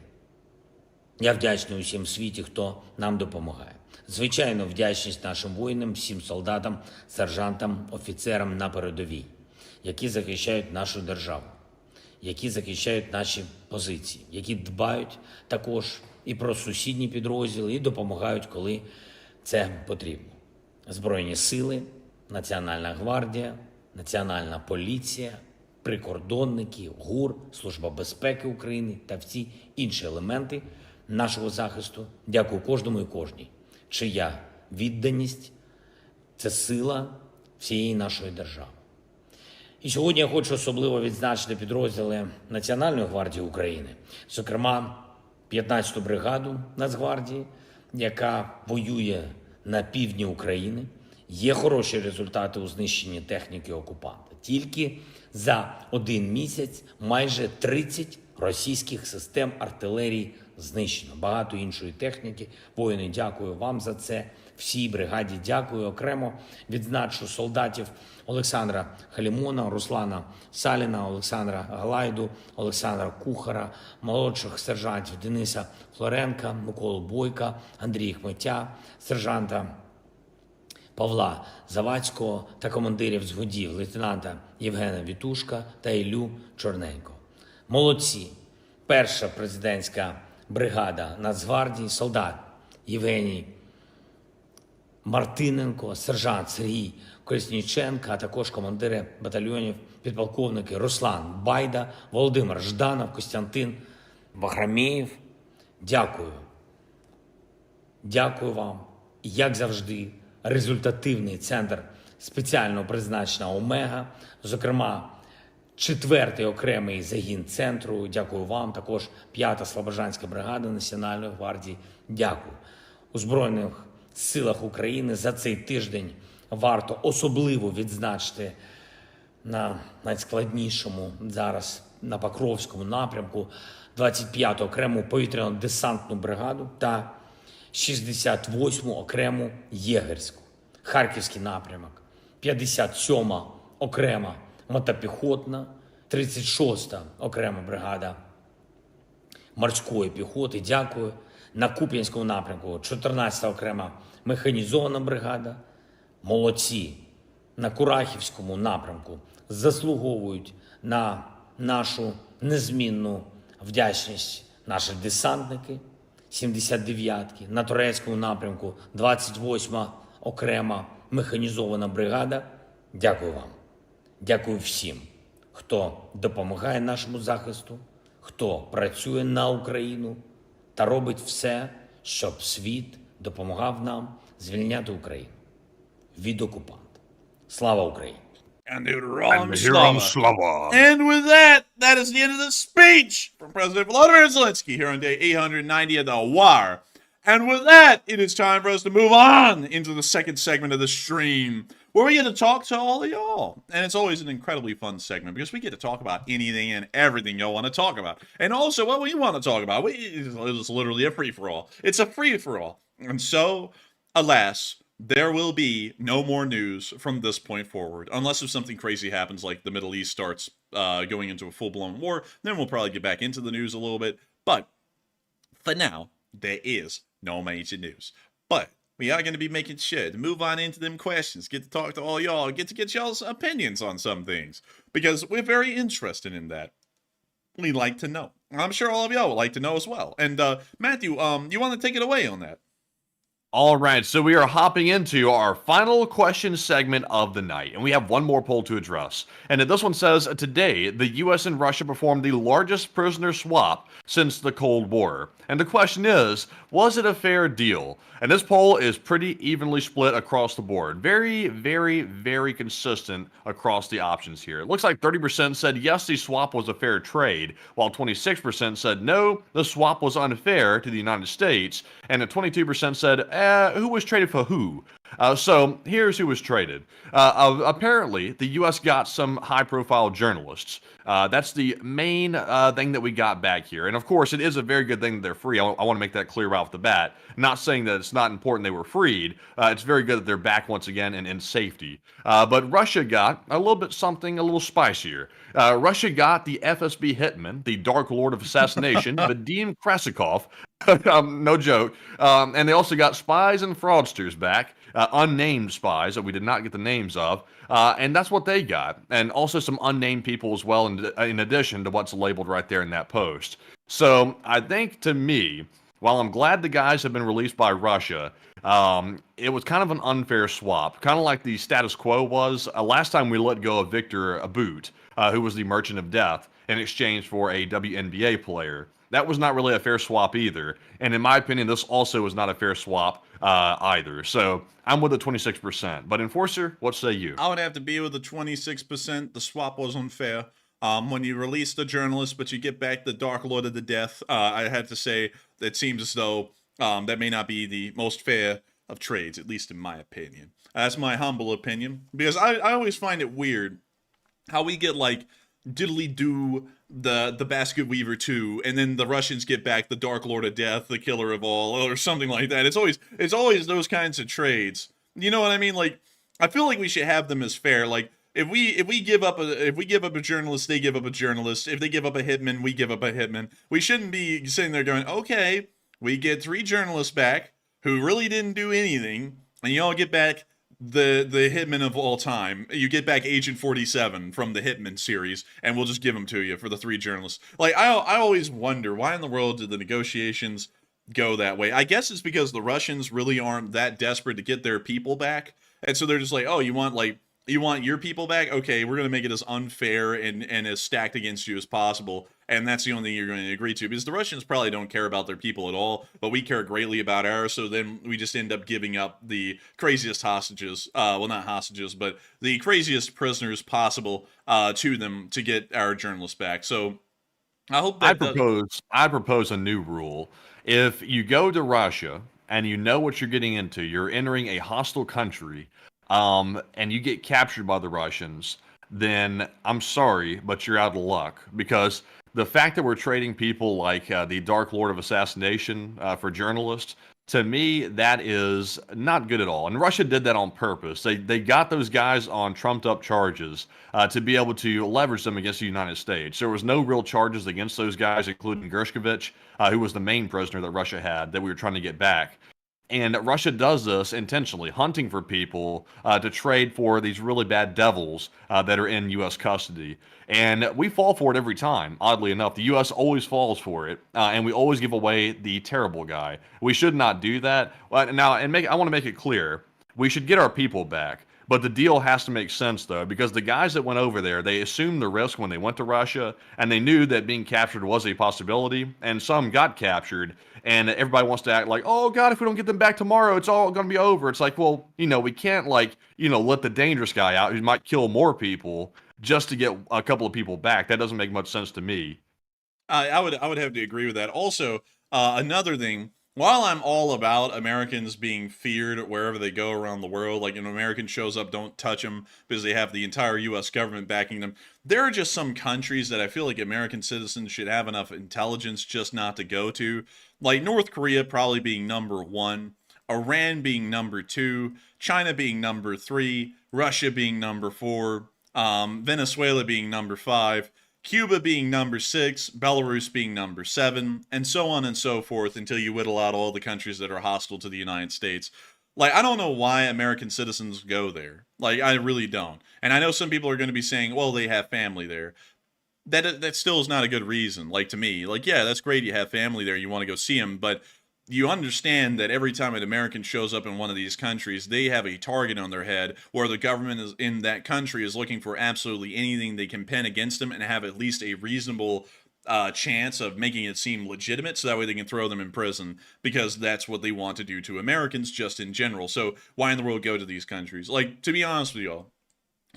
Я вдячний усім світі, хто нам допомагає. Звичайно, вдячність нашим воїнам, всім солдатам, сержантам, офіцерам на передовій, які захищають нашу державу, які захищають наші позиції, які дбають також і про сусідні підрозділи, і допомагають, коли це потрібно. Збройні сили, Національна гвардія, Національна поліція, прикордонники, ГУР, Служба безпеки України та всі інші елементи нашого захисту. Дякую кожному і кожній, чия відданість – це сила всієї нашої держави. І сьогодні я хочу особливо відзначити підрозділи Національної гвардії України, зокрема 15-ту бригаду Нацгвардії, яка воює на півдні України. Є хороші результати у знищенні техніки окупанта. Тільки за 1 місяць майже 30 російських систем артилерії знищено. Багато іншої техніки. Воїни, дякую вам за це. Всій бригаді дякую. Окремо відзначу солдатів Олександра Халімона, Руслана Саліна, Олександра Галайду, Олександра Кухара, молодших сержантів Дениса Флоренка, Миколу Бойка, Андрія Хметя, сержанта Павла Завадського та командирів взводів лейтенанта Євгена Вітушка та Іллю Чорненко. Молодці! Перша президентська бригада Нацгвардії, солдат Євгеній Мартиненко, сержант Сергій Колесніченко, а також командири батальйонів, підполковники Руслан Байда, Володимир Жданов, Костянтин Бахрамєєв. Дякую. Дякую вам. Як завжди, результативний центр спеціального призначення «Омега», зокрема, 4-й окремий загін центру. Дякую вам. Також 5-та Слобожанська бригада Національної гвардії. Дякую. У Збройних силах України за цей тиждень варто особливо відзначити на найскладнішому зараз на Покровському напрямку 25-ту окрему повітряно-десантну бригаду та 68-му окрему єгерську. Харківський напрямок, 57-ма окрема мотопіхотна, 36-та окрема бригада морської піхоти. Дякую. На Куп'янському напрямку 14-та окрема механізована бригада. Молодці. На Курахівському напрямку заслуговують на нашу незмінну вдячність наші десантники 79-ки. На Турецькому напрямку 28-ма окрема механізована бригада. Дякую вам. Дякую всім, хто допомагає нашому захисту, хто працює на Україну та робить все, щоб світ допомагав нам звільняти Україну від окупанта. Слава Україні! And Slava. And with that, that is the end of the speech from President Volodymyr Zelensky here on day 890 of the war. And with that, it is time for us to move on into the second segment of the stream, where we get to talk to all of y'all. And it's always an incredibly fun segment because we get to talk about anything and everything y'all want to talk about. And also what we want to talk about. It's literally a free-for-all. It's a free-for-all. And so, alas, there will be no more news from this point forward, unless if something crazy happens, like the Middle East starts going into a full-blown war. Then we'll probably get back into the news a little bit. But for now, there is no major news. But we are going to be making sure to move on into them questions, get to talk to all y'all, get to get y'all's opinions on some things, because we're very interested in that. We'd like to know. I'm sure all of y'all would like to know as well. And Matthew, you want to take it away on that? All right, so we are hopping into our final question segment of the night, and we have one more poll to address. And this one says, today, the U.S. and Russia performed the largest prisoner swap since the Cold War. And the question is, was it a fair deal? And this poll is pretty evenly split across the board. Very, very, very consistent across the options here. It looks like 30% said yes, the swap was a fair trade, while 26% said no, the swap was unfair to the United States, and 22% said, who was traded for who? So here's who was traded. Apparently, the U.S. got some high-profile journalists. That's the main thing that we got back here. And of course, it is a very good thing that they're free. I want to make that clear right off the bat. Not saying that it's not important they were freed. It's very good that they're back once again and in safety. But Russia got a little bit something a little spicier. Russia got the FSB hitman, the Dark Lord of Assassination, Vadim Krasikov. No joke. And they also got spies and fraudsters back. Unnamed spies that we did not get the names of. And that's what they got. And also some unnamed people as well, in addition to what's labeled right there in that post. So I think, to me, while I'm glad the guys have been released by Russia, it was kind of an unfair swap. Kind of like the status quo was last time we let go of Victor Abut, who was the Merchant of Death, in exchange for a WNBA player. That was not really a fair swap either. And in my opinion, this also was not a fair swap either. So I'm with the 26%. But Enforcer, what say you? I would have to be with the 26%. The swap was unfair. When you release the journalist, but you get back the Dark Lord of the Death, I had to say it seems as though that may not be the most fair of trades, at least in my opinion. That's my humble opinion. Because I always find it weird how we get like diddly-do the Basket Weaver 2, and then the Russians get back the Dark Lord of Death, the Killer of All, or something like that. It's always those kinds of trades. You know what I mean? Like, I feel like we should have them as fair. Like, if we give up a journalist, they give up a journalist. If they give up a hitman, we give up a hitman. We shouldn't be sitting there going, okay, we get 3 journalists back who really didn't do anything, and you all get back the hitman of all time. You get back Agent 47 from the Hitman series, and we'll just give them to you for the 3 journalists. Like, I always wonder, why in the world did the negotiations go that way. I guess it's because the Russians really aren't that desperate to get their people back. And so they're just like, oh, you want your people back? Okay, we're going to make it as unfair and as stacked against you as possible. And that's the only thing you're going to agree to, because the Russians probably don't care about their people at all, but we care greatly about ours. So then we just end up giving up the craziest hostages, well, not hostages, but the craziest prisoners possible to them to get our journalists back. So I hope that I propose a new rule. If you go to Russia and you know what you're getting into, you're entering a hostile country, and you get captured by the Russians, then I'm sorry, but you're out of luck. Because the fact that we're trading people like the Dark Lord of Assassination for journalists, to me, that is not good at all. And Russia did that on purpose. They got those guys on trumped up charges to be able to leverage them against the United States. There was no real charges against those guys, including Gershkovich, who was the main prisoner that Russia had that we were trying to get back. And Russia does this intentionally, hunting for people to trade for these really bad devils that are in U.S. custody. And we fall for it every time, oddly enough. The U.S. always falls for it, and we always give away the terrible guy. We should not do that. Now, I want to make it clear, we should get our people back. But the deal has to make sense, though, because the guys that went over there, they assumed the risk when they went to Russia, and they knew that being captured was a possibility, and some got captured, and everybody wants to act like, oh, God, if we don't get them back tomorrow, it's all going to be over. It's like, well, we can't, let the dangerous guy out who might kill more people just to get a couple of people back. That doesn't make much sense to me. I would have to agree with that. Also, another thing, while I'm all about Americans being feared wherever they go around the world, like an American shows up, don't touch them because they have the entire U.S. government backing them, there are just some countries that I feel like American citizens should have enough intelligence just not to go to. Like North Korea probably being number 1, Iran being number 2, China being number 3, Russia being number 4, Venezuela being number 5, Cuba being number 6, Belarus being number 7, and so on and so forth until you whittle out all the countries that are hostile to the United States. Like, I don't know why American citizens go there. Like, I really don't. And I know some people are going to be saying, well, they have family there. That still is not a good reason, like, to me. Like, yeah, that's great you have family there, you want to go see them, but you understand that every time an American shows up in one of these countries, they have a target on their head where the government is in that country is looking for absolutely anything they can pin against them and have at least a reasonable chance of making it seem legitimate, so that way they can throw them in prison, because that's what they want to do to Americans just in general. So why in the world go to these countries? Like, to be honest with y'all,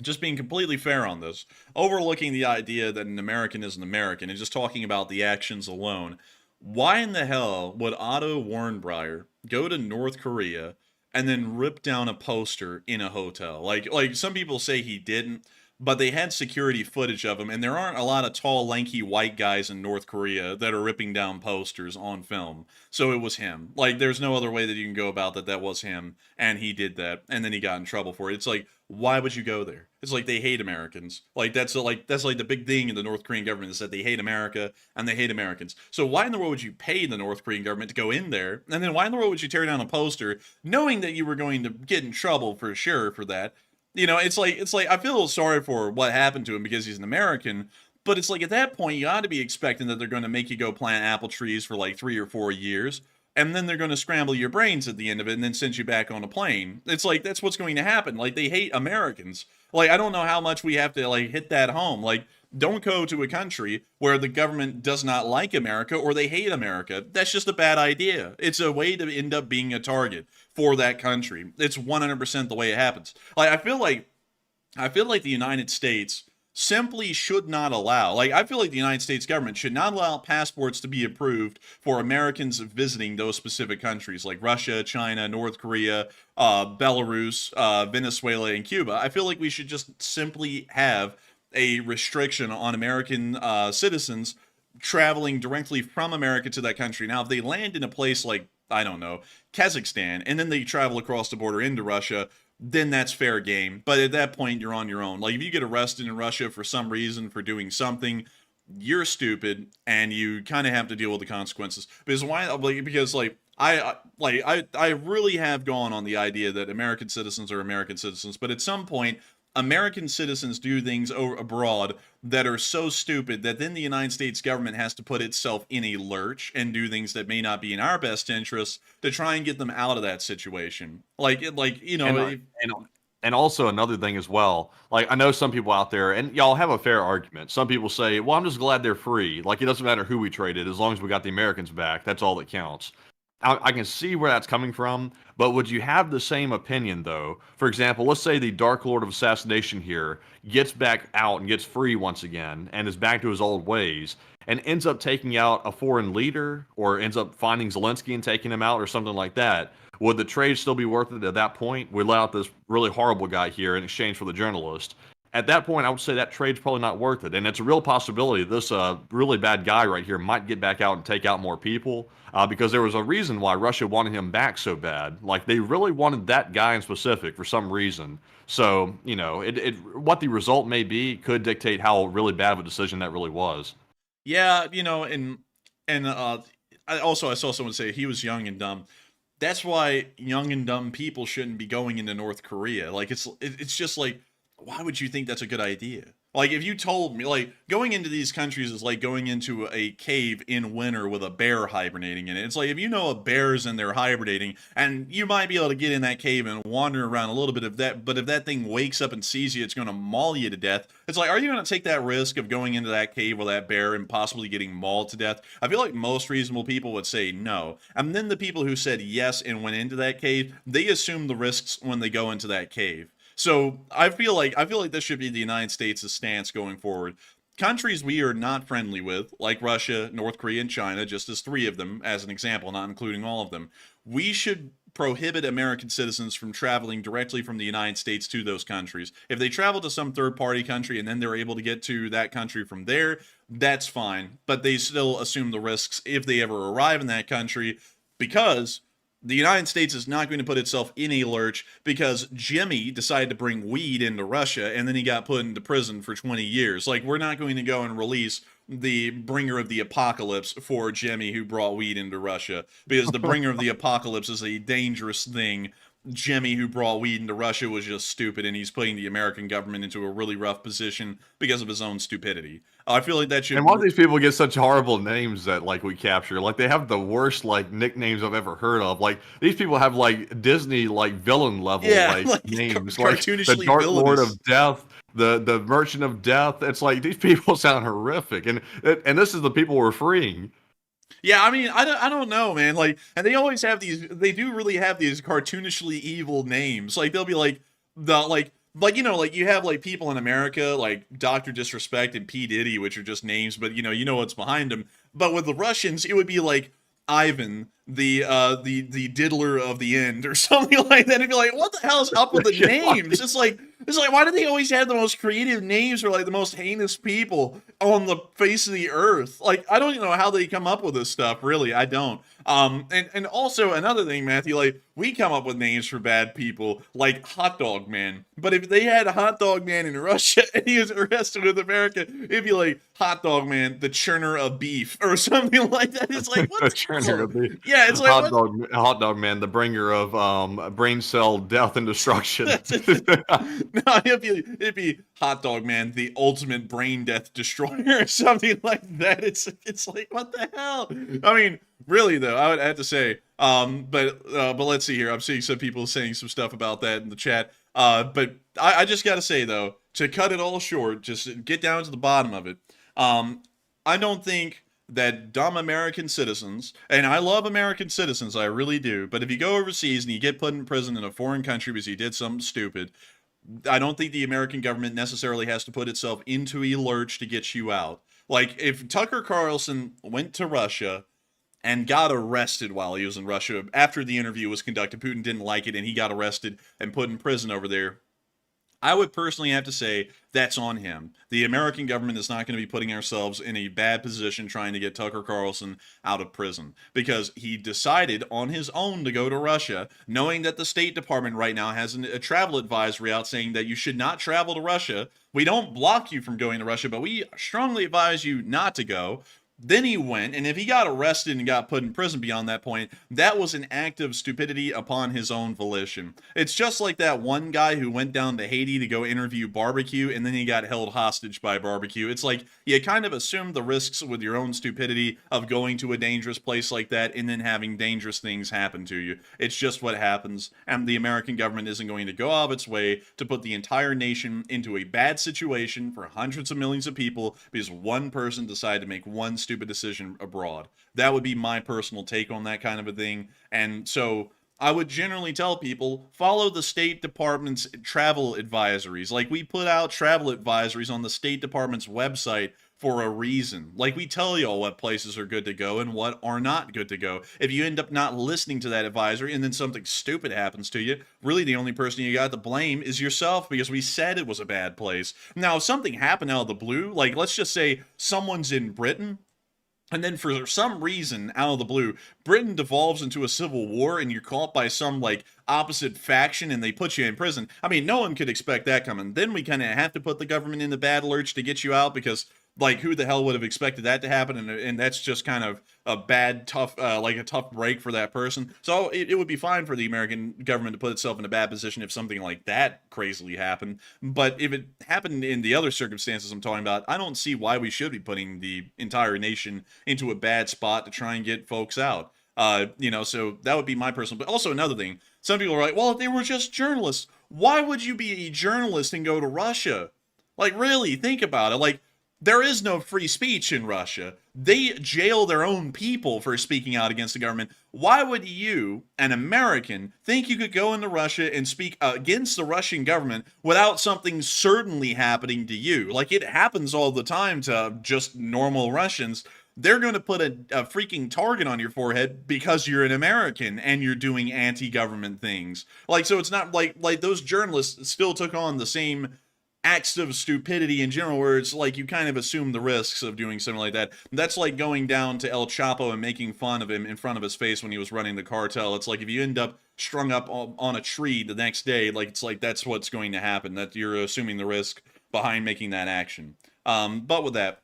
just being completely fair on this, overlooking the idea that an American is an American and just talking about the actions alone, why in the hell would Otto Warmbier go to North Korea and then rip down a poster in a hotel? Like some people say he didn't, but they had security footage of him, and there aren't a lot of tall, lanky white guys in North Korea that are ripping down posters on film. So it was him. Like, there's no other way that you can go about that was him, and he did that, and then he got in trouble for it. It's like, why would you go there? It's like they hate Americans. Like, that's the big thing in the North Korean government, is that they hate America and they hate Americans. So why in the world would you pay the North Korean government to go in there? And then why in the world would you tear down a poster knowing that you were going to get in trouble for sure for that? It's like I feel sorry for what happened to him because he's an American, but it's like at that point you ought to be expecting that they're going to make you go plant apple trees for like 3 or 4 years, and then they're going to scramble your brains at the end of it and then send you back on a plane. It's like that's what's going to happen. Like, they hate Americans. Like, I don't know how much we have to like hit that home. Like, don't go to a country where the government does not like America or they hate America. That's just a bad idea. It's a way to end up being a target for that country. It's 100% the way it happens. Like, I feel like the United States simply should not allow, I feel like the United States government should not allow passports to be approved for Americans visiting those specific countries like Russia, China, North Korea, Belarus, Venezuela, and Cuba. I feel like we should just simply have a restriction on American citizens traveling directly from America to that country. Now, if they land in a place like, I don't know, Kazakhstan, and then they travel across the border into Russia, then that's fair game. But at that point, you're on your own. Like, if you get arrested in Russia for some reason for doing something, you're stupid, and you kind of have to deal with the consequences. Because I really have gone on the idea that American citizens are American citizens, but at some point, American citizens do things abroad that are so stupid that then the United States government has to put itself in a lurch and do things that may not be in our best interest to try and get them out of that situation. And also another thing as well, like I know some people out there, and y'all have a fair argument. Some people say, well, I'm just glad they're free. Like it doesn't matter who we traded, as long as we got the Americans back, that's all that counts. I can see where that's coming from, but would you have the same opinion though? For example, let's say the Dark Lord of Assassination here gets back out and gets free once again and is back to his old ways and ends up taking out a foreign leader or ends up finding Zelensky and taking him out or something like that. Would the trade still be worth it at that point? We let out this really horrible guy here in exchange for the journalist. At that point, I would say that trade's probably not worth it. And it's a real possibility this really bad guy right here might get back out and take out more people because there was a reason why Russia wanted him back so bad. Like, they really wanted that guy in specific for some reason. So, you know, what the result may be could dictate how really bad of a decision that really was. Yeah, you know, I saw someone say he was young and dumb. That's why young and dumb people shouldn't be going into North Korea. Like, it's just like, why would you think that's a good idea? Like, if you told me, like, going into these countries is like going into a cave in winter with a bear hibernating in it. It's like, if you know a bear's in there hibernating, and you might be able to get in that cave and wander around a little bit of that, but if that thing wakes up and sees you, it's going to maul you to death. It's like, are you going to take that risk of going into that cave with that bear and possibly getting mauled to death? I feel like most reasonable people would say no. And then the people who said yes and went into that cave, they assume the risks when they go into that cave. So I feel like this should be the United States' stance going forward. Countries we are not friendly with, like Russia, North Korea, and China, just as three of them, as an example, not including all of them, we should prohibit American citizens from traveling directly from the United States to those countries. If they travel to some third-party country and then they're able to get to that country from there, that's fine. But they still assume the risks if they ever arrive in that country, because the United States is not going to put itself in a lurch because Jimmy decided to bring weed into Russia and then he got put into prison for 20 years. Like, we're not going to go and release the bringer of the apocalypse for Jimmy who brought weed into Russia, because the bringer of the apocalypse is a dangerous thing. Jimmy who brought weed into Russia was just stupid, and he's putting the American government into a really rough position because of his own stupidity. I feel like that should... And why do these people get such horrible names that, like, we capture? Like, they have the worst, like, nicknames I've ever heard of. Like, these people have, like, Disney, like, villain level, like names. Like, the Dark Lord of Death, the Merchant of Death. It's like, these people sound horrific. And this is the people we're freeing. Yeah, I mean, I don't know, man. Like, and they always have these, they do really have these cartoonishly evil names. Like, they'll be like, you know, like, you have, like, people in America, like Dr. Disrespect and P. Diddy, which are just names, but, you know what's behind them. But with the Russians, it would be like Ivan, the diddler of the end, or something like that. It'd be like, what the hell is up with the names? It's like, why do they always have the most creative names for, like, the most heinous people on the face of the earth? Like, I don't even know how they come up with this stuff, really. I don't. And also another thing, Matthew, like, we come up with names for bad people, like Hot Dog Man. But if they had a Hot Dog Man in Russia and he was arrested with America, it'd be like Hot Dog Man, the churner of beef, or something like that. It's like, what? The churner of beef. Yeah, it's like Hot Dog Man, the bringer of brain cell death and destruction. No, it'd be Hot Dog Man, the ultimate brain death destroyer, or something like that. It's like, what the hell? I mean, really though, I would have to say, but let's see here. I'm seeing some people saying some stuff about that in the chat. But I just gotta say though, to cut it all short, just get down to the bottom of it. I don't think that dumb American citizens, and I love American citizens, I really do, but if you go overseas and you get put in prison in a foreign country because you did something stupid, I don't think the American government necessarily has to put itself into a lurch to get you out. Like, if Tucker Carlson went to Russia and got arrested while he was in Russia, after the interview was conducted, Putin didn't like it and he got arrested and put in prison over there, I would personally have to say that's on him. The American government is not going to be putting ourselves in a bad position trying to get Tucker Carlson out of prison, because he decided on his own to go to Russia, knowing that the State Department right now has a travel advisory out saying that you should not travel to Russia. We don't block you from going to Russia, but we strongly advise you not to go. Then he went, and if he got arrested and got put in prison beyond that point, that was an act of stupidity upon his own volition. It's just like that one guy who went down to Haiti to go interview Barbecue, and then he got held hostage by Barbecue. It's like you kind of assume the risks with your own stupidity of going to a dangerous place like that and then having dangerous things happen to you. It's just what happens, and the American government isn't going to go out of its way to put the entire nation into a bad situation for hundreds of millions of people because one person decided to make one stupid decision abroad. That would be my personal take on that kind of a thing. And so I would generally tell people, follow the State Department's travel advisories. Like, we put out travel advisories on the State Department's website for a reason. Like, we tell y'all what places are good to go and what are not good to go. If you end up not listening to that advisory and then something stupid happens to you, really the only person you got to blame is yourself, because we said it was a bad place. Now, if something happened out of the blue, like let's just say someone's in Britain, and then for some reason, out of the blue, Britain devolves into a civil war and you're caught by some, like, opposite faction and they put you in prison. I mean, no one could expect that coming. Then we kind of have to put the government in the bad lurch to get you out because, like, who the hell would have expected that to happen? And that's just kind of a bad, tough, like a tough break for that person. So it would be fine for the American government to put itself in a bad position if something like that crazily happened. But if it happened in the other circumstances I'm talking about, I don't see why we should be putting the entire nation into a bad spot to try and get folks out. So that would be my personal. But also another thing, some people are like, well, if they were just journalists, why would you be a journalist and go to Russia? Like, really, think about it. Like, there is no free speech in Russia. They jail their own people for speaking out against the government. Why would you, an American, think you could go into Russia and speak against the Russian government without something certainly happening to you? Like, it happens all the time to just normal Russians. They're going to put a freaking target on your forehead because you're an American and you're doing anti-government things. Like, so it's not like those journalists still took on the same acts of stupidity in general, where it's like you kind of assume the risks of doing something like that. That's like going down to El Chapo and making fun of him in front of his face when he was running the cartel. It's like if you end up strung up on a tree the next day, like it's like that's what's going to happen, that you're assuming the risk behind making that action. But with that,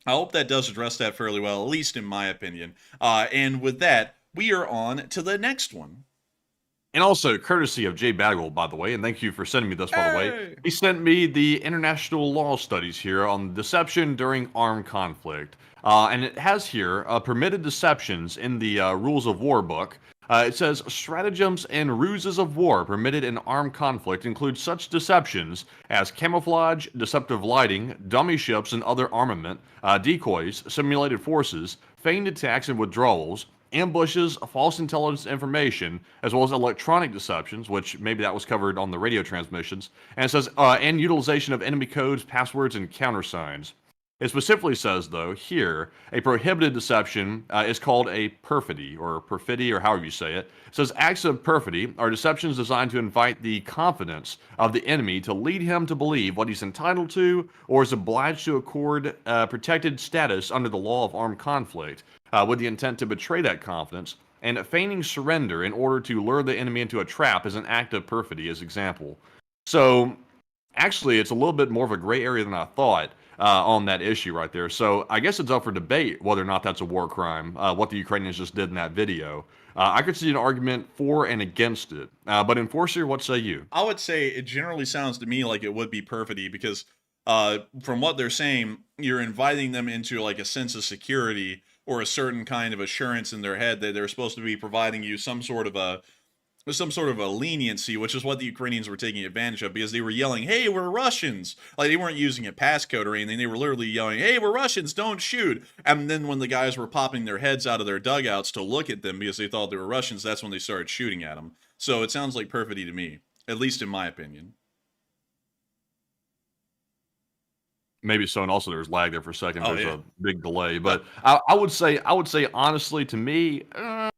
I hope that does address that fairly well, at least in my opinion. And with that, we are on to the next one. And also, courtesy of Jay Bagwell, by the way, and thank you for sending me this, by the way. He sent me the international law studies here on deception during armed conflict. And it has here permitted deceptions in the Rules of War book. It says, stratagems and ruses of war permitted in armed conflict include such deceptions as camouflage, deceptive lighting, dummy ships and other armament, decoys, simulated forces, feigned attacks and withdrawals, ambushes, false intelligence information, as well as electronic deceptions, which maybe that was covered on the radio transmissions, and it says, and utilization of enemy codes, passwords, and countersigns. It specifically says, though, here, a prohibited deception is called a perfidy, or however you say it. It says, acts of perfidy are deceptions designed to invite the confidence of the enemy to lead him to believe what he's entitled to or is obliged to accord protected status under the law of armed conflict, with the intent to betray that confidence, and feigning surrender in order to lure the enemy into a trap is an act of perfidy, as example. So, actually, it's a little bit more of a gray area than I thought on that issue right there. So, I guess it's up for debate whether or not that's a war crime, what the Ukrainians just did in that video. I could see an argument for and against it. But Enforcer, what say you? I would say it generally sounds to me like it would be perfidy because from what they're saying, you're inviting them into like a sense of security or a certain kind of assurance in their head that they're supposed to be providing you some sort of a leniency, which is what the Ukrainians were taking advantage of because they were yelling, "Hey, we're Russians!" Like they weren't using a passcode or anything. They were literally yelling, "Hey, we're Russians! Don't shoot!" And then when the guys were popping their heads out of their dugouts to look at them because they thought they were Russians, that's when they started shooting at them. So it sounds like perfidy to me, at least in my opinion. Maybe so, and also there's lag there for a second. There's a big delay, but I would say honestly, to me, I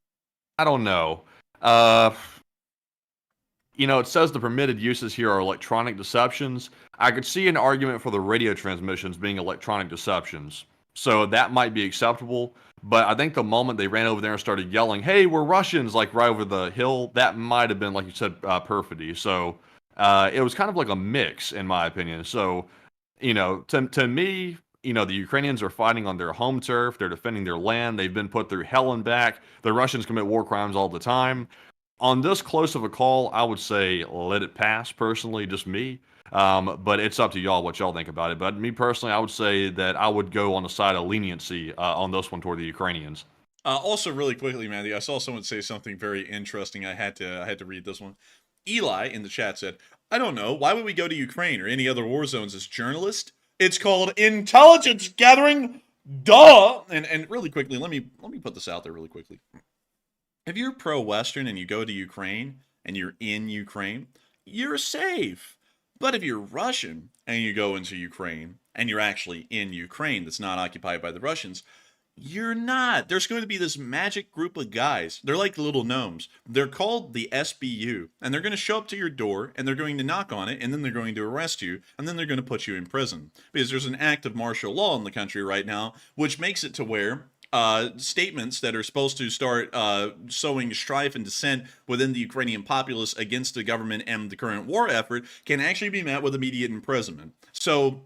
don't know. It says the permitted uses here are electronic deceptions. I could see an argument for the radio transmissions being electronic deceptions, so that might be acceptable. But I think the moment they ran over there and started yelling, "Hey, we're Russians!" like right over the hill, that might have been, like you said, perfidy. So it was kind of like a mix, in my opinion. So. To me, the Ukrainians are fighting on their home turf. They're defending their land. They've been put through hell and back. The Russians commit war crimes all the time. On this close of a call, I would say let it pass, personally, just me. But it's up to y'all what y'all think about it. But me personally, I would say that I would go on the side of leniency on this one toward the Ukrainians. Also, really quickly, Matthew, I saw someone say something very interesting. I had to read this one. Eli in the chat said, "I don't know. Why would we go to Ukraine or any other war zones as journalists? It's called intelligence gathering. Duh." And really quickly, let me put this out there really quickly. If you're pro-Western and you go to Ukraine and you're in Ukraine, you're safe. But if you're Russian and you go into Ukraine and you're actually in Ukraine that's not occupied by the Russians, you're not. There's going to be this magic group of guys. They're like little gnomes. They're called the SBU, and they're going to show up to your door, and they're going to knock on it, and then they're going to arrest you, and then they're going to put you in prison. Because there's an act of martial law in the country right now, which makes it to where statements that are supposed to start sowing strife and dissent within the Ukrainian populace against the government and the current war effort can actually be met with immediate imprisonment. So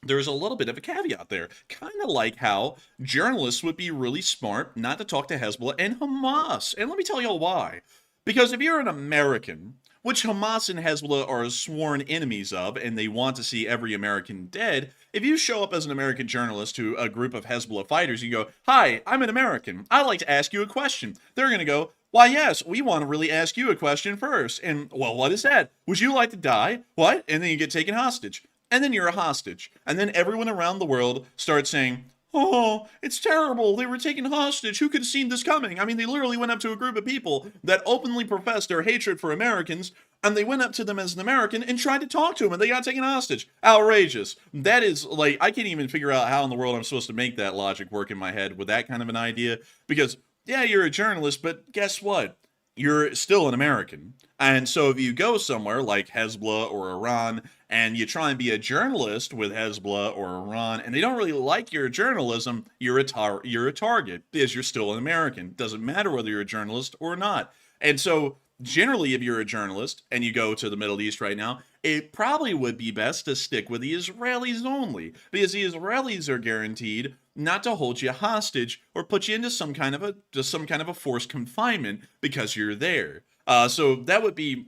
there's a little bit of a caveat there, kind of like how journalists would be really smart not to talk to Hezbollah and Hamas. And let me tell y'all why. Because if you're an American, which Hamas and Hezbollah are sworn enemies of, and they want to see every American dead, if you show up as an American journalist to a group of Hezbollah fighters, you go, "Hi, I'm an American. I'd like to ask you a question." They're going to go, "Why, yes, we want to really ask you a question first." And, "Well, what is that? Would you like to die?" "What?" And then you get taken hostage. And then you're a hostage. And then everyone around the world starts saying, "Oh, it's terrible. They were taken hostage. Who could have seen this coming?" I mean, they literally went up to a group of people that openly professed their hatred for Americans, and they went up to them as an American and tried to talk to them, and they got taken hostage. Outrageous. That is, like, I can't even figure out how in the world I'm supposed to make that logic work in my head with that kind of an idea. Because, yeah, you're a journalist, but guess what? You're still an American. And so if you go somewhere like Hezbollah or Iran and you try and be a journalist with Hezbollah or Iran and they don't really like your journalism, you're a target because you're still an American. Doesn't matter whether you're a journalist or not. And so generally, if you're a journalist and you go to the Middle East right now, it probably would be best to stick with the Israelis only, because the Israelis are guaranteed not to hold you hostage or put you into some kind of a forced confinement because you're there. So that would be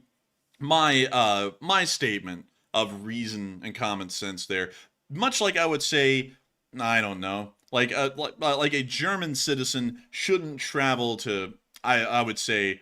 my statement of reason and common sense there. Much like I would say, I don't know, like a German citizen shouldn't travel to, I would say,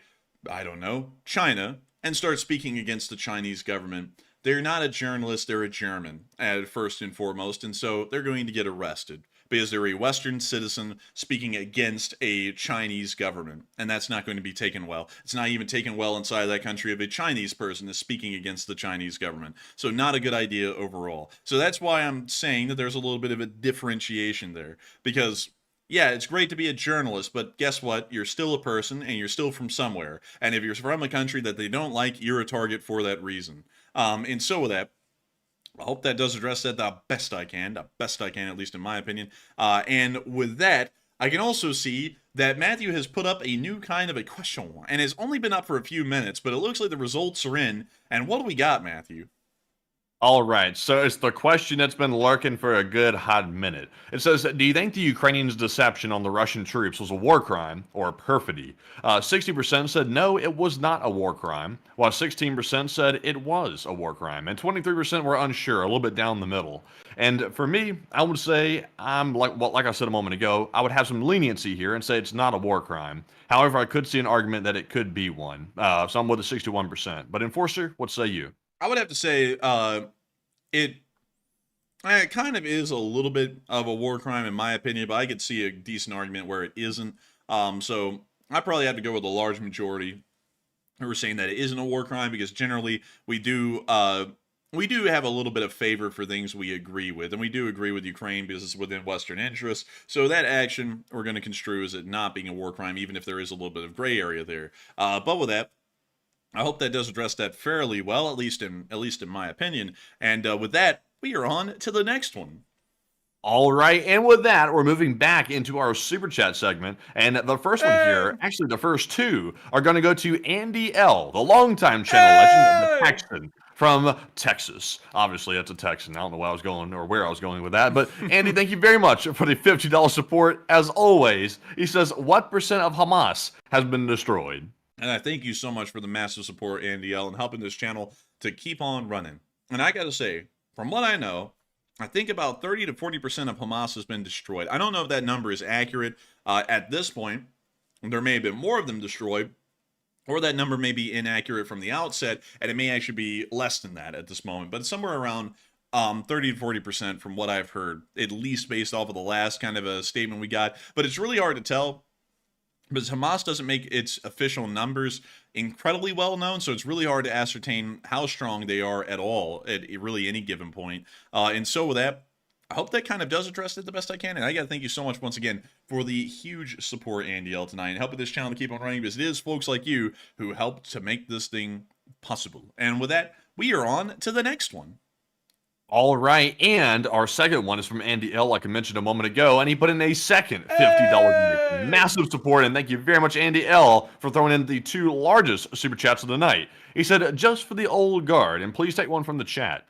I don't know, China, and start speaking against the Chinese government. They're not a journalist, they're a German, first and foremost, and so they're going to get arrested because they're a Western citizen speaking against a Chinese government, and that's not going to be taken well. It's not even taken well inside that country if a Chinese person is speaking against the Chinese government. So not a good idea overall. So that's why I'm saying that there's a little bit of a differentiation there, because yeah, it's great to be a journalist, but guess what? You're still a person, and you're still from somewhere. And if you're from a country that they don't like, you're a target for that reason. And so with that, I hope that does address that the best I can, at least in my opinion. And with that, I can also see that Matthew has put up a new kind of a question, and it's only been up for a few minutes, but it looks like the results are in. And what do we got, Matthew? All right, so it's the question that's been lurking for a good hot minute. It says, do you think the Ukrainians' deception on the Russian troops was a war crime or a perfidy? 60% said no, it was not a war crime, while 16% said it was a war crime, and 23% were unsure, a little bit down the middle. And for me, I would say, like I said a moment ago, I would have some leniency here and say it's not a war crime. However, I could see an argument that it could be one, so I'm with the 61%. But Enforcer, what say you? I would have to say it kind of is a little bit of a war crime in my opinion, but I could see a decent argument where it isn't. So I probably have to go with a large majority who are saying that it isn't a war crime, because generally we do have a little bit of favor for things we agree with, and we do agree with Ukraine because it's within Western interests. So that action we're going to construe as it not being a war crime, even if there is a little bit of gray area there. But with that, I hope that does address that fairly well, at least in my opinion. And with that, we are on to the next one. All right, and with that, we're moving back into our Super Chat segment. And the first one here, actually the first two, are going to go to Andy L., the longtime channel legend of the Paxton. from Texas. Obviously, that's a Texan. I don't know where I was going or where I was going with that. But Andy, thank you very much for the $50 support. As always, he says, what percent of Hamas has been destroyed? And I thank you so much for the massive support, Andy L, and helping this channel to keep on running. And I got to say, from what I know, I think about 30 to 40% of Hamas has been destroyed. I don't know if that number is accurate at this point. There may have been more of them destroyed, or that number may be inaccurate from the outset, and it may actually be less than that at this moment. But it's somewhere around 30 to 40% from what I've heard, at least based off of the last kind of a statement we got. But it's really hard to tell, because Hamas doesn't make its official numbers incredibly well known, so it's really hard to ascertain how strong they are at all at really any given point. And so with that, I hope that kind of does address it the best I can. And I got to thank you so much once again for the huge support, Andy L, tonight, and helping this channel to keep on running, because it is folks like you who helped to make this thing possible. And with that, we are on to the next one. All right, and our second one is from Andy L, like I mentioned a moment ago, and he put in a second $50 donation. Massive support, and thank you very much, Andy L, for throwing in the two largest super chats of the night. He said, just for the old guard, and please take one from the chat.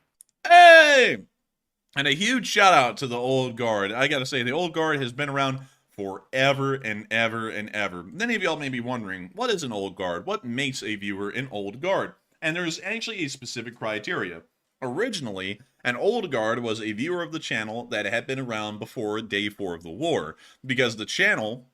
Hey! And a huge shout out to the old guard. I gotta say, the old guard has been around forever and ever and ever. Many of y'all may be wondering, what is an old guard? What makes a viewer an old guard? And there's actually a specific criteria. Originally, an old guard was a viewer of the channel that had been around before day 4 of the war, because the channel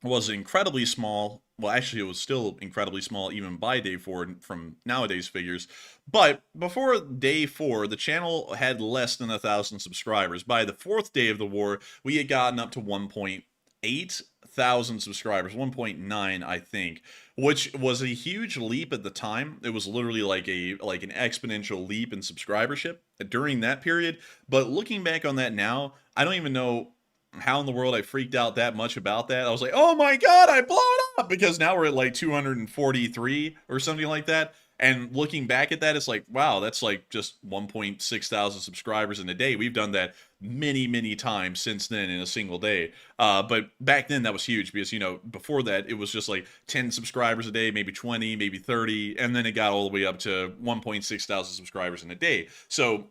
was incredibly small. Well, actually, it was still incredibly small even by day 4 from nowadays figures. But before day 4, the channel had less than 1,000 subscribers. By the 4th day of the war, we had gotten up to 1.8 thousand subscribers, 1.9 I think, which was a huge leap at the time. It was literally like an exponential leap in subscribership during that period. But looking back on that now, I don't even know how in the world I freaked out that much about that. I was like, oh my god, I blow it up, because now we're at like 243 or something like that. And looking back at that, it's like, wow, that's like just 1.6 thousand subscribers in a day. We've done that many times since then in a single day. But back then that was huge, because, you know, before that it was just like 10 subscribers a day, maybe 20, maybe 30. And then it got all the way up to 1.6 thousand subscribers in a day. So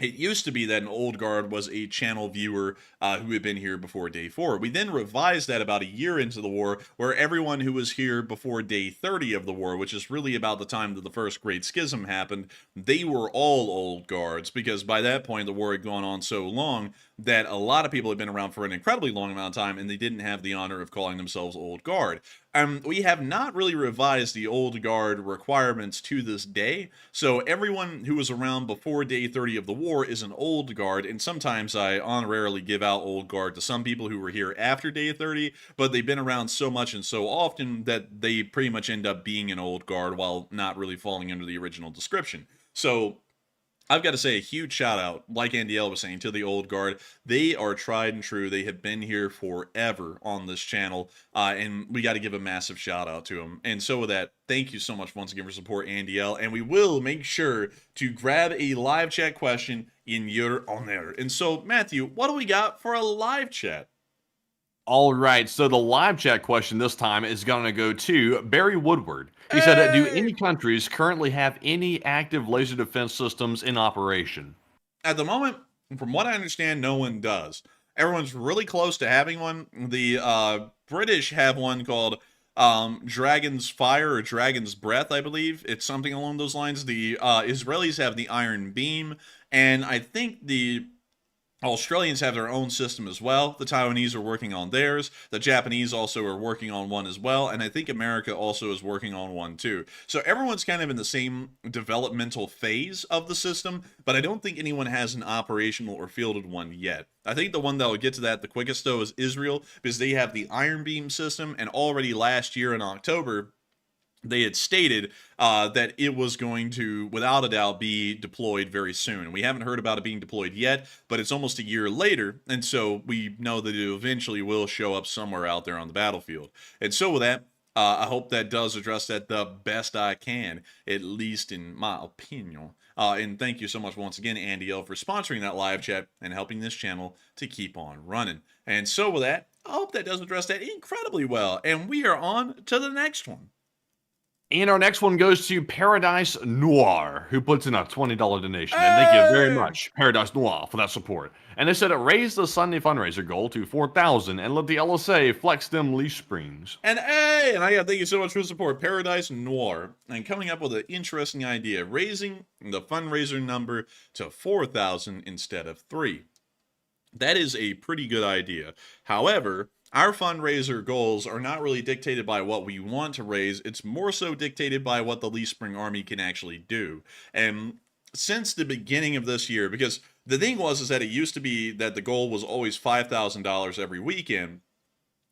it used to be that an old guard was a channel viewer who had been here before day 4. We then revised that about a year into the war, where everyone who was here before day 30 of the war, which is really about the time that the first Great Schism happened, they were all old guards, because by that point the war had gone on so long that a lot of people had been around for an incredibly long amount of time, and they didn't have the honor of calling themselves old guard. We have not really revised the old guard requirements to this day, so everyone who was around before day 30 of the war is an old guard, and sometimes I honorarily give out old guard to some people who were here after day 30, but they've been around so much and so often that they pretty much end up being an old guard while not really falling under the original description. So I've got to say a huge shout out, like Andy L was saying, to the old guard. They are tried and true. They have been here forever on this channel, and we got to give a massive shout out to them. And so with that, thank you so much once again for support, Andy L. And we will make sure to grab a live chat question in your honor. And so, Matthew, what do we got for a live chat? All right, so the live chat question this time is going to go to Barry Woodward. He said, do any countries currently have any active laser defense systems in operation? At the moment, from what I understand, no one does. Everyone's really close to having one. The British have one called Dragon's Fire or Dragon's Breath, I believe. It's something along those lines. The Israelis have the Iron Beam, and I think the Australians have their own system as well. The Taiwanese are working on theirs. The Japanese also are working on one as well. And I think America also is working on one too. So everyone's kind of in the same developmental phase of the system, but I don't think anyone has an operational or fielded one yet. I think the one that will get to that the quickest though is Israel, because they have the Iron Beam system, and already last year in October, they had stated that it was going to, without a doubt, be deployed very soon. We haven't heard about it being deployed yet, but it's almost a year later, and so we know that it eventually will show up somewhere out there on the battlefield. And so with that, I hope that does address that the best I can, at least in my opinion. And thank you so much once again, Andy L, for sponsoring that live chat and helping this channel to keep on running. And so with that, I hope that does address that incredibly well. And we are on to the next one. And our next one goes to Paradise Noir, who puts in a $20 donation. And thank you very much, Paradise Noir, for that support. And they said it raised the Sunday fundraiser goal to 4,000 and let the LSA flex them leash springs. And hey, and I gotta thank you so much for the support, Paradise Noir, and coming up with an interesting idea, raising the fundraiser number to 4,000 instead of 3. That is a pretty good idea. However, our fundraiser goals are not really dictated by what we want to raise. It's more so dictated by what the Lee Spring Army can actually do. And since the beginning of this year, because the thing was is that it used to be that the goal was always $5,000 every weekend.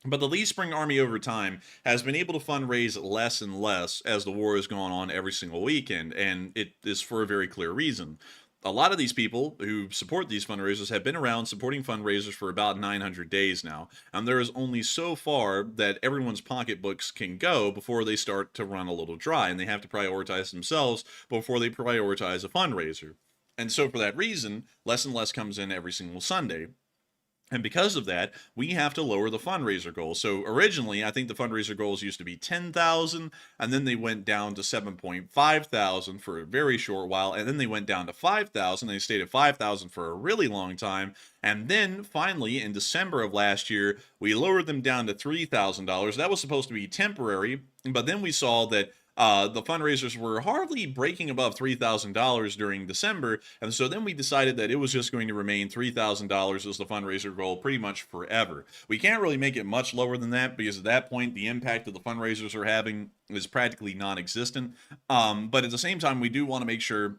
But the Lee Spring Army over time has been able to fundraise less and less as the war has gone on every single weekend. And it is for a very clear reason. A lot of these people who support these fundraisers have been around supporting fundraisers for about 900 days now, and there is only so far that everyone's pocketbooks can go before they start to run a little dry, and they have to prioritize themselves before they prioritize a fundraiser. And so for that reason, less and less comes in every single Sunday. And because of that, we have to lower the fundraiser goal. So originally, I think the fundraiser goals used to be 10,000, and then they went down to 7.5 thousand for a very short while, and then they went down to 5,000. They stayed at 5,000 for a really long time, and then finally, in December of last year, we lowered them down to $3,000. That was supposed to be temporary, but then we saw that the fundraisers were hardly breaking above $3,000 during December, and so then we decided that it was just going to remain $3,000 as the fundraiser goal pretty much forever. We can't really make it much lower than that because at that point the impact that the fundraisers are having is practically non-existent. But at the same time, we do want to make sure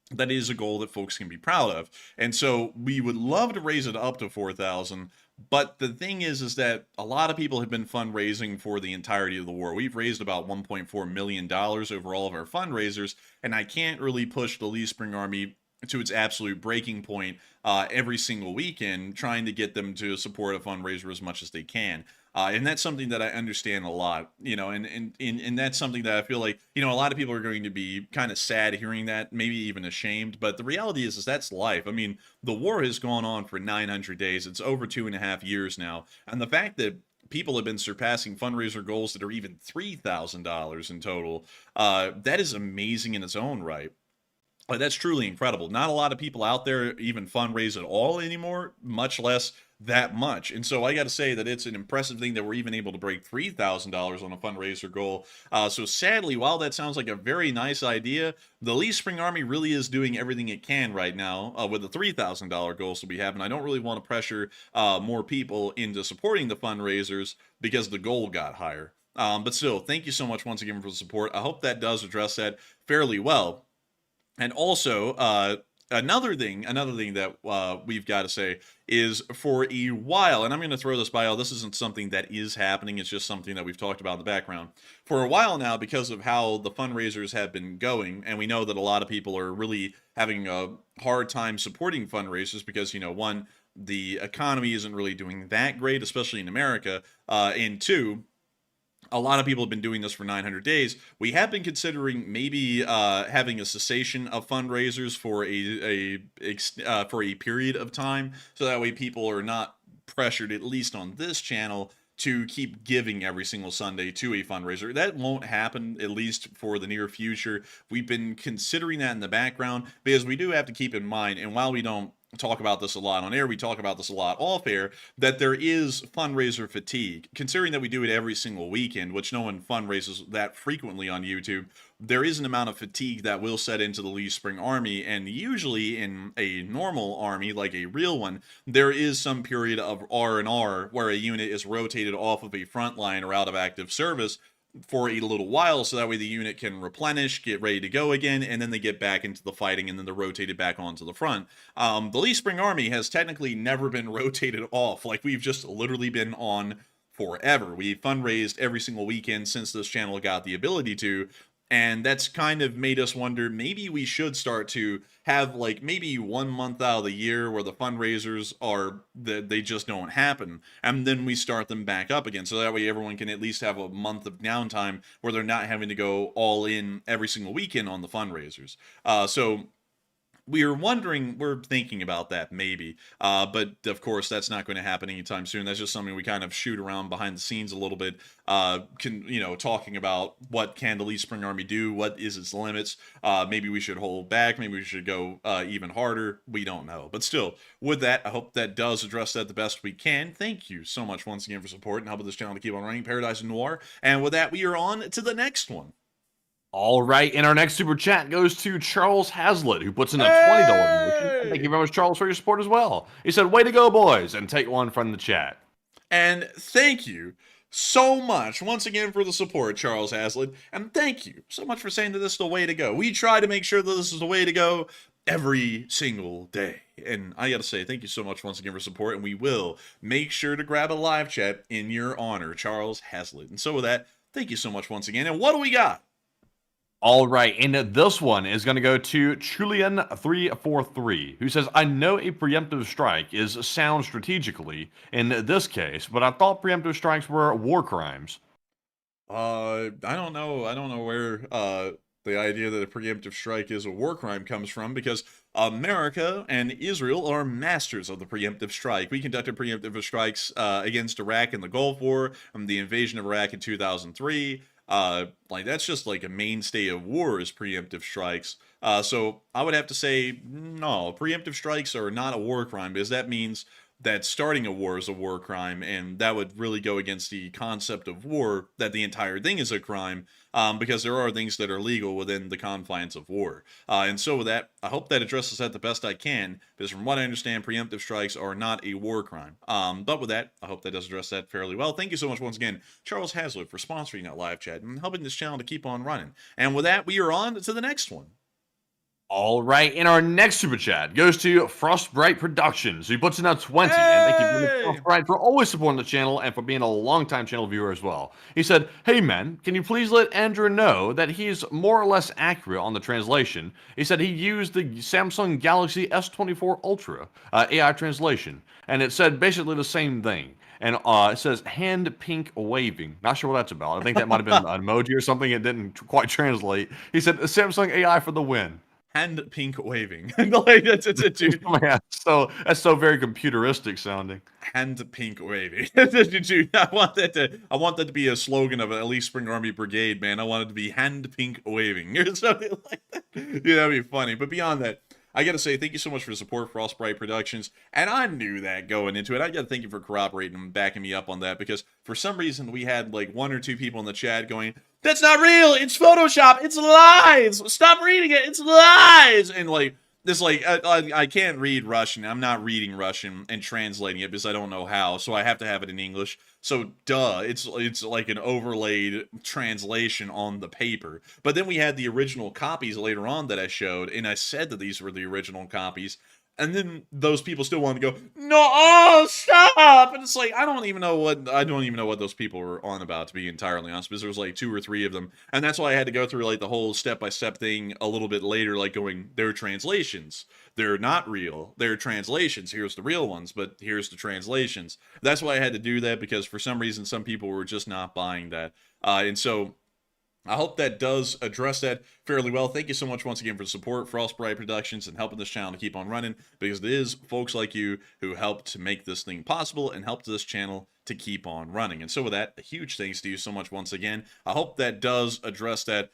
that is a goal that folks can be proud of, and so we would love to raise it up to 4,000. But the thing is that a lot of people have been fundraising for the entirety of the war. We've raised about $1.4 million over all of our fundraisers, and I can't really push the Lee Spring Army to its absolute breaking point every single weekend, trying to get them to support a fundraiser as much as they can. And that's something that I understand a lot, and that's something that I feel like, a lot of people are going to be kind of sad hearing that, maybe even ashamed. But the reality is that's life. I mean, the war has gone on for 900 days. It's over 2.5 years now. And the fact that people have been surpassing fundraiser goals that are even $3,000 in total, that is amazing in its own right. That's truly incredible. Not a lot of people out there even fundraise at all anymore, much less that much. And so I got to say that it's an impressive thing that we're even able to break $3,000 on a fundraiser goal. So sadly, while that sounds like a very nice idea, the Lee Spring Army really is doing everything it can right now with the $3,000 goals that we have. And I don't really want to pressure more people into supporting the fundraisers because the goal got higher. But still, thank you so much once again for the support. I hope that does address that fairly well. And also, another thing that we've got to say is for a while, and I'm going to throw this by, this isn't something that is happening, it's just something that we've talked about in the background. For a while now, because of how the fundraisers have been going, and we know that a lot of people are really having a hard time supporting fundraisers because, one, the economy isn't really doing that great, especially in America, and two, a lot of people have been doing this for 900 days. We have been considering maybe having a cessation of fundraisers for a period of time, so that way people are not pressured, at least on this channel, to keep giving every single Sunday to a fundraiser. That won't happen, at least for the near future. We've been considering that in the background because we do have to keep in mind, and while we don't talk about this a lot on air, we talk about this a lot off air, that there is fundraiser fatigue. Considering that we do it every single weekend, which no one fundraises that frequently on YouTube, there is an amount of fatigue that will set into the Lee Spring Army, and usually in a normal army, like a real one, there is some period of R&R where a unit is rotated off of a front line or out of active service for a little while, so that way the unit can replenish, get ready to go again, and then they get back into the fighting, and then they're rotated back onto the front. The Lee Spring Army has technically never been rotated off. Like, we've just literally been on forever. We've fundraised every single weekend since this channel got the ability to, and that's kind of made us wonder, maybe we should start to have, like, maybe 1 month out of the year where the fundraisers they just don't happen, and then we start them back up again, so that way everyone can at least have a month of downtime where they're not having to go all in every single weekend on the fundraisers. So we're thinking about that maybe. But of course, that's not going to happen anytime soon. That's just something we kind of shoot around behind the scenes a little bit. Talking about what can the Least Spring Army do? What is its limits? Maybe we should hold back. Maybe we should go even harder. We don't know. But still, with that, I hope that does address that the best we can. Thank you so much once again for support and helping this channel to keep on running. Paradise Noir. And with that, we are on to the next one. All right, and our next super chat goes to Charles Hazlitt, who puts in a $20 donation. Thank you very much, Charles, for your support as well. He said, "Way to go, boys," and take one from the chat. And thank you so much once again for the support, Charles Hazlitt. And thank you so much for saying that this is the way to go. We try to make sure that this is the way to go every single day. And I gotta say, thank you so much once again for support. And we will make sure to grab a live chat in your honor, Charles Hazlitt. And so with that, thank you so much once again. And what do we got? All right, and this one is going to go to Chulian343, who says, "I know a preemptive strike is sound strategically in this case, but I thought preemptive strikes were war crimes." I don't know. I don't know where the idea that a preemptive strike is a war crime comes from, because America and Israel are masters of the preemptive strike. We conducted preemptive strikes against Iraq in the Gulf War, the invasion of Iraq in 2003. That's just like a mainstay of war is preemptive strikes. So I would have to say, no, preemptive strikes are not a war crime, because that means that starting a war is a war crime, and that would really go against the concept of war, that the entire thing is a crime, because there are things that are legal within the confines of war. And so with that, I hope that addresses that the best I can, because from what I understand, preemptive strikes are not a war crime. But with that, I hope that does address that fairly well. Thank you so much once again, Charles Hazlitt, for sponsoring that live chat and helping this channel to keep on running. And with that, we are on to the next one. All right, and our next super chat goes to Frostbright Productions, who puts in a 20. And thank you very much, Frostbright, for always supporting the channel and for being a longtime channel viewer as well. He said, "Hey man, can you please let Andrew know that he's more or less accurate on the translation?" He said he used the Samsung Galaxy S24 Ultra AI translation, and it said basically the same thing. And it says hand pink waving. Not sure what that's about. I think that might have been an emoji or something. It didn't quite translate. He said Samsung AI for the win. Hand pink waving. That's dude. Man, that's so very computeristic sounding. Hand pink waving. Dude, I want that to be a slogan of at least Spring Army Brigade, man. I want it to be hand pink waving or something like that. Dude, that'd be funny. But beyond that, I gotta say thank you so much for the support, Frostbright Productions. And I knew that going into it. I gotta thank you for corroborating and backing me up on that, because for some reason we had like 1 or 2 people in the chat going, "That's not real, it's Photoshop, it's lies, stop reading it, it's lies." And like this, I can't read Russian. I'm not reading Russian and translating it because I don't know how, so I have to have it in English. So duh, it's like an overlaid translation on the paper. But then we had the original copies later on that I showed, and I said that these were the original copies. And then those people still wanted to go, "No, oh, stop!" And it's like, I don't even know what those people were on about, to be entirely honest, because there was like 2 or 3 of them. And that's why I had to go through like the whole step-by-step thing a little bit later, like going, they're translations. They're not real. They're translations. Here's the real ones, but here's the translations. That's why I had to do that, because for some reason, some people were just not buying that. And so I hope that does address that fairly well. Thank you so much once again for the support, Frostbright Productions, and helping this channel to keep on running, because it is folks like you who helped to make this thing possible and helped this channel to keep on running. And so with that, a huge thanks to you so much once again. I hope that does address that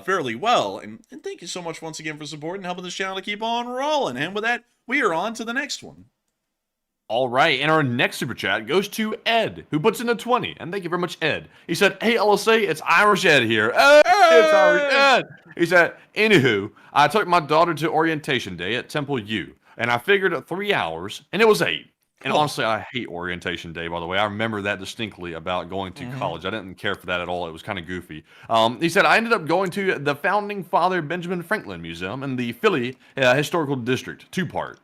fairly well. And thank you so much once again for support and helping this channel to keep on rolling. And with that, we are on to the next one. All right, and our next super chat goes to Ed, who puts in a 20. And thank you very much, Ed. He said, "Hey, LSA, it's Irish Ed here." Hey, it's Irish Ed. He said, "Anywho, I took my daughter to orientation day at Temple U, and I figured 3 hours, and it was 8. And honestly, I hate orientation day, by the way. I remember that distinctly about going to college. I didn't care for that at all. It was kind of goofy. He said, "I ended up going to the Founding Father Benjamin Franklin Museum in the Philly Historical District, 2-part.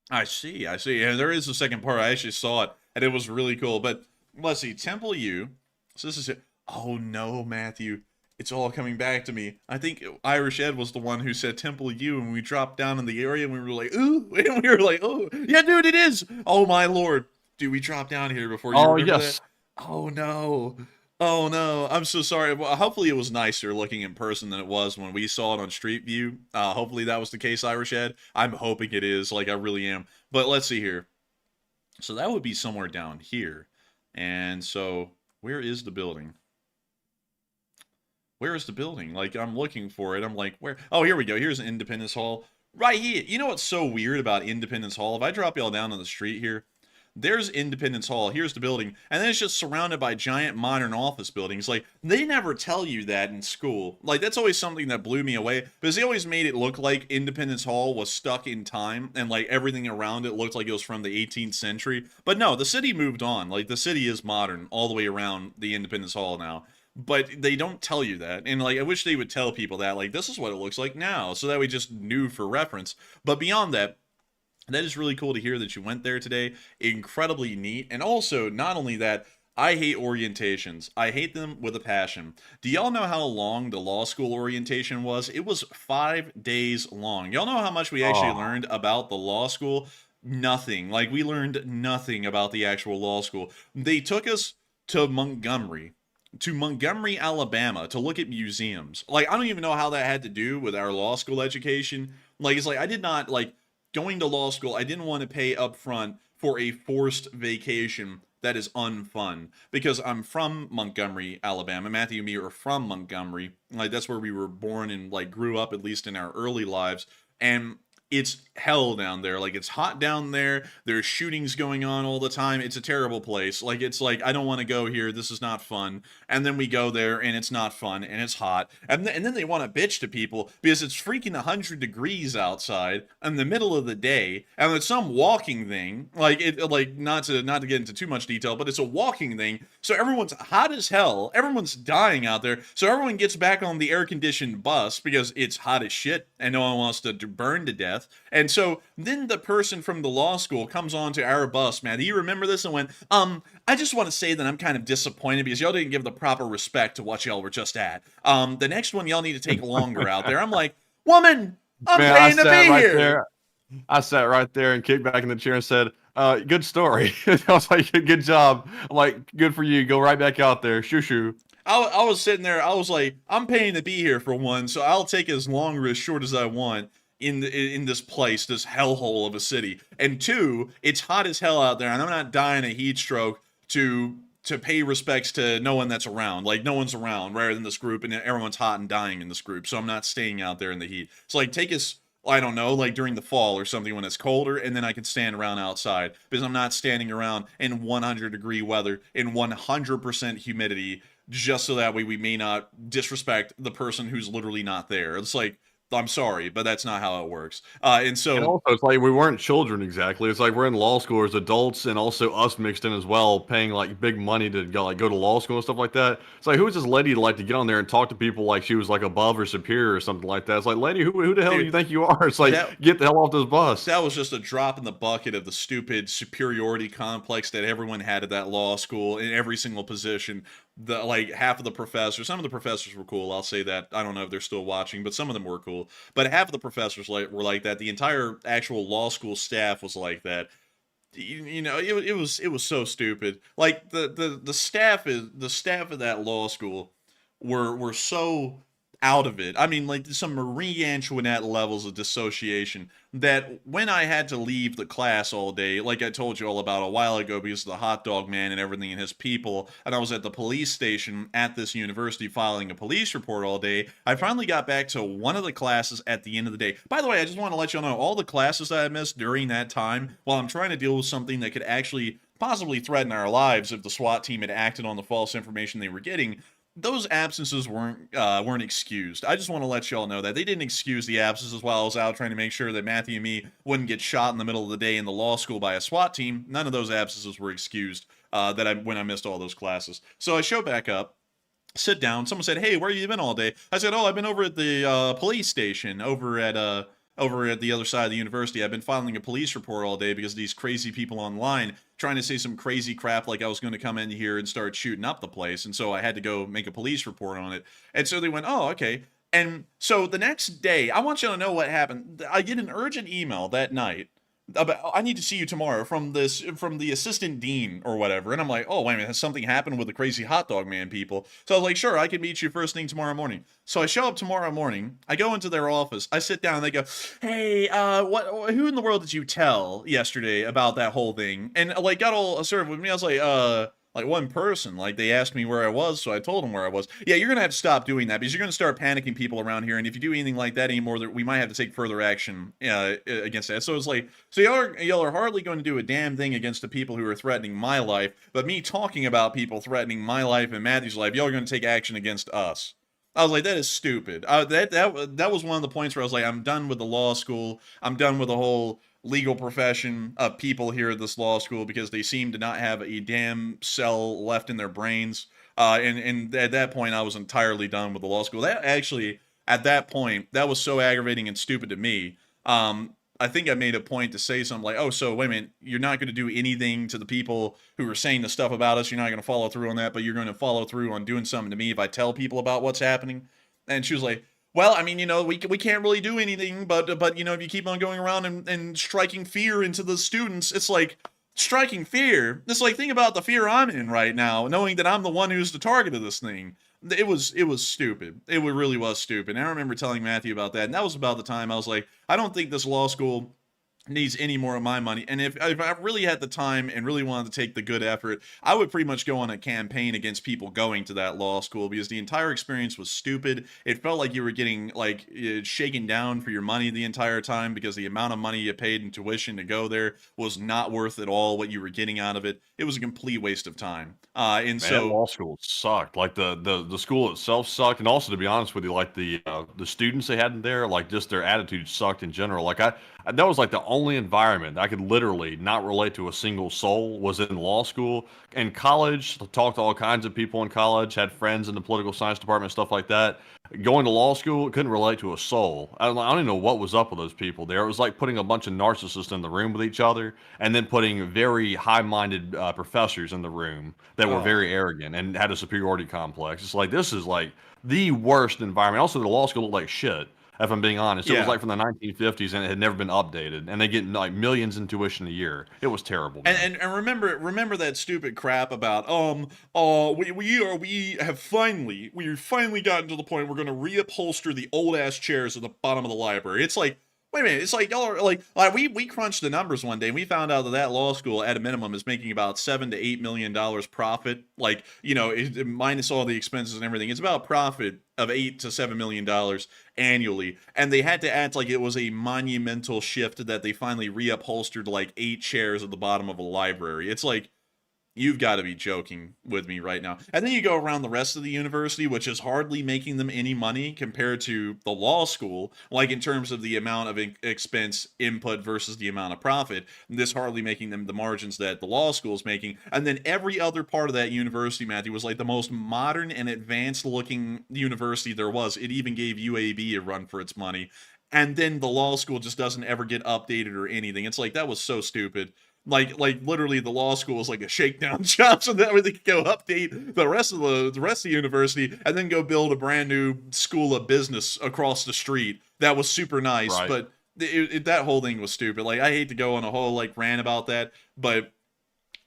I see. And there is a second part. I actually saw it, and it was really cool. But let's see, Temple U. So this is it. Oh no, Matthew. It's all coming back to me. I think Irish Ed was the one who said Temple U, and we dropped down in the area, and we were like, ooh, and we were like, oh, yeah, dude, it is. Oh my lord. Dude, we dropped down here before you remember yes. that? Oh no. Oh no, I'm so sorry. Well, hopefully it was nicer looking in person than it was when we saw it on Street View. Hopefully that was the case, Irish Ed. I'm hoping it is, like I really am. But let's see here. So that would be somewhere down here. And so where is the building? Where is the building? Like, I'm looking for it. I'm like, where? Oh, here we go. Here's Independence Hall. Right here. You know what's so weird about Independence Hall? If I drop y'all down on the street here, there's Independence Hall. Here's the building. And then it's just surrounded by giant modern office buildings. Like, they never tell you that in school. Like, that's always something that blew me away. Because they always made it look like Independence Hall was stuck in time. And, like, everything around it looked like it was from the 18th century. But no, the city moved on. Like, the city is modern all the way around the Independence Hall now. But they don't tell you that. And, like, I wish they would tell people that. Like, this is what it looks like now. So that we just knew for reference. But beyond that, that is really cool to hear that you went there today. Incredibly neat. And also, not only that, I hate orientations. I hate them with a passion. Do y'all know how long the law school orientation was? It was 5 days long. Y'all know how much we actually learned about the law school? Nothing. Like, we learned nothing about the actual law school. They took us to Montgomery, Alabama, to look at museums. Like, I don't even know how that had to do with our law school education. Like, it's like, I did not, like, going to law school, I didn't want to pay up front for a forced vacation that is unfun. Because I'm from Montgomery, Alabama. Matthew and me are from Montgomery. Like, that's where we were born and, like, grew up, at least in our early lives. And it's hell down there. Like, it's hot down there. There's shootings going on all the time. It's a terrible place. Like, it's like, I don't want to go here. This is not fun. And then we go there, and it's not fun, and it's hot. And then they want to bitch to people because it's freaking 100 degrees outside in the middle of the day, and it's some walking thing. Like, not to get into too much detail, but it's a walking thing. So everyone's hot as hell. Everyone's dying out there. So everyone gets back on the air-conditioned bus because it's hot as shit, and no one wants to burn to death. And so then the person from the law school comes on to our bus, man. Do you remember this? And went, I just want to say that I'm kind of disappointed because y'all didn't give the proper respect to what y'all were just at. The next one, y'all need to take longer out there. I'm like, woman, I'm paying to be here. I sat right there and kicked back in the chair and said, good story. I was like, good job. I'm like, good for you. Go right back out there. Shoo shoo. I was sitting there. I was like, I'm paying to be here for one, so I'll take as long or as short as I want in this place, this hellhole of a city. And two, it's hot as hell out there, and I'm not dying a heat stroke to pay respects to no one that's around. Like, no one's around rather than this group, and everyone's hot and dying in this group, so I'm not staying out there in the heat. So, like, take us, I don't know, like during the fall or something when it's colder, and then I can stand around outside, because I'm not standing around in 100-degree weather, in 100% humidity, just so that way we may not disrespect the person who's literally not there. It's like, I'm sorry, but that's not how it works. And also, it's like we weren't children exactly. It's like we're in law school as adults, and also us mixed in as well, paying like big money to go to law school and stuff like that. It's like, who is this lady to like to get on there and talk to people like she was like above or superior or something like that? It's like, lady, who the hell do you think you are? It's like, get the hell off this bus. That was just a drop in the bucket of the stupid superiority complex that everyone had at that law school in every single position. Like half of the professors, some of the professors were cool. I'll say that. I don't know if they're still watching, but some of them were cool. But half of the professors were like that. The entire actual law school staff was like that. You know, it was so stupid. Like the staff of that law school were so out of it. I mean, like some Marie Antoinette levels of dissociation that when I had to leave the class all day, like I told you all about a while ago because of the hot dog man and everything and his people, and I was at the police station at this university filing a police report all day, I finally got back to one of the classes at the end of the day. By the way, I just want to let you know all the classes that I missed during that time while I'm trying to deal with something that could actually possibly threaten our lives if the SWAT team had acted on the false information they were getting. Those absences weren't excused. I just want to let y'all know that they didn't excuse the absences while I was out trying to make sure that Matthew and me wouldn't get shot in the middle of the day in the law school by a SWAT team. None of those absences were excused when I missed all those classes. So I show back up, sit down. Someone said, "Hey, where have you been all day?" I said, "Oh, I've been over at the police station over at the other side of the university. I've been filing a police report all day because of these crazy people online trying to say some crazy crap like I was going to come in here and start shooting up the place. And so I had to go make a police report on it." And so they went, "Oh, okay." And so the next day, I want you to know what happened. I get an urgent email that night I need to see you tomorrow from the assistant dean or whatever. And I'm like, oh, wait a minute, has something happened with the crazy hot dog man people? So I was like, sure, I can meet you first thing tomorrow morning. So I show up tomorrow morning, I go into their office, I sit down, and they go, hey, who in the world did you tell yesterday about that whole thing? And like got all assertive with me. I was like one person, like they asked me where I was, so I told them where I was. Yeah, you're gonna have to stop doing that because you're gonna start panicking people around here, and if you do anything like that anymore, we might have to take further action against that. So it's like, so y'all are hardly going to do a damn thing against the people who are threatening my life, but me talking about people threatening my life and Matthew's life, y'all are gonna take action against us. I was like, that is stupid. That was one of the points where I was like, I'm done with the law school. I'm done with the whole legal profession of people here at this law school because they seem to not have a damn cell left in their brains. And at that point, I was entirely done with the law school. That actually, at that point, that was so aggravating and stupid to me. I think I made a point to say something like, oh, so wait a minute, you're not going to do anything to the people who are saying the stuff about us. You're not going to follow through on that, but you're going to follow through on doing something to me if I tell people about what's happening. And she was like, well, I mean, we can't really do anything, but if you keep on going around and striking fear into the students, it's like striking fear. It's like, think about the fear I'm in right now, knowing that I'm the one who's the target of this thing. It was stupid. It really was stupid. And I remember telling Matthew about that, and that was about the time I was like, I don't think this law school needs any more of my money. And if I really had the time and really wanted to take the good effort, I would pretty much go on a campaign against people going to that law school because the entire experience was stupid. It felt like you were getting like shaken down for your money the entire time because the amount of money you paid in tuition to go there was not worth at all what you were getting out of it. It was a complete waste of time. Man, law school sucked. Like the school itself sucked, and also to be honest with you, like the students they had in there, like just their attitude sucked in general. Like that was like the only environment I could literally not relate to a single soul was in law school. In college, talked to all kinds of people in college, had friends in the political science department, stuff like that. Going to law school, couldn't relate to a soul. I don't even know what was up with those people there. It was like putting a bunch of narcissists in the room with each other, and then putting very high-minded professors in the room that were very arrogant and had a superiority complex. It's like, this is like the worst environment. Also, the law school looked like shit, if I'm being honest. It was like from the 1950s, and it had never been updated, and they get like millions in tuition a year. It was terrible. And remember that stupid crap about we have finally gotten to the point we're going to reupholster the old ass chairs at the bottom of the library. It's like, wait a minute, it's like y'all are like we crunched the numbers one day and we found out that law school at a minimum is making about $7 to $8 million profit. Like, minus all the expenses and everything, it's about profit of $8 to $7 million annually. And they had to act like it was a monumental shift that they finally reupholstered like 8 chairs at the bottom of a library. It's like, you've got to be joking with me right now. And then you go around the rest of the university, which is hardly making them any money compared to the law school, like in terms of the amount of expense input versus the amount of profit. This hardly making them the margins that the law school is making. And then every other part of that university, Matthew, was like the most modern and advanced looking university there was. It even gave UAB a run for its money. And then the law school just doesn't ever get updated or anything. It's like, that was so stupid. Like literally the law school is like a shakedown job so that way they could go update the rest of the university and then go build a brand new school of business across the street. That was super nice, right. But that whole thing was stupid. Like, I hate to go on a whole like rant about that, but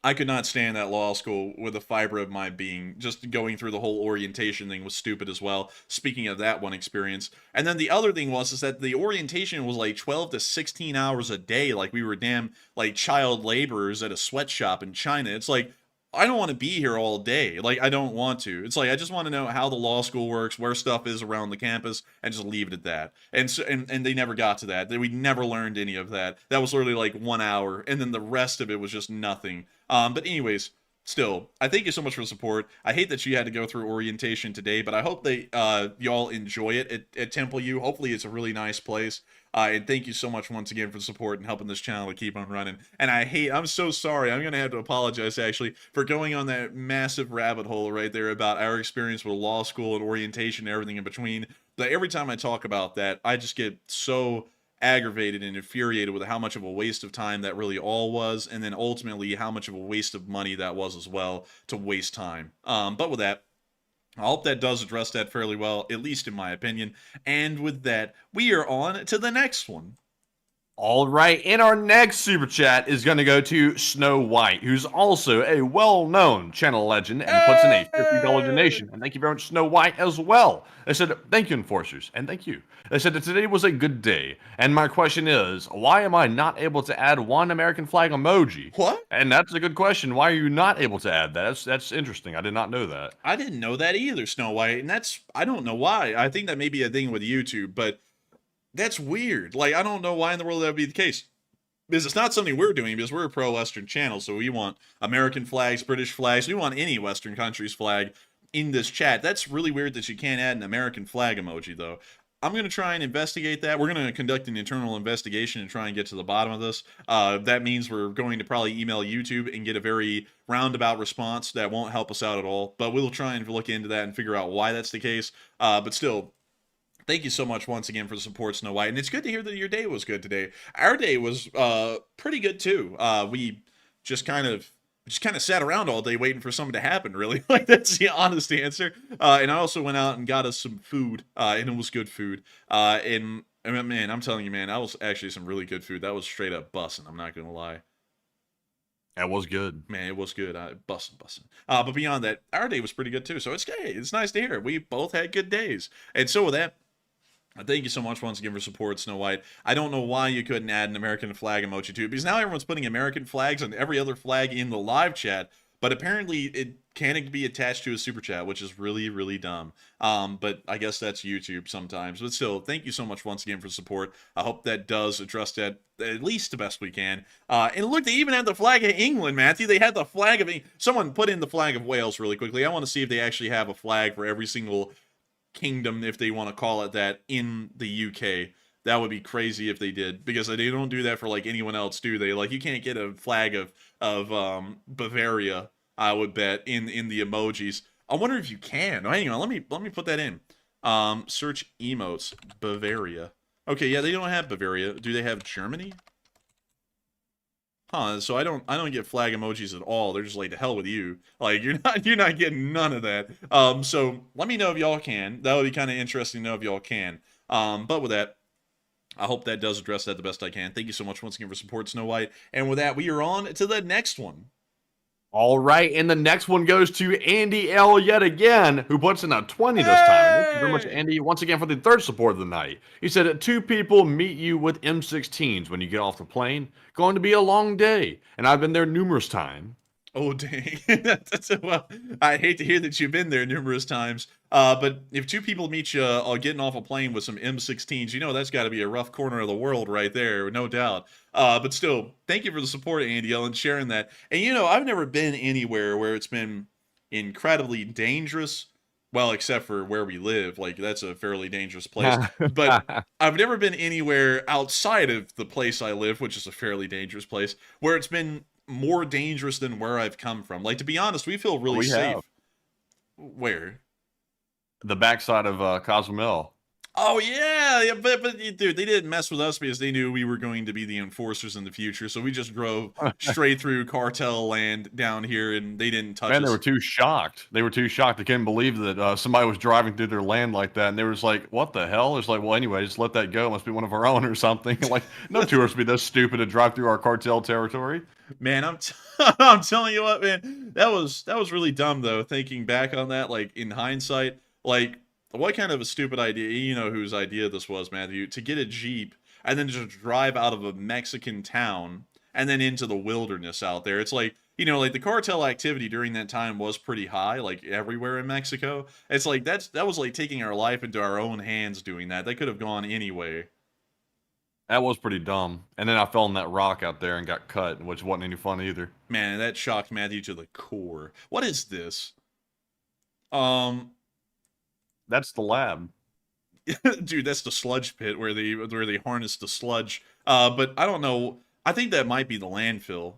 I could not stand that law school with the fiber of my being. Just going through the whole orientation thing was stupid as well. Speaking of that one experience. And then the other thing is that the orientation was like 12 to 16 hours a day. Like, we were damn like child laborers at a sweatshop in China. It's like, I don't want to be here all day. Like, I don't want to. It's like, I just want to know how the law school works, where stuff is around the campus, and just leave it at that. And so, and they never got to that. We never learned any of that. That was literally like 1 hour, and then the rest of it was just nothing. But anyways, still, I thank you so much for the support. I hate that you had to go through orientation today, but I hope that y'all enjoy it at Temple U. Hopefully it's a really nice place. And thank you so much once again for the support and helping this channel to keep on running. And I'm so sorry. I'm going to have to apologize, actually, for going on that massive rabbit hole right there about our experience with law school and orientation and everything in between. But every time I talk about that, I just get so aggravated and infuriated with how much of a waste of time that really all was, and then ultimately how much of a waste of money that was as well, to waste time. But with that, I hope that does address that fairly well, at least in my opinion. And with that, we are on to the next one. All right, and our next super chat is going to go to Snow White, who's also a well-known channel legend and puts in a $50 donation. And thank you very much, Snow White, as well. They said, thank you, Enforcers, and thank you. They said that today was a good day. And my question is, why am I not able to add one American flag emoji? What? And that's a good question. Why are you not able to add that? That's interesting. I did not know that. I didn't know that either, Snow White, and I don't know why. I think that may be a thing with YouTube, but that's weird. Like, I don't know why in the world that would be the case. Because it's not something we're doing, because we're a pro-Western channel, so we want American flags, British flags, we want any Western country's flag in this chat. That's really weird that you can't add an American flag emoji, though. I'm going to try and investigate that. We're going to conduct an internal investigation and try and get to the bottom of this. That means we're going to probably email YouTube and get a very roundabout response that won't help us out at all. But we'll try and look into that and figure out why that's the case. But still, thank you so much once again for the support, Snow White. And it's good to hear that your day was good today. Our day was pretty good too. We just kind of sat around all day waiting for something to happen, really. Like, that's the honest answer. And I also went out and got us some food, and it was good food. And man, I'm telling you, man, that was actually some really good food. That was straight up bussin', I'm not gonna lie. That was good. Man, it was good. Bussin'. But beyond that, our day was pretty good too. So it's nice to hear. We both had good days. And so with that, thank you so much once again for support, Snow White. I don't know why you couldn't add an American flag emoji to it, because now everyone's putting American flags on every other flag in the live chat, but apparently it can't be attached to a super chat, which is really, really dumb. But I guess that's YouTube sometimes. But still, thank you so much once again for support. I hope that does address that at least the best we can. And look, they even had the flag of England, Matthew. They had the flag of someone put in the flag of Wales really quickly. I want to see if they actually have a flag for every single kingdom, if they want to call it that, in the UK. That would be crazy if they did, because they don't do that for like anyone else, do they? Like, you can't get a flag of Bavaria, I would bet, in the emojis. I wonder if you can. Hang on, let me put that in. Search emotes Bavaria. Okay, yeah, they don't have Bavaria. Do they have Germany? Huh, so I don't get flag emojis at all. They're just like, to hell with you. Like, you're not getting none of that. So let me know if y'all can. That would be kind of interesting to know if y'all can. But with that, I hope that does address that the best I can. Thank you so much once again for support, Snow White. And with that, we are on to the next one. All right, and the next one goes to Andy L yet again, who puts in a 20 this time. Thank you very much, Andy, once again for the third support of the night. He said, 2 people meet you with M16s when you get off the plane. Going to be a long day, and I've been there numerous times. Oh, dang. Well, I hate to hear that you've been there numerous times. But if 2 people meet you getting off a plane with some M16s, you know that's got to be a rough corner of the world right there, no doubt. But still, thank you for the support, Andy L, and sharing that. And you know, I've never been anywhere where it's been incredibly dangerous. Well, except for where we live. Like, that's a fairly dangerous place. But I've never been anywhere outside of the place I live, which is a fairly dangerous place, where it's been more dangerous than where I've come from. Like, to be honest, we feel really safe. Where? The backside of Cozumel. Oh, yeah, but dude, they didn't mess with us because they knew we were going to be the enforcers in the future, so we just drove straight through cartel land down here, and they didn't touch us. Man, they were too shocked. They were too shocked. They couldn't believe that somebody was driving through their land like that, and they were just like, what the hell? It's like, well, anyway, just let that go. It must be one of our own or something. Like, no tourists would be this stupid to drive through our cartel territory. Man, I'm telling you what, man, that was really dumb, though, thinking back on that, like, in hindsight. Like, what kind of a stupid idea, you know whose idea this was, Matthew, to get a Jeep and then just drive out of a Mexican town and then into the wilderness out there. It's like, you know, like, the cartel activity during that time was pretty high, like, everywhere in Mexico. It's like, that was like taking our life into our own hands doing that. They could have gone anyway. That was pretty dumb. And then I fell in that rock out there and got cut, which wasn't any fun either. Man, that shocked Matthew to the core. What is this? That's the lab. Dude, that's the sludge pit where they harness the sludge. But I don't know. I think that might be the landfill.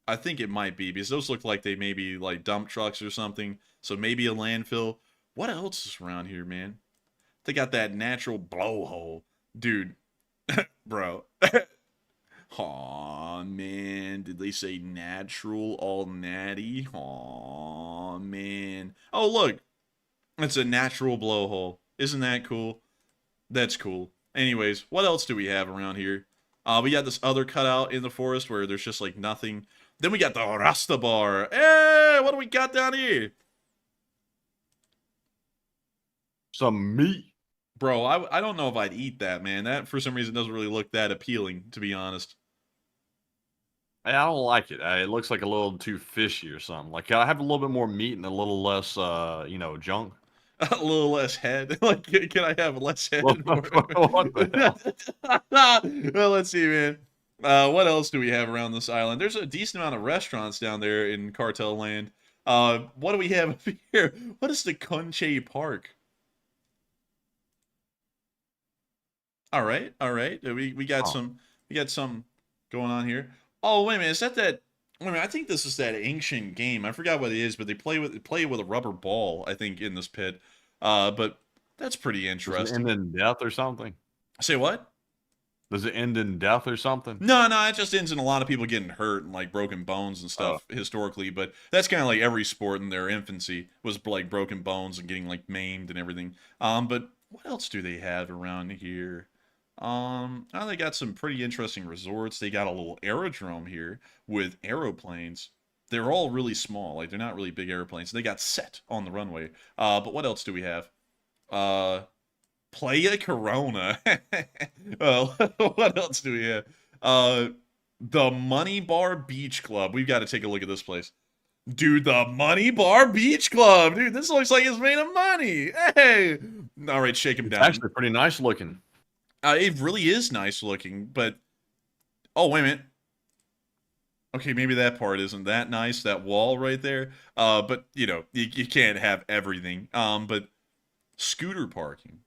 I think it might be, because those look like they may be like dump trucks or something. So maybe a landfill. What else is around here, man? They got that natural blowhole. Dude. Bro. Aw, man. Did they say natural all natty? Aw, man. Oh, look. It's a natural blowhole. Isn't that cool? That's cool. Anyways, what else do we have around here? We got this other cutout in the forest where there's just like nothing. Then we got the Rasta bar. Hey, what do we got down here? Some meat. Bro, I don't know if I'd eat that, man. That, for some reason, doesn't really look that appealing, to be honest. I don't like it. It looks like a little too fishy or something. Like, I have a little bit more meat and a little less, junk. A little less head. Like, can I have less head? What the hell? Well, let's see, man. What else do we have around this island? There's a decent amount of restaurants down there in Cartel Land. What do we have up here? What is the Conche Park? All right. We got some going on here. Oh, wait a minute. Is that? Wait a minute. I think this is that ancient game. I forgot what it is, but they play with a rubber ball, I think, in this pit. But that's pretty interesting. Does it end in death or something? Say what? Does it end in death or something? No, it just ends in a lot of people getting hurt and like broken bones and stuff historically. But that's kind of like every sport in their infancy was like broken bones and getting like maimed and everything. But what else do they have around here? They got some pretty interesting resorts. They got a little aerodrome here with aeroplanes. They're all really small. Like, they're not really big airplanes. They got set on the runway. But what else do we have? Playa Corona. Well, what else do we have? The Money Bar Beach Club. We've got to take a look at this place. Dude, the Money Bar Beach Club. Dude, this looks like it's made of money. Hey! All right, shake him down. It's actually pretty nice looking. It really is nice looking, but... Oh, wait a minute. Okay, maybe that part isn't that nice, that wall right there. But, you can't have everything. But scooter parking.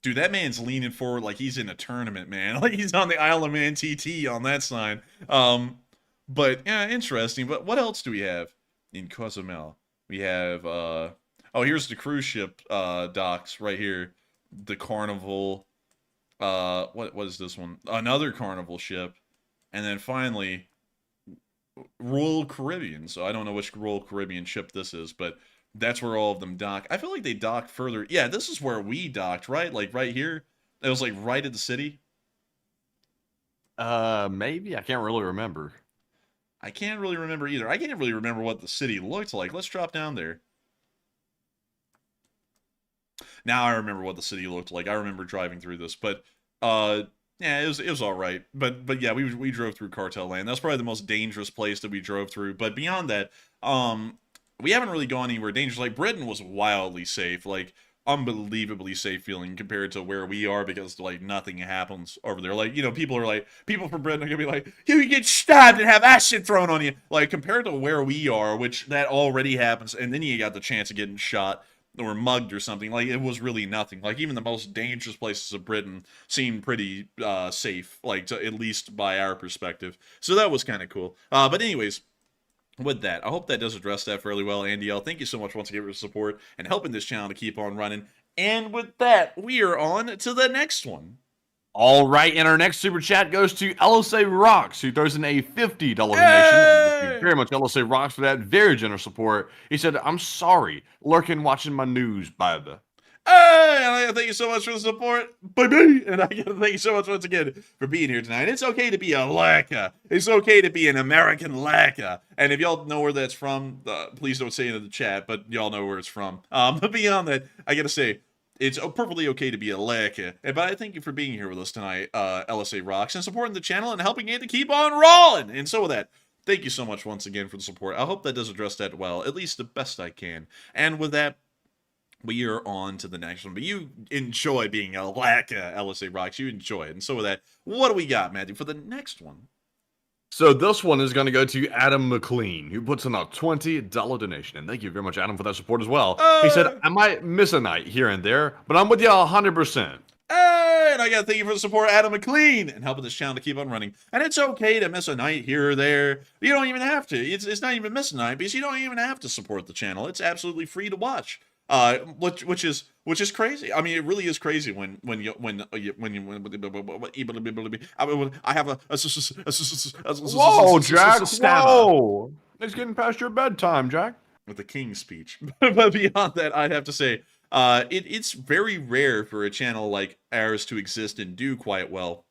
Dude, that man's leaning forward like he's in a tournament, man. Like he's on the Isle of Man TT on that sign. But, yeah, interesting. But what else do we have in Cozumel? We have, oh, here's the cruise ship docks right here. The Carnival... what is this one? Another Carnival ship. And then finally, Royal Caribbean. So I don't know which Royal Caribbean ship this is, but that's where all of them dock. I feel like they dock further. Yeah, this is where we docked, right? Like right here. It was like right at the city. Maybe. I can't really remember. I can't really remember either. I can't really remember what the city looked like. Let's drop down there. Now I remember what the city looked like. I remember driving through this, but yeah, it was all right. But yeah, we drove through Cartel Land. That's probably the most dangerous place that we drove through. But beyond that, we haven't really gone anywhere dangerous. Like Britain was wildly safe, like unbelievably safe feeling compared to where we are, because like nothing happens over there. Like, people from Britain are gonna be like, you get stabbed and have acid thrown on you. Like compared to where we are, which that already happens, and then you got the chance of getting shot or mugged or something. Like, it was really nothing. Like, even the most dangerous places of Britain seemed pretty safe, like, at least by our perspective. So that was kind of cool. But anyways, with that, I hope that does address that fairly well. Andy L, thank you so much once again for your support and helping this channel to keep on running. And with that, we are on to the next one. All right, and our next super chat goes to LSA Rocks, who throws in a $50 donation. Thank you very much, LSA Rocks, for that very generous support. He said, "I'm sorry, lurking watching my news, baby." Hey, and I gotta thank you so much for the support, baby. And I gotta thank you so much once again for being here tonight. It's okay to be a lacka. It's okay to be an American lacka. And if y'all know where that's from, please don't say it in the chat, but y'all know where it's from. But beyond that, I gotta say, it's perfectly okay to be a lacka. But I thank you for being here with us tonight, LSA Rocks, and supporting the channel and helping it to keep on rolling. And so with that, thank you so much once again for the support. I hope that does address that well, at least the best I can. And with that, we are on to the next one. But you enjoy being a lacka, LSA Rocks. You enjoy it. And so with that, what do we got, Matthew, for the next one? So this one is going to go to Adam McLean, who puts in a $20 donation. And thank you very much, Adam, for that support as well. He said, "I might miss a night here and there, but I'm with you 100%. Hey, and I gotta thank you for the support, Adam McLean, and helping this channel to keep on running. And it's okay to miss a night here or there. You don't even have to. It's not even miss a night, because you don't even have to support the channel. It's absolutely free to watch. Which is crazy. I mean, it really is crazy when I have a whoa, Jack, whoa, it's getting past your bedtime, Jack. With the King's speech. But beyond that, I'd have to say, it's very rare for a channel like ours to exist and do quite well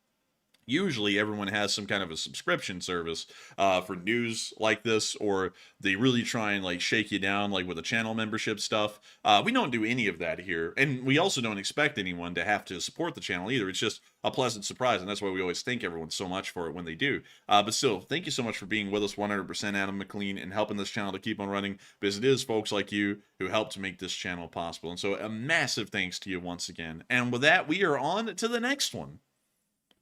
usually everyone has some kind of a subscription service for news like this, or they really try and like shake you down like with the channel membership stuff. We don't do any of that here, and we also don't expect anyone to have to support the channel either. It's just a pleasant surprise, and that's why we always thank everyone so much for it when they do. But still, thank you so much for being with us 100%, Adam McLean, and helping this channel to keep on running, because it is folks like you who help to make this channel possible. And so a massive thanks to you once again. And with that, we are on to the next one.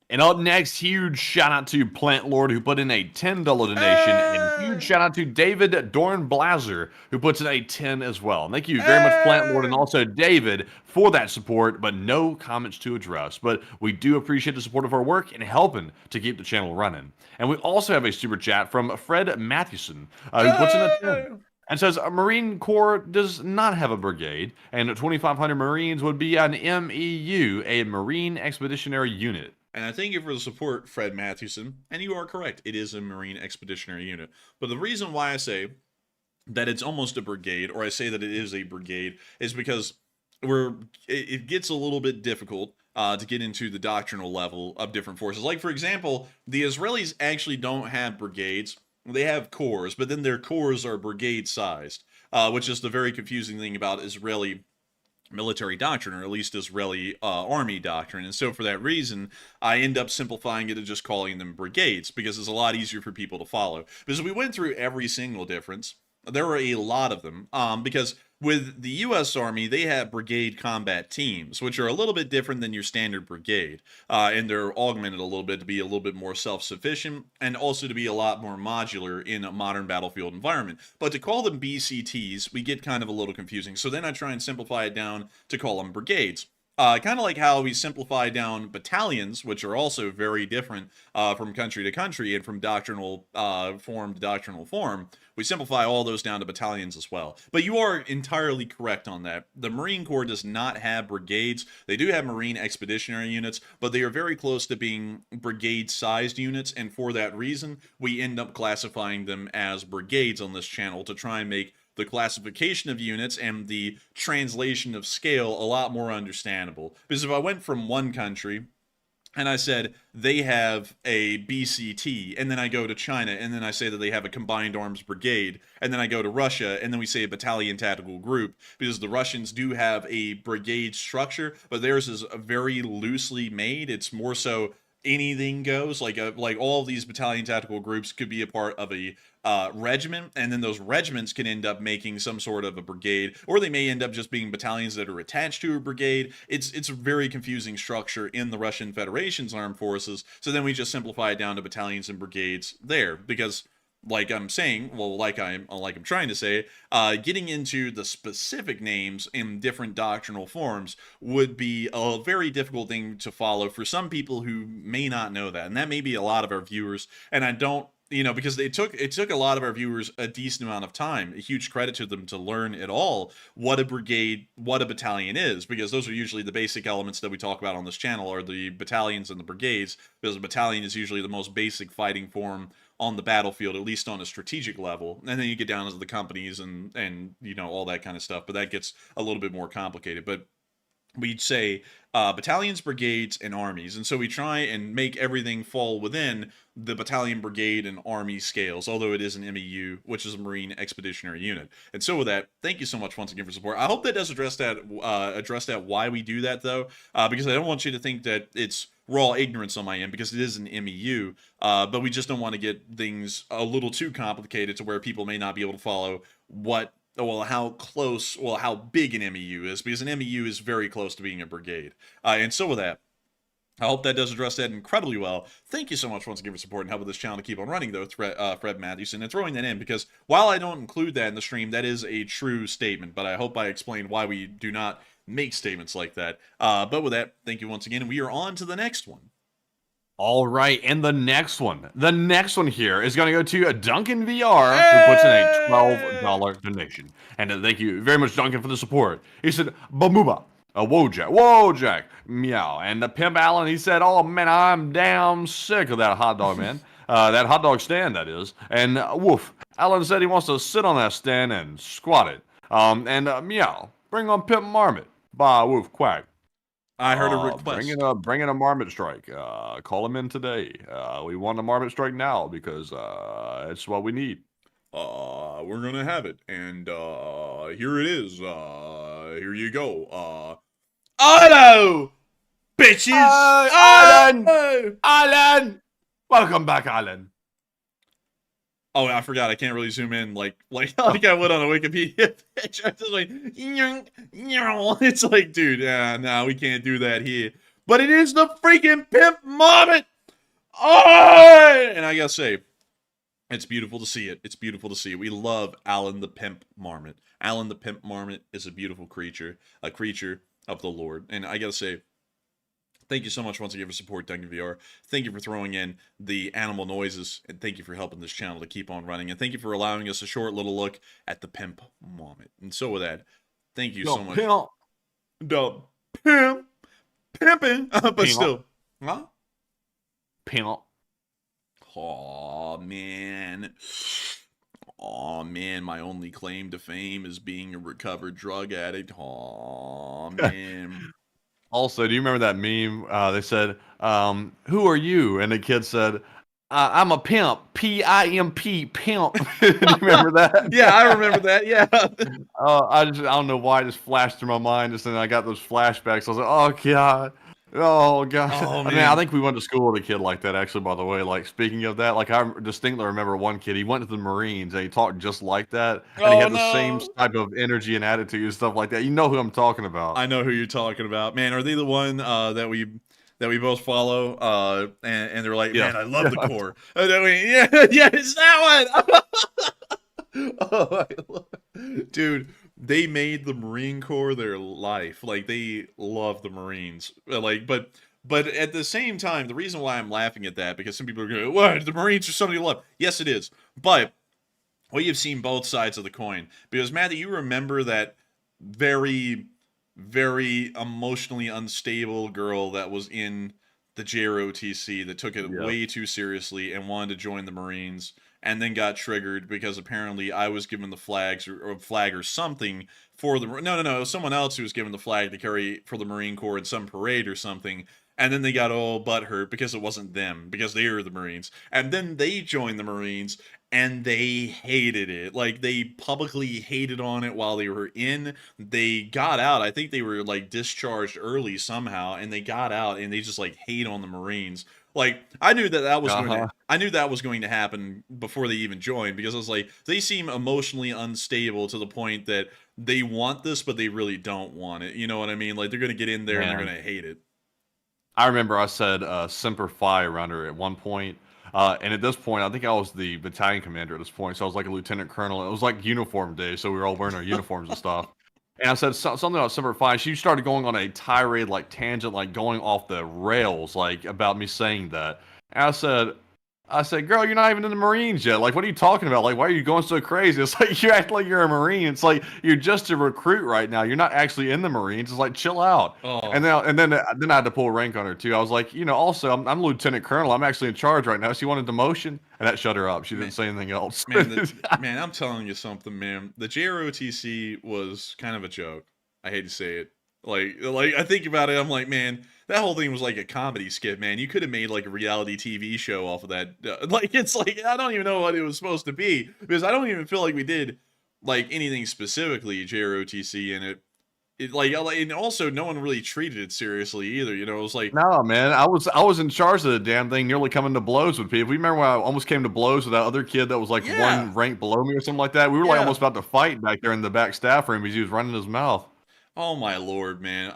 And up next, huge shout out to Plant Lord, who put in a $10 donation, and huge shout out to David Dornblaser, who puts in a 10 as well. And thank you very much, Plant Lord, and also David for that support, but no comments to address. But we do appreciate the support of our work and helping to keep the channel running. And we also have a super chat from Fred Mathewson, who puts in a 10. And says, Marine Corps does not have a brigade, and 2,500 Marines would be an MEU, a Marine Expeditionary Unit. And I thank you for the support, Fred Mathewson. And you are correct. It is a Marine Expeditionary Unit. But the reason why I say that it's almost a brigade, or I say that it is a brigade, is because it gets a little bit difficult to get into the doctrinal level of different forces. Like, for example, the Israelis actually don't have brigades. They have corps, but then their corps are brigade-sized, which is the very confusing thing about Israeli military doctrine, or at least Israeli army doctrine. And so for that reason, I end up simplifying it and just calling them brigades, because it's a lot easier for people to follow. Because we went through every single difference. There were a lot of them, because with the U.S. Army, they have brigade combat teams, which are a little bit different than your standard brigade, and they're augmented a little bit to be a little bit more self-sufficient, and also to be a lot more modular in a modern battlefield environment. But to call them BCTs, we get kind of a little confusing. So then I try and simplify it down to call them brigades. Kind of like how we simplify down battalions, which are also very different from country to country and from doctrinal form to doctrinal form. We simplify all those down to battalions as well. But you are entirely correct on that. The Marine Corps does not have brigades. They do have Marine Expeditionary Units, but they are very close to being brigade-sized units, and for that reason, we end up classifying them as brigades on this channel to try and make the classification of units and the translation of scale a lot more understandable. Because if I went from one country and I said they have a BCT, and then I go to China, and then I say that they have a combined arms brigade, and then I go to Russia, and then we say a battalion tactical group, because the Russians do have a brigade structure, but theirs is very loosely made. It's more so anything goes. Like all of these battalion tactical groups could be a part of a regiment, and then those regiments can end up making some sort of a brigade, or they may end up just being battalions that are attached to a brigade. It's a very confusing structure in the Russian Federation's armed forces. So then we just simplify it down to battalions and brigades there, because like I'm saying, well, like I'm trying to say, getting into the specific names in different doctrinal forms would be a very difficult thing to follow for some people who may not know that, and that may be a lot of our viewers. And I don't, because it took a lot of our viewers a decent amount of time, a huge credit to them, to learn at all what a brigade, what a battalion is, because those are usually the basic elements that we talk about on this channel, are the battalions and the brigades, because a battalion is usually the most basic fighting form on the battlefield, at least on a strategic level. And then you get down to the companies and all that kind of stuff, but that gets a little bit more complicated. But we'd say battalions, brigades, and armies. And so we try and make everything fall within the battalion, brigade, and army scales, although it is an MEU, which is a Marine Expeditionary Unit. And so with that, thank you so much once again for support. I hope that does address that why we do that, though, because I don't want you to think that it's raw ignorance on my end, because it is an MEU, but we just don't want to get things a little too complicated to where people may not be able to follow how big an MEU is, because an MEU is very close to being a brigade. And so with that, I hope that does address that incredibly well. Thank you so much once again for support and helping this channel to keep on running, though, Fred Mathewson, and throwing that in, because while I don't include that in the stream, that is a true statement, but I hope I explained why we do not make statements like that. But with that, thank you once again, and we are on to the next one. All right, and the next one here is going to go to Duncan VR, who puts in a $12 donation. And thank you very much, Duncan, for the support. He said, Bamuba, Wojak, meow. And the Pimp Allen, he said, oh man, I'm damn sick of that hot dog, man. That hot dog stand, that is. And woof, Allen said he wants to sit on that stand and squat it. And meow, bring on Pimp Marmot. Bah, woof, quack. I heard a request. Bring in a marmot strike. Call him in today. We want a marmot strike now because it's what we need. We're gonna have it, and here it is. Here you go. Otto, bitches. Alan, welcome back, Alan. Oh, I forgot. I can't really zoom in like I would on a Wikipedia page. I'm just like, it's like, dude, no, we can't do that here. But it is the freaking pimp marmot. Oh, and I gotta say, it's beautiful to see it. It's beautiful to see it. We love Alan the pimp marmot. Alan the pimp marmot is a beautiful creature, a creature of the Lord. And I gotta say, thank you so much once again for support, Duncan VR. Thank you for throwing in the animal noises, and thank you for helping this channel to keep on running. And thank you for allowing us a short little look at the pimp marmot. And so with that, thank you so much. The pimping, but still, huh? Pimp. Oh man, my only claim to fame is being a recovered drug addict. Oh man. Also, do you remember that meme? They said, who are you? And the kid said, I'm a pimp. P-I-M-P, pimp. Do you remember that? Yeah, I remember that. Yeah. I don't know why it just flashed through my mind. Just then I got those flashbacks. I was like, oh, God. Oh, God. Oh, man. I mean, I think we went to school with a kid like that, actually, by the way. Like, speaking of that, like, I distinctly remember one kid, he went to the Marines, and he talked just like that. And he had the same type of energy and attitude and stuff like that. You know who I'm talking about. I know who you're talking about. Man, are they the one that we both follow? And they're like, man, I love the Corps. Yeah, it's that one. Oh, dude, they made the Marine Corps their life. Like, they love the Marines. Like, but at the same time, the reason why I'm laughing at that, because some people are going, what, the Marines are something to love. Yes, it is. But we have seen both sides of the coin. Because, Matthew, you remember that very, very emotionally unstable girl that was in the JROTC that took it way too seriously and wanted to join the Marines, and then got triggered because apparently I was given the flag or something for the... No, it was someone else who was given the flag to carry for the Marine Corps in some parade or something, and then they got all butthurt because it wasn't them, because they were the Marines. And then they joined the Marines, and they hated it. Like, they publicly hated on it while they were in. They got out. I think they were, like, discharged early somehow, and they got out, and they just, like, hate on the Marines. Like, I knew that was going to, I knew that was going to happen before they even joined, because I was like, they seem emotionally unstable to the point that they want this, but they really don't want it. You know what I mean? Like, they're going to get in there and they're going to hate it. I remember I said Semper Fi around her at one point. And at this point, I think I was the battalion commander at this point. So I was like a lieutenant colonel. It was like uniform day. So we were all wearing our uniforms and stuff. And I said something about Semper Fi. She started going on a tirade, like tangent, like going off the rails, like about me saying that. And I said, girl, you're not even in the Marines yet. Like, what are you talking about? Like, why are you going so crazy? It's like, you act like you're a Marine. It's like, you're just a recruit right now. You're not actually in the Marines. It's like, chill out. Oh. And then I had to pull rank on her, too. I was like, also, I'm Lieutenant Colonel. I'm actually in charge right now. She wanted demotion, and that shut her up. She didn't say anything else. Man, I'm telling you something, man. The JROTC was kind of a joke. I hate to say it. Like I think about it, I'm like, man, that whole thing was like a comedy skit, man. You could have made like a reality TV show off of that. It's like, I don't even know what it was supposed to be, because I don't even feel like we did like anything specifically JROTC in it. And also no one really treated it seriously either. You know, it was like, no, man, I was in charge of the damn thing, nearly coming to blows with people. You remember when I almost came to blows with that other kid that was like one rank below me or something like that? We were like almost about to fight back there in the back staff room because he was running his mouth. Oh my Lord, man.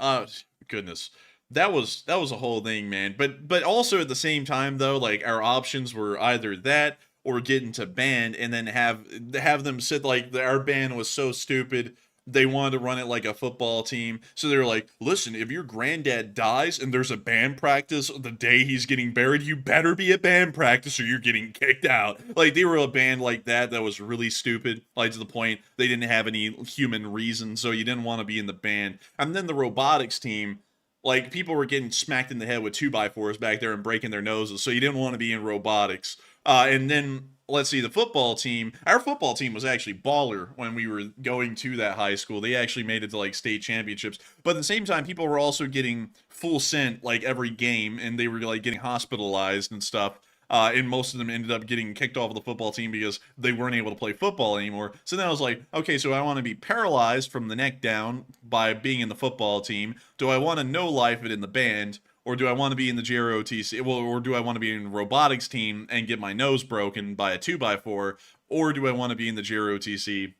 Goodness. That was a whole thing, man. But also at the same time though, like, our options were either that or get into band and then have them sit, like, our band was so stupid. They wanted to run it like a football team. So they were like, listen, if your granddad dies and there's a band practice the day he's getting buried, you better be at band practice or you're getting kicked out. Like, they were a band like that was really stupid. Like, to the point they didn't have any human reason, so you didn't want to be in the band. And then the robotics team, like, people were getting smacked in the head with 2x4s back there and breaking their noses, so you didn't want to be in robotics. And then let's see, the football team. Our football team was actually baller when we were going to that high school. They actually made it to like state championships. But at the same time, people were also getting full sent like every game, and they were like getting hospitalized and stuff. And most of them ended up getting kicked off of the football team because they weren't able to play football anymore. So then I was like, okay, so I want to be paralyzed from the neck down by being in the football team. Do I want to no life it in the band? Or do I want to be in the JROTC? Well, or do I want to be in the robotics team and get my nose broken by a 2x4? Or do I want to be in the JROTC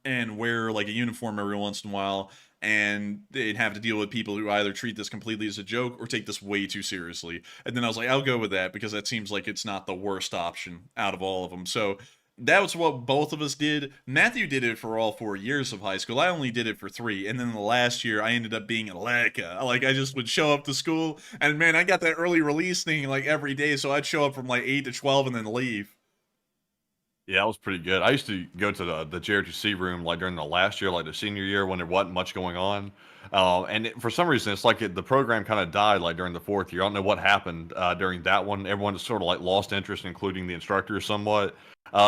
and wear like a uniform every once in a while and they'd have to deal with people who either treat this completely as a joke or take this way too seriously? And then I was like, I'll go with that because that seems like it's not the worst option out of all of them. So that was what both of us did. Matthew did it for all 4 years of high school. I only did it for 3. And then the last year, I ended up being a Leica. Like, I just would show up to school. And, man, I got that early release thing, like, every day. So I'd show up from, like, 8 to 12 and then leave. Yeah, that was pretty good. I used to go to the JRTC room, like, during the last year, like, the senior year when there wasn't much going on. For some reason, it's like the program kind of died, like, during the 4th year. I don't know what happened during that one. Everyone just sort of, like, lost interest, including the instructors somewhat.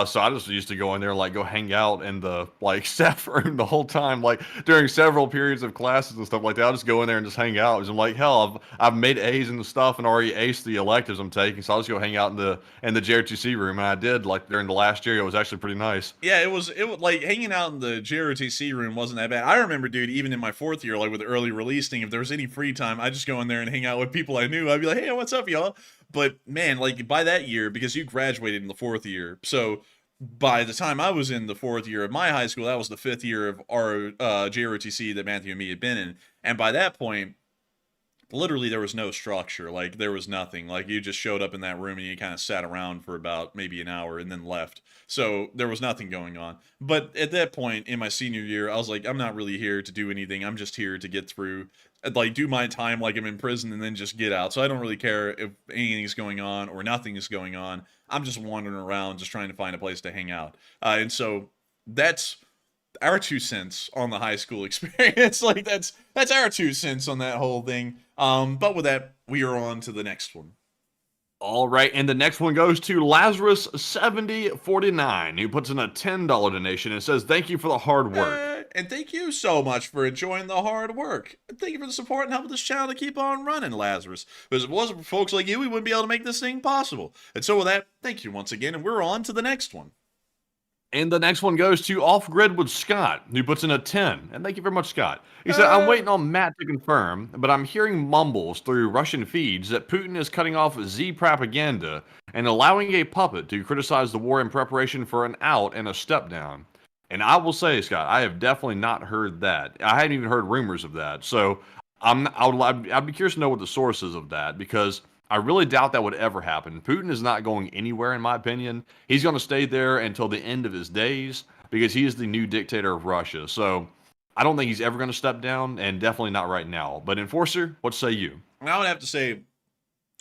So I just used to go in there, like, go hang out in the, like, staff room the whole time, like, during several periods of classes and stuff like that. I'll just go in there and just hang out. Because I'm like, hell, I've made A's in the stuff and already aced the electives I'm taking, so I'll just go hang out in the JRTC room. And I did, like, during the last year. It was actually pretty nice. Yeah, it was like, hanging out in the JROTC room wasn't that bad. I remember, dude, even in my 4th year, like, with the early release thing, if there was any free time, I'd just go in there and hang out with people I knew. I'd be like, hey, what's up, y'all? But, man, like, by that year, because you graduated in the 4th year, so by the time I was in the 4th year of my high school, that was the 5th year of our JROTC that Matthew and me had been in. And by that point, literally there was no structure. Like, there was nothing. Like, you just showed up in that room and you kind of sat around for about maybe an hour and then left. So there was nothing going on. But at that point in my senior year, I was like, I'm not really here to do anything. I'm just here to get through, like, do my time like I'm in prison and then just get out. So I don't really care if anything's going on or nothing is going on. I'm just wandering around just trying to find a place to hang out. And so that's our 2 cents on the high school experience. Like, that's our 2 cents on that whole thing. But with that, we are on to the next one. All right, and the next one goes to Lazarus7049, who puts in a $10 donation and says, thank you for the hard work. And thank you so much for enjoying the hard work. And thank you for the support and helping this channel to keep on running, Lazarus. Because if it wasn't for folks like you, we wouldn't be able to make this thing possible. And so with that, thank you once again, and we're on to the next one. And the next one goes to Off Grid with Scott, who puts in a 10. And thank you very much, Scott. He said, I'm waiting on Matt to confirm, but I'm hearing mumbles through Russian feeds that Putin is cutting off Z propaganda and allowing a puppet to criticize the war in preparation for an out and a step down. And I will say, Scott, I have definitely not heard that. I hadn't even heard rumors of that. So I'd be curious to know what the source is of that, because I really doubt that would ever happen. Putin is not going anywhere, in my opinion. He's going to stay there until the end of his days because he is the new dictator of Russia. So I don't think he's ever going to step down, and definitely not right now. But Enforcer, what say you? I would have to say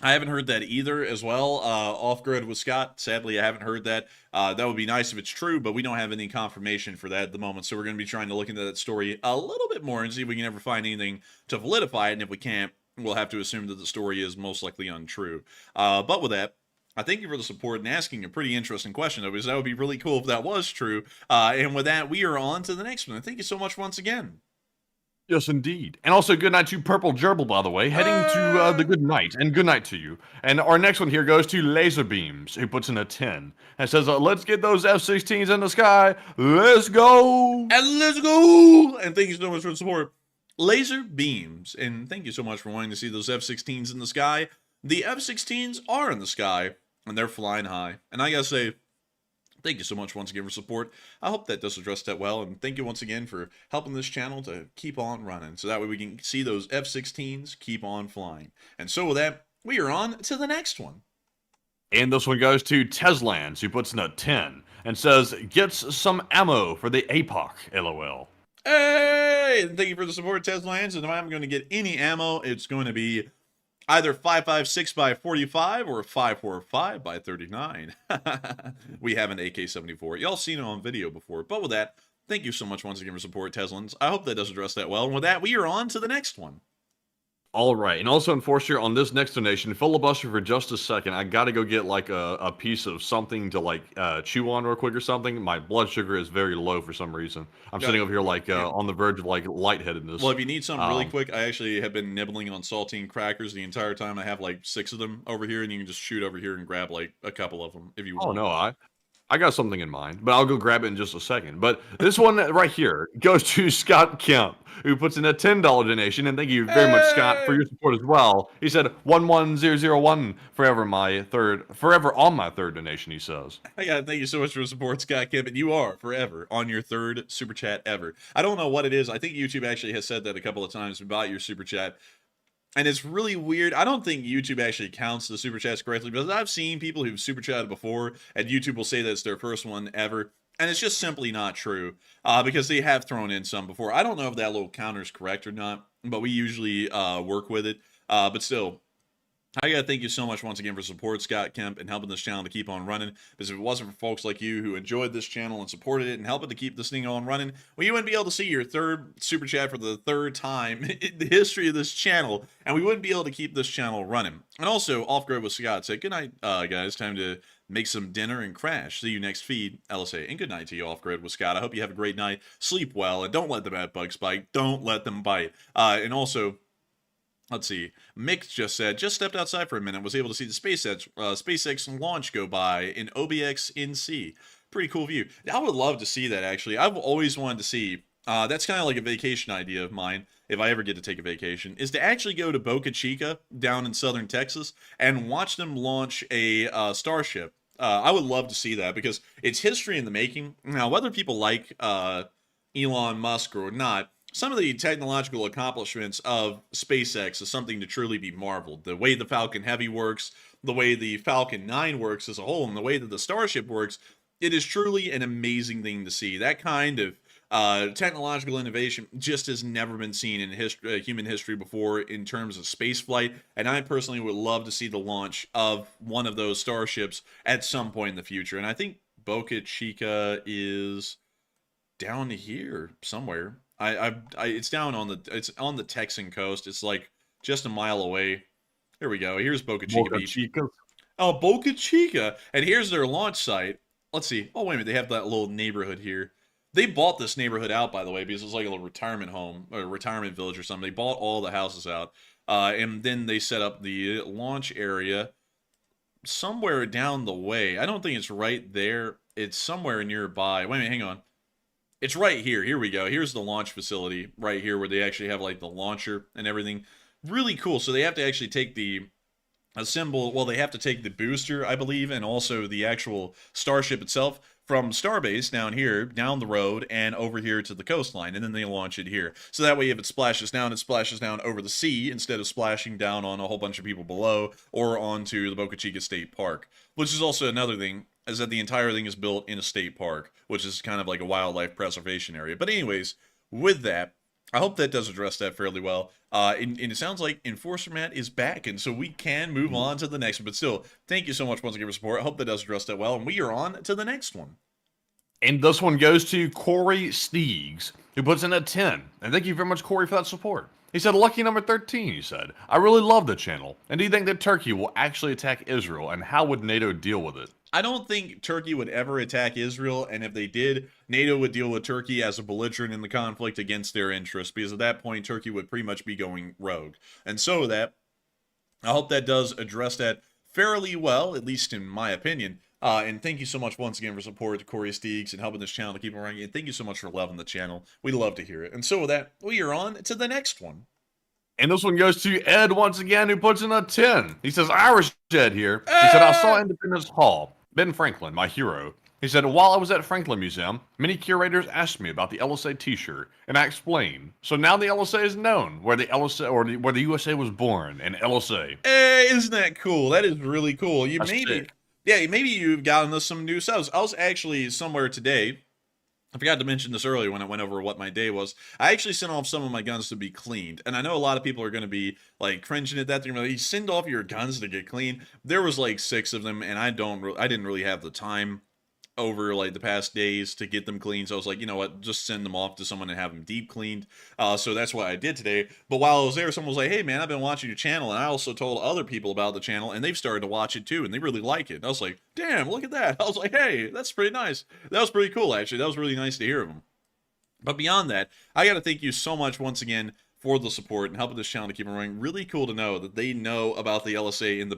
I haven't heard that either as well. Off-grid with Scott. Sadly, I haven't heard that. That would be nice if it's true, but we don't have any confirmation for that at the moment. So we're going to be trying to look into that story a little bit more and see if we can ever find anything to validify it. And if we can't, we'll have to assume that the story is most likely untrue. But with that, I thank you for the support and asking a pretty interesting question, though, because that would be really cool if that was true. And with that, we are on to the next one. Thank you so much once again. Yes, indeed. And also, good night to Purple Gerbil, by the way, heading to the good night. And good night to you. And our next one here goes to Laser Beams, who puts in a 10 and says, let's get those F-16s in the sky. Let's go. And let's go. And thank you so much for the support. Laser Beams, and thank you so much for wanting to see those F-16s in the sky. The F-16s are in the sky, and they're flying high. And I gotta say, thank you so much once again for support. I hope that does address that well, and thank you once again for helping this channel to keep on running, so that way we can see those F-16s keep on flying. And so with that, we are on to the next one. And this one goes to Teslans, who puts in a 10 and says, gets some ammo for the APOC, LOL. Hey, thank you for the support, Teslans. And if I'm going to get any ammo, it's going to be either 5.56 by 45 or 5.45 by 39. We have an AK-74. Y'all seen it on video before. But with that, thank you so much once again for support, Teslans. I hope that does address that well. And with that, we are on to the next one. All right, and also Enforcer, on this next donation, filibuster for just a second. I gotta go get like a piece of something to like chew on real quick or something. My blood sugar is very low for some reason. I'm sitting over here like on the verge of like lightheadedness. Well, if you need something really quick, I actually have been nibbling on saltine crackers the entire time. I have like 6 of them over here, and you can just shoot over here and grab like a couple of them if you want. Oh no, I got something in mind, but I'll go grab it in just a second. But this one right here goes to Scott Kemp, who puts in a $10 donation, and thank you very much, Scott, for your support as well. He said 11001 forever on my third donation. He says, I gotta thank you so much for the support, Scott Kemp, and you are forever on your 3rd super chat ever. I don't know what it is. I think YouTube actually has said that a couple of times about your super chat. And it's really weird. I don't think YouTube actually counts the super chats correctly, because I've seen people who've super chatted before, and YouTube will say that it's their first one ever, and it's just simply not true, because they have thrown in some before. I don't know if that little counter is correct or not, but we usually work with it. But still, I gotta thank you so much once again for support, Scott Kemp, and helping this channel to keep on running. Because if it wasn't for folks like you who enjoyed this channel and supported it and helping to keep this thing on running, well, you wouldn't be able to see your 3rd super chat for the 3rd time in the history of this channel, and we wouldn't be able to keep this channel running. And also, Off Grid with Scott said, "Good night, guys. Time to make some dinner and crash. See you next feed, LSA." And good night to you, Off Grid with Scott. I hope you have a great night. Sleep well, and don't let the bad bugs bite. Don't let them bite. And also, let's see. Mick just said, just stepped outside for a minute, was able to see the SpaceX launch go by in OBX NC. Pretty cool view. I would love to see that, actually. I've always wanted to see, that's kind of like a vacation idea of mine, if I ever get to take a vacation, is to actually go to Boca Chica down in southern Texas and watch them launch a Starship. I would love to see that, because it's history in the making. Now, whether people like Elon Musk or not, some of the technological accomplishments of SpaceX is something to truly be marveled. The way the Falcon Heavy works, the way the Falcon 9 works as a whole, and the way that the Starship works, it is truly an amazing thing to see. That kind of technological innovation just has never been seen in human history before in terms of space flight, and I personally would love to see the launch of one of those Starships at some point in the future. And I think Boca Chica is down here somewhere. It's down on the Texan coast. It's like just a mile away. Here we go. Here's Boca Chica Beach. Chica. Oh, Boca Chica. And here's their launch site. Let's see. Oh, wait a minute. They have that little neighborhood here. They bought this neighborhood out, by the way, because it's like a little retirement home or a retirement village or something. They bought all the houses out. And then they set up the launch area somewhere down the way. I don't think it's right there. It's somewhere nearby. Wait a minute. Hang on. It's right here. Here we go. Here's the launch facility right here where they actually have like the launcher and everything. Really cool. So they have to actually take they have to take the booster, I believe, and also the actual Starship itself from Starbase down here, down the road, and over here to the coastline, and then they launch it here. So that way, if it splashes down over the sea instead of splashing down on a whole bunch of people below or onto the Boca Chica State Park, which is also another thing, is that the entire thing is built in a state park, which is kind of like a wildlife preservation area. But anyways, with that, I hope that does address that fairly well. And it sounds like Enforcer Matt is back, and so we can move on to the next one. But still, thank you so much once again for support. I hope that does address that well, and we are on to the next one. And this one goes to Corey Steegs, who puts in a 10. And thank you very much, Corey, for that support. He said, lucky number 13, he said. I really love the channel. And do you think that Turkey will actually attack Israel? And how would NATO deal with it? I don't think Turkey would ever attack Israel, and if they did, NATO would deal with Turkey as a belligerent in the conflict against their interests, because at that point, Turkey would pretty much be going rogue. And so I hope that does address that fairly well, at least in my opinion. And thank you so much once again for support to Corey Steegs and helping this channel to keep on running. And thank you so much for loving the channel. We love to hear it. And so with that, we are on to the next one. And this one goes to Ed once again, who puts in a 10. He says, Irish Ed here. He said, I saw Independence Hall. Ben Franklin, my hero. He said, while I was at Franklin Museum, many curators asked me about the LSA t-shirt, and I explained. So now the LSA is known, where the LSA or where the USA was born, in LSA. Hey, isn't that cool? That is really cool. Maybe you've gotten us some new subs. I was actually somewhere today. I forgot to mention this earlier when I went over what my day was. I actually sent off some of my guns to be cleaned. And I know a lot of people are going to be like cringing at that. They're like, you send off your guns to get cleaned. There was like 6 of them, and I didn't really have the time over like the past days to get them cleaned. So I was like, you know what, just send them off to someone and have them deep cleaned. So that's what I did today. But while I was there, someone was like, hey man, I've been watching your channel, and I also told other people about the channel, and they've started to watch it too, and they really like it. And I was like, damn, look at that. I was like, hey, that's pretty nice. That was pretty cool, actually. That was really nice to hear of them. But beyond that, I got to thank you so much once again for the support and helping this channel to keep it running. Really cool to know that they know about the LSA in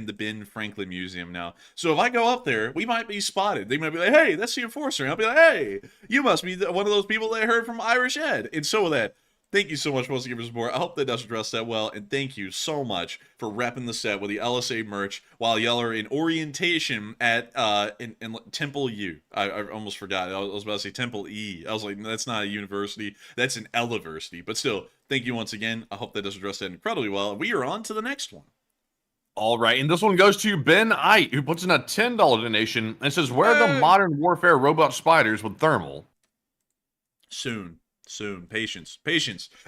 the Ben Franklin Museum now. So if I go up there, we might be spotted. They might be like, hey, that's the enforcer. And I'll be like, hey, you must be one of those people that I heard from Irish Ed. And so with that, thank you so much once again for support. I hope that does address that well. And thank you so much for repping the set with the LSA merch while y'all are in orientation at in Temple U. I almost forgot. I was about to say Temple E. I was like, that's not a university. That's an eleversity. But still, thank you once again. I hope that does address that incredibly well. We are on to the next one. All right, and this one goes to Ben Ite, who puts in a $10 donation and says, where are the modern warfare robot spiders with thermal? Soon. Patience.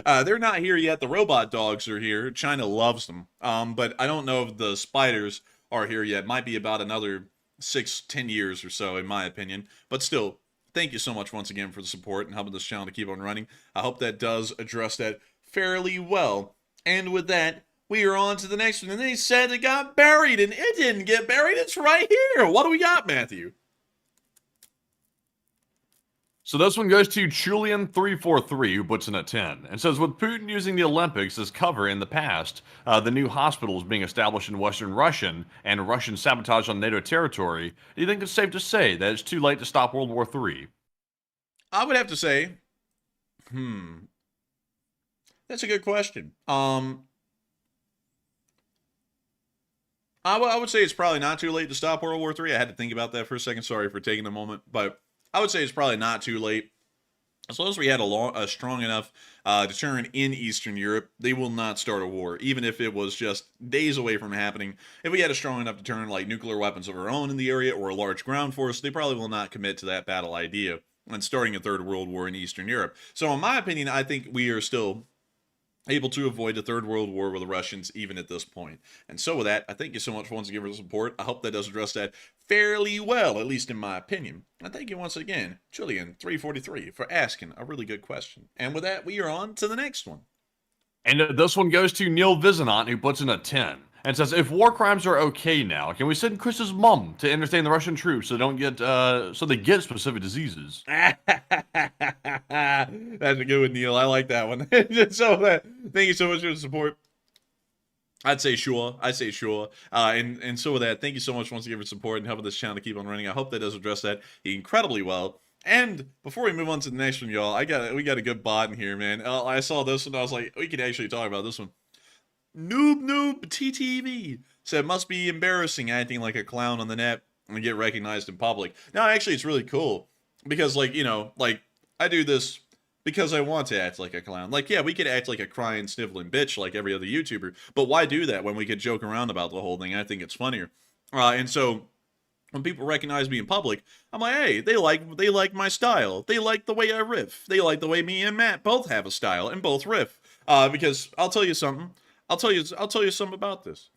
They're not here yet. The robot dogs are here. China loves them. But I don't know if the spiders are here yet. Might be about another 6-10 years or so, in my opinion. But still, thank you so much once again for the support and helping this channel to keep on running. I hope that does address that fairly well. And with that, we are on to the next one. And they said it got buried, and it didn't get buried. It's right here. What do we got, Matthew? So this one goes to Julian343, who puts in a 10, and says, with Putin using the Olympics as cover in the past, the new hospitals being established in Western Russian, and Russian sabotage on NATO territory, do you think it's safe to say that it's too late to stop World War III? I would have to say, that's a good question. I would say it's probably not too late to stop World War III. I had to think about that for a second. Sorry for taking a moment, but I would say it's probably not too late. As long as we had a strong enough deterrent in Eastern Europe, they will not start a war, even if it was just days away from happening. If we had a strong enough deterrent like nuclear weapons of our own in the area or a large ground force, they probably will not commit to that battle idea and starting a third world war in Eastern Europe. So in my opinion, I think we are still able to avoid a third world war with the Russians even at this point. And so with that, I thank you so much once again for the support. I hope that does address that fairly well, at least in my opinion. And thank you once again, Julian343, for asking a really good question. And with that, we are on to the next one. And this one goes to Neil Vizanant, who puts in a 10, and says, if war crimes are okay now, can we send Chris's mom to entertain the Russian troops so they get specific diseases? That's a good one, Neil. I like that one. Thank you so much for the support. I'd say sure. And so with that, thank you so much once again for support and helping this channel to keep on running. I hope that does address that incredibly well. And before we move on to the next one, y'all, we got a good bot in here, man. I saw this one. I was like, we could actually talk about this one. Noob TTV said, must be embarrassing acting like a clown on the net and get recognized in public. Now, actually, it's really cool because, like, you know, like, I do this because I want to act like a clown. Like, yeah, we could act like a crying, sniveling bitch like every other YouTuber, but why do that when we could joke around about the whole thing? I think it's funnier. And so when people recognize me in public, I'm like, hey, they like my style. They like the way I riff. They like the way me and Matt both have a style and both riff. Because I'll tell you something. I'll tell you something about this.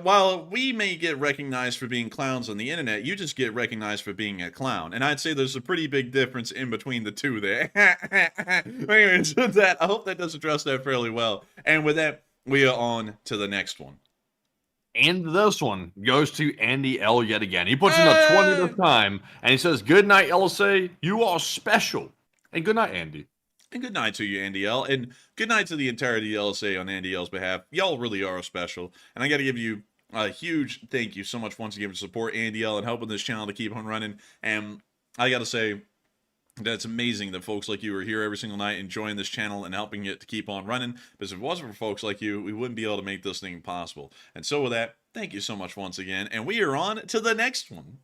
While we may get recognized for being clowns on the internet, you just get recognized for being a clown. And I'd say there's a pretty big difference in between the two there. Anyways, with that, I hope that does address that fairly well. And with that, we are on to the next one. And this one goes to Andy L yet again. He puts in a 20 this time, and he says, good night, LSA. You are special. And good night, Andy. And good night to you, Andy L. And good night to the entirety of LSA on Andy L's behalf. Y'all really are special. And I got to give you a huge thank you so much once again for support Andy L and helping this channel to keep on running. And I got to say, that's amazing that folks like you are here every single night enjoying this channel and helping it to keep on running. Because if it wasn't for folks like you, we wouldn't be able to make this thing possible. And so with that, thank you so much once again. And we are on to the next one.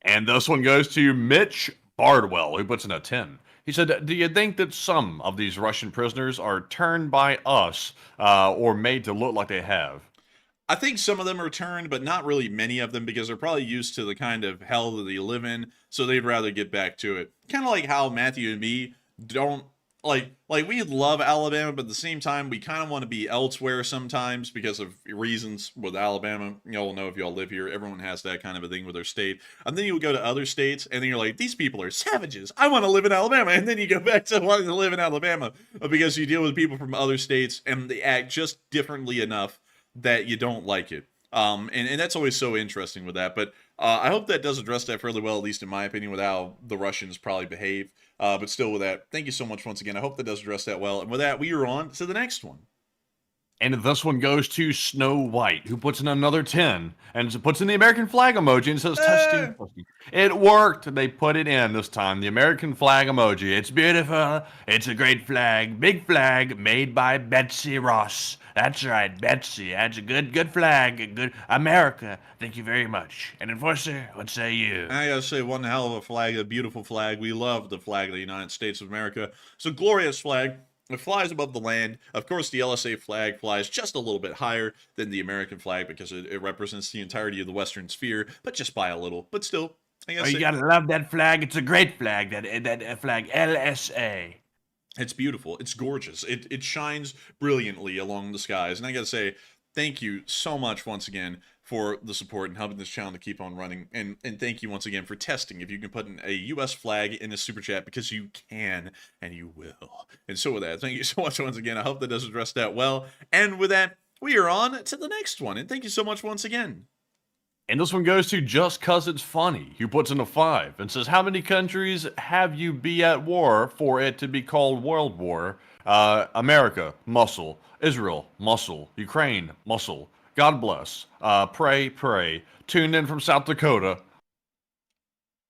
And this one goes to Mitch Bardwell, who puts in a 10. He said, do you think that some of these Russian prisoners are turned by us or made to look like they have? I think some of them are turned, but not really many of them because they're probably used to the kind of hell that they live in, so they'd rather get back to it. Kind of like how Matthew and me don't like we love Alabama, but at the same time, we kind of want to be elsewhere sometimes because of reasons with Alabama. Y'all know if y'all live here, everyone has that kind of a thing with their state. And then you go to other states, and then you're like, these people are savages. I want to live in Alabama. And then you go back to wanting to live in Alabama because you deal with people from other states, and they act just differently enough that you don't like it. And that's always so interesting with that. But I hope that does address that fairly well, at least in my opinion, with how the Russians probably behave. But still with that, thank you so much once again. I hope that does address that well. And with that, we are on to the next one. And this one goes to Snow White, who puts in another 10 and puts in the American flag emoji and says, testing. It worked. They put it in this time. The American flag emoji. It's beautiful. It's a great flag. Big flag made by Betsy Ross. That's right, Betsy. That's a good flag. A good America. Thank you very much. And Enforcer, what say you? I gotta say, one hell of a flag, a beautiful flag. We love the flag of the United States of America. It's a glorious flag. It flies above the land. Of course, the LSA flag flies just a little bit higher than the American flag because it represents the entirety of the Western Sphere, but just by a little. But still, I guess you gotta love that flag. It's a great flag. That flag, LSA. It's beautiful. It's gorgeous. It shines brilliantly along the skies. And I gotta say, thank you so much once again for the support and helping this channel to keep on running. And thank you once again for testing if you can put in a U.S. flag in a super chat, because you can and you will. And so with that, thank you so much once again. I hope that does address that well. And with that, we are on to the next one. And thank you so much once again. And this one goes to Just Cause It's Funny, who puts in a 5 and says, how many countries have you be at war for it to be called World War? America, muscle. Israel, muscle. Ukraine, muscle. God bless. Pray, pray. Tuned in from South Dakota.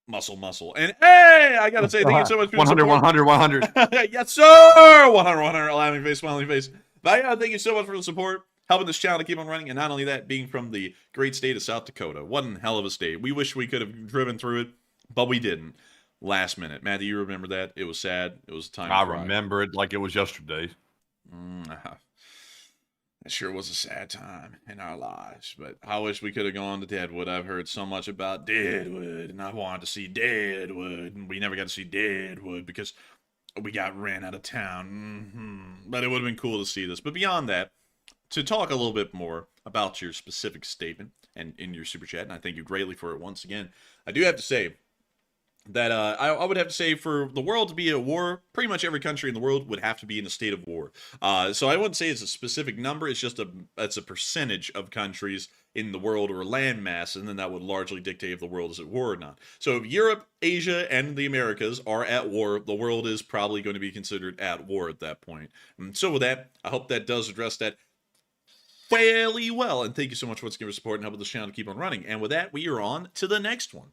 Muscle. And hey, I gotta say, thank you so much for 100, 100, 100. Yes, sir! 100, 100, laughing face, smiling face. But I gotta thank you so much for the support, helping this channel to keep on running, and not only that, being from the great state of South Dakota. One hell of a state. We wish we could have driven through it, but we didn't. Last minute. Matt, do you remember that? It was sad. It was time. I remember it like it was yesterday. It sure was a sad time in our lives, but I wish we could have gone to Deadwood. I've heard so much about Deadwood, and I wanted to see Deadwood, and we never got to see Deadwood because we got ran out of town. But it would have been cool to see this. But beyond that, to talk a little bit more about your specific statement and in your super chat, and I thank you greatly for it once again, I do have to say that I would have to say for the world to be at war, pretty much every country in the world would have to be in a state of war. So I wouldn't say it's a specific number. It's just it's a percentage of countries in the world or land mass, and then that would largely dictate if the world is at war or not. So if Europe, Asia, and the Americas are at war, the world is probably going to be considered at war at that point. And so with that, I hope that does address that fairly well. And thank you so much once again for support and helping this channel to keep on running. And with that, we are on to the next one.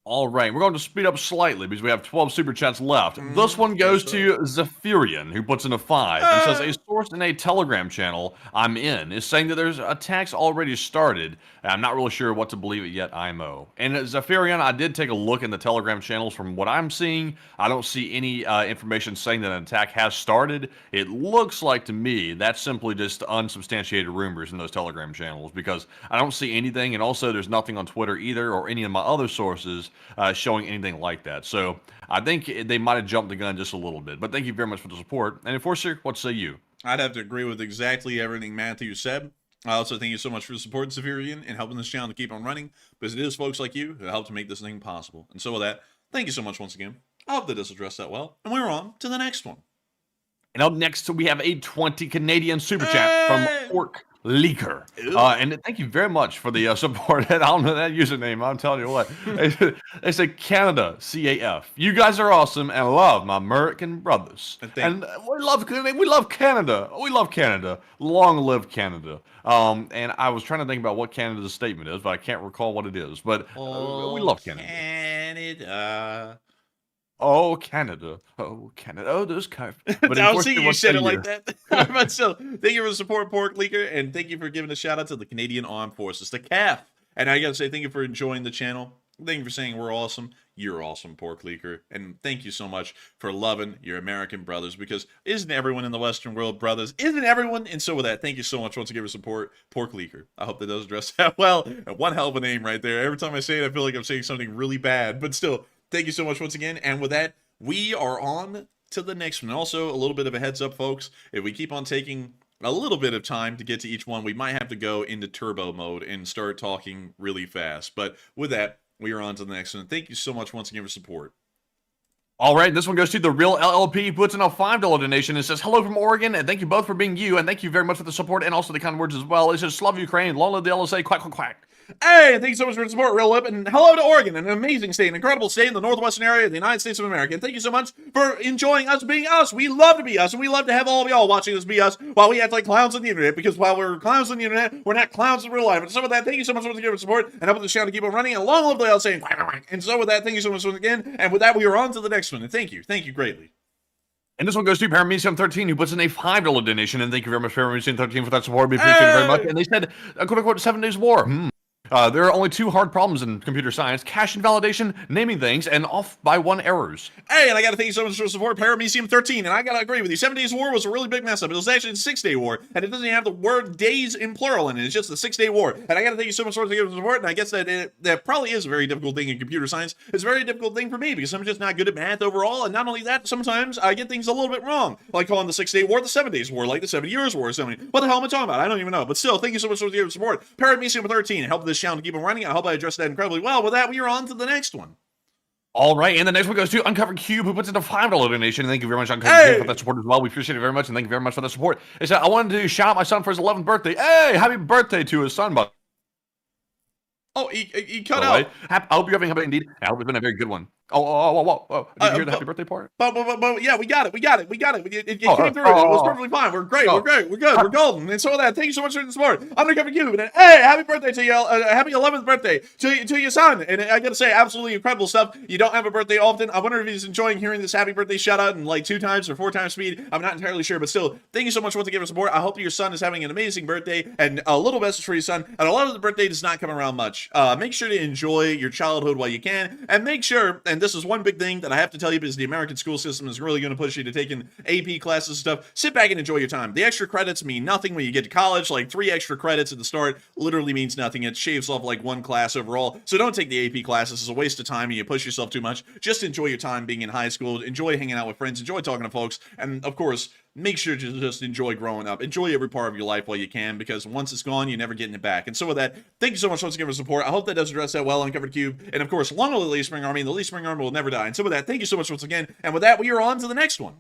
All right, we're going to speed up slightly because we have 12 super chats left. This one goes to Zephyrian, who puts in a 5 and says, a source in a Telegram channel I'm in is saying that there's attacks already started. And I'm not really sure what to believe it yet, IMO. And Zephyrian, I did take a look in the Telegram channels. From what I'm seeing, I don't see any information saying that an attack has started. It looks like to me that's simply just unsubstantiated rumors in those Telegram channels, because I don't see anything, and also there's nothing on Twitter either or any of my other sources showing anything like that. So I think they might have jumped the gun just a little bit. But thank you very much for the support. And Enforcer, what say you? I'd have to agree with exactly everything Matthew said. I also thank you so much for the support, Zephyrian, and helping this channel to keep on running, because it is folks like you who help to make this thing possible. And so with that, thank you so much once again. I hope that does address that well. And we're on to the next one. And up next, we have a 20 Canadian super chat from Pork Leaker. And thank you very much for the support. I don't know that username, I'm telling you what. They say Canada, CAF. You guys are awesome and love my American brothers. And we love Canada. We love Canada. Long live Canada. And I was trying to think about what Canada's statement is, but I can't recall what it is. But we love Canada. Canada. Oh, Canada. Oh, Canada. Oh, those kind of... But I was thinking you said it like that. But still, thank you for the support, Pork Leaker, and thank you for giving a shout out to the Canadian Armed Forces, the CAF. And I gotta say, thank you for enjoying the channel. Thank you for saying we're awesome. You're awesome, Pork Leaker. And thank you so much for loving your American brothers, because isn't everyone in the Western world brothers? Isn't everyone? And so with that, thank you so much once again for support, Pork Leaker. I hope that does address that well. One hell of a name right there. Every time I say it, I feel like I'm saying something really bad. But still, thank you so much once again. And with that, we are on to the next one. Also, a little bit of a heads up, folks. If we keep on taking a little bit of time to get to each one, we might have to go into turbo mode and start talking really fast. But with that, we are on to the next one. Thank you so much once again for support. All right, this one goes to the Real LLP, puts in a $5 donation and says, hello from Oregon, and thank you both for being you, and thank you very much for the support and also the kind words as well. It says, love Ukraine, long live the LSA, quack, quack, quack. Hey, thank you so much for the support, Real Lip, and hello to Oregon, an amazing state, an incredible state in the northwestern area of the United States of America. And thank you so much for enjoying us being us. We love to be us, and we love to have all of y'all watching us be us while we act like clowns on the internet, because while we're clowns on the internet, we're not clowns in real life. And so with that, thank you so much for the support, and helping the channel to keep on running, and long live the LSA, and quack, quack, quack. And so with that, thank you so much once again, and with that, we are on to the next one, and thank you greatly. And this one goes to Paramecium13, who puts in a $5 donation, and thank you very much, Paramecium13, for that support. We appreciate it very much. And they said, quote unquote, 7 days war. There are only 2 hard problems in computer science: cache invalidation, naming things, and off-by-1 errors. Hey, and I gotta thank you so much for support, Paramecium13, and I gotta agree with you. 7 Days War was a really big mess up. It was actually a 6-day war, and it doesn't even have the word days in plural in it. It's just the 6-day war. And I gotta thank you so much for the support, and I guess that probably is a very difficult thing in computer science. It's a very difficult thing for me, because I'm just not good at math overall, and not only that, sometimes I get things a little bit wrong. Like calling the 6-day war the 7 days war, like the 7 years war or something. What the hell am I talking about? I don't even know. But still, thank you so much for the support, Paramecium13, help this channel to keep on running. I hope I addressed that incredibly well. With that, we are on to the next one. All right, and the next one goes to Uncovered Cube, who puts in a $5 donation. Thank you very much, Uncovered Cube, for that support as well. We appreciate it very much, and thank you very much for the support. They said, I wanted to shout out my son for his 11th birthday. Hey, happy birthday to his son, bud. Oh, he cut out. I hope you're having a indeed. I hope it's been a very good one. Did you hear the happy birthday part? But yeah, we got it. It came through. It was perfectly fine. We're great. We're good. We're golden. And so with that, thank you so much for the support. I'm gonna cover you. And hey, happy birthday to you. Happy 11th birthday to your son. And I gotta say, absolutely incredible stuff. You don't have a birthday often. I wonder if he's enjoying hearing this happy birthday shout out in like 2 times or 4 times speed. I'm not entirely sure, but still, thank you so much for the support. I hope your son is having an amazing birthday, and a little message for your son. And a lot of the birthday does not come around much. Make sure to enjoy your childhood while you can, and make sure, and this is one big thing that I have to tell you, because the American school system is really going to push you to taking AP classes and stuff. Sit back and enjoy your time. The extra credits mean nothing when you get to college. Like 3 extra credits at the start literally means nothing. It shaves off like 1 class overall. So don't take the AP classes. It's a waste of time and you push yourself too much. Just enjoy your time being in high school. Enjoy hanging out with friends. Enjoy talking to folks. And of course, make sure to just enjoy growing up. Enjoy every part of your life while you can, because once it's gone, you're never getting it back. And so with that, thank you so much once again for support. I hope that does address that well, Uncovered Cube. And of course, long live the Lee Spring Army. The Lee Spring Army will never die. And so with that, thank you so much once again. And with that, we are on to the next one.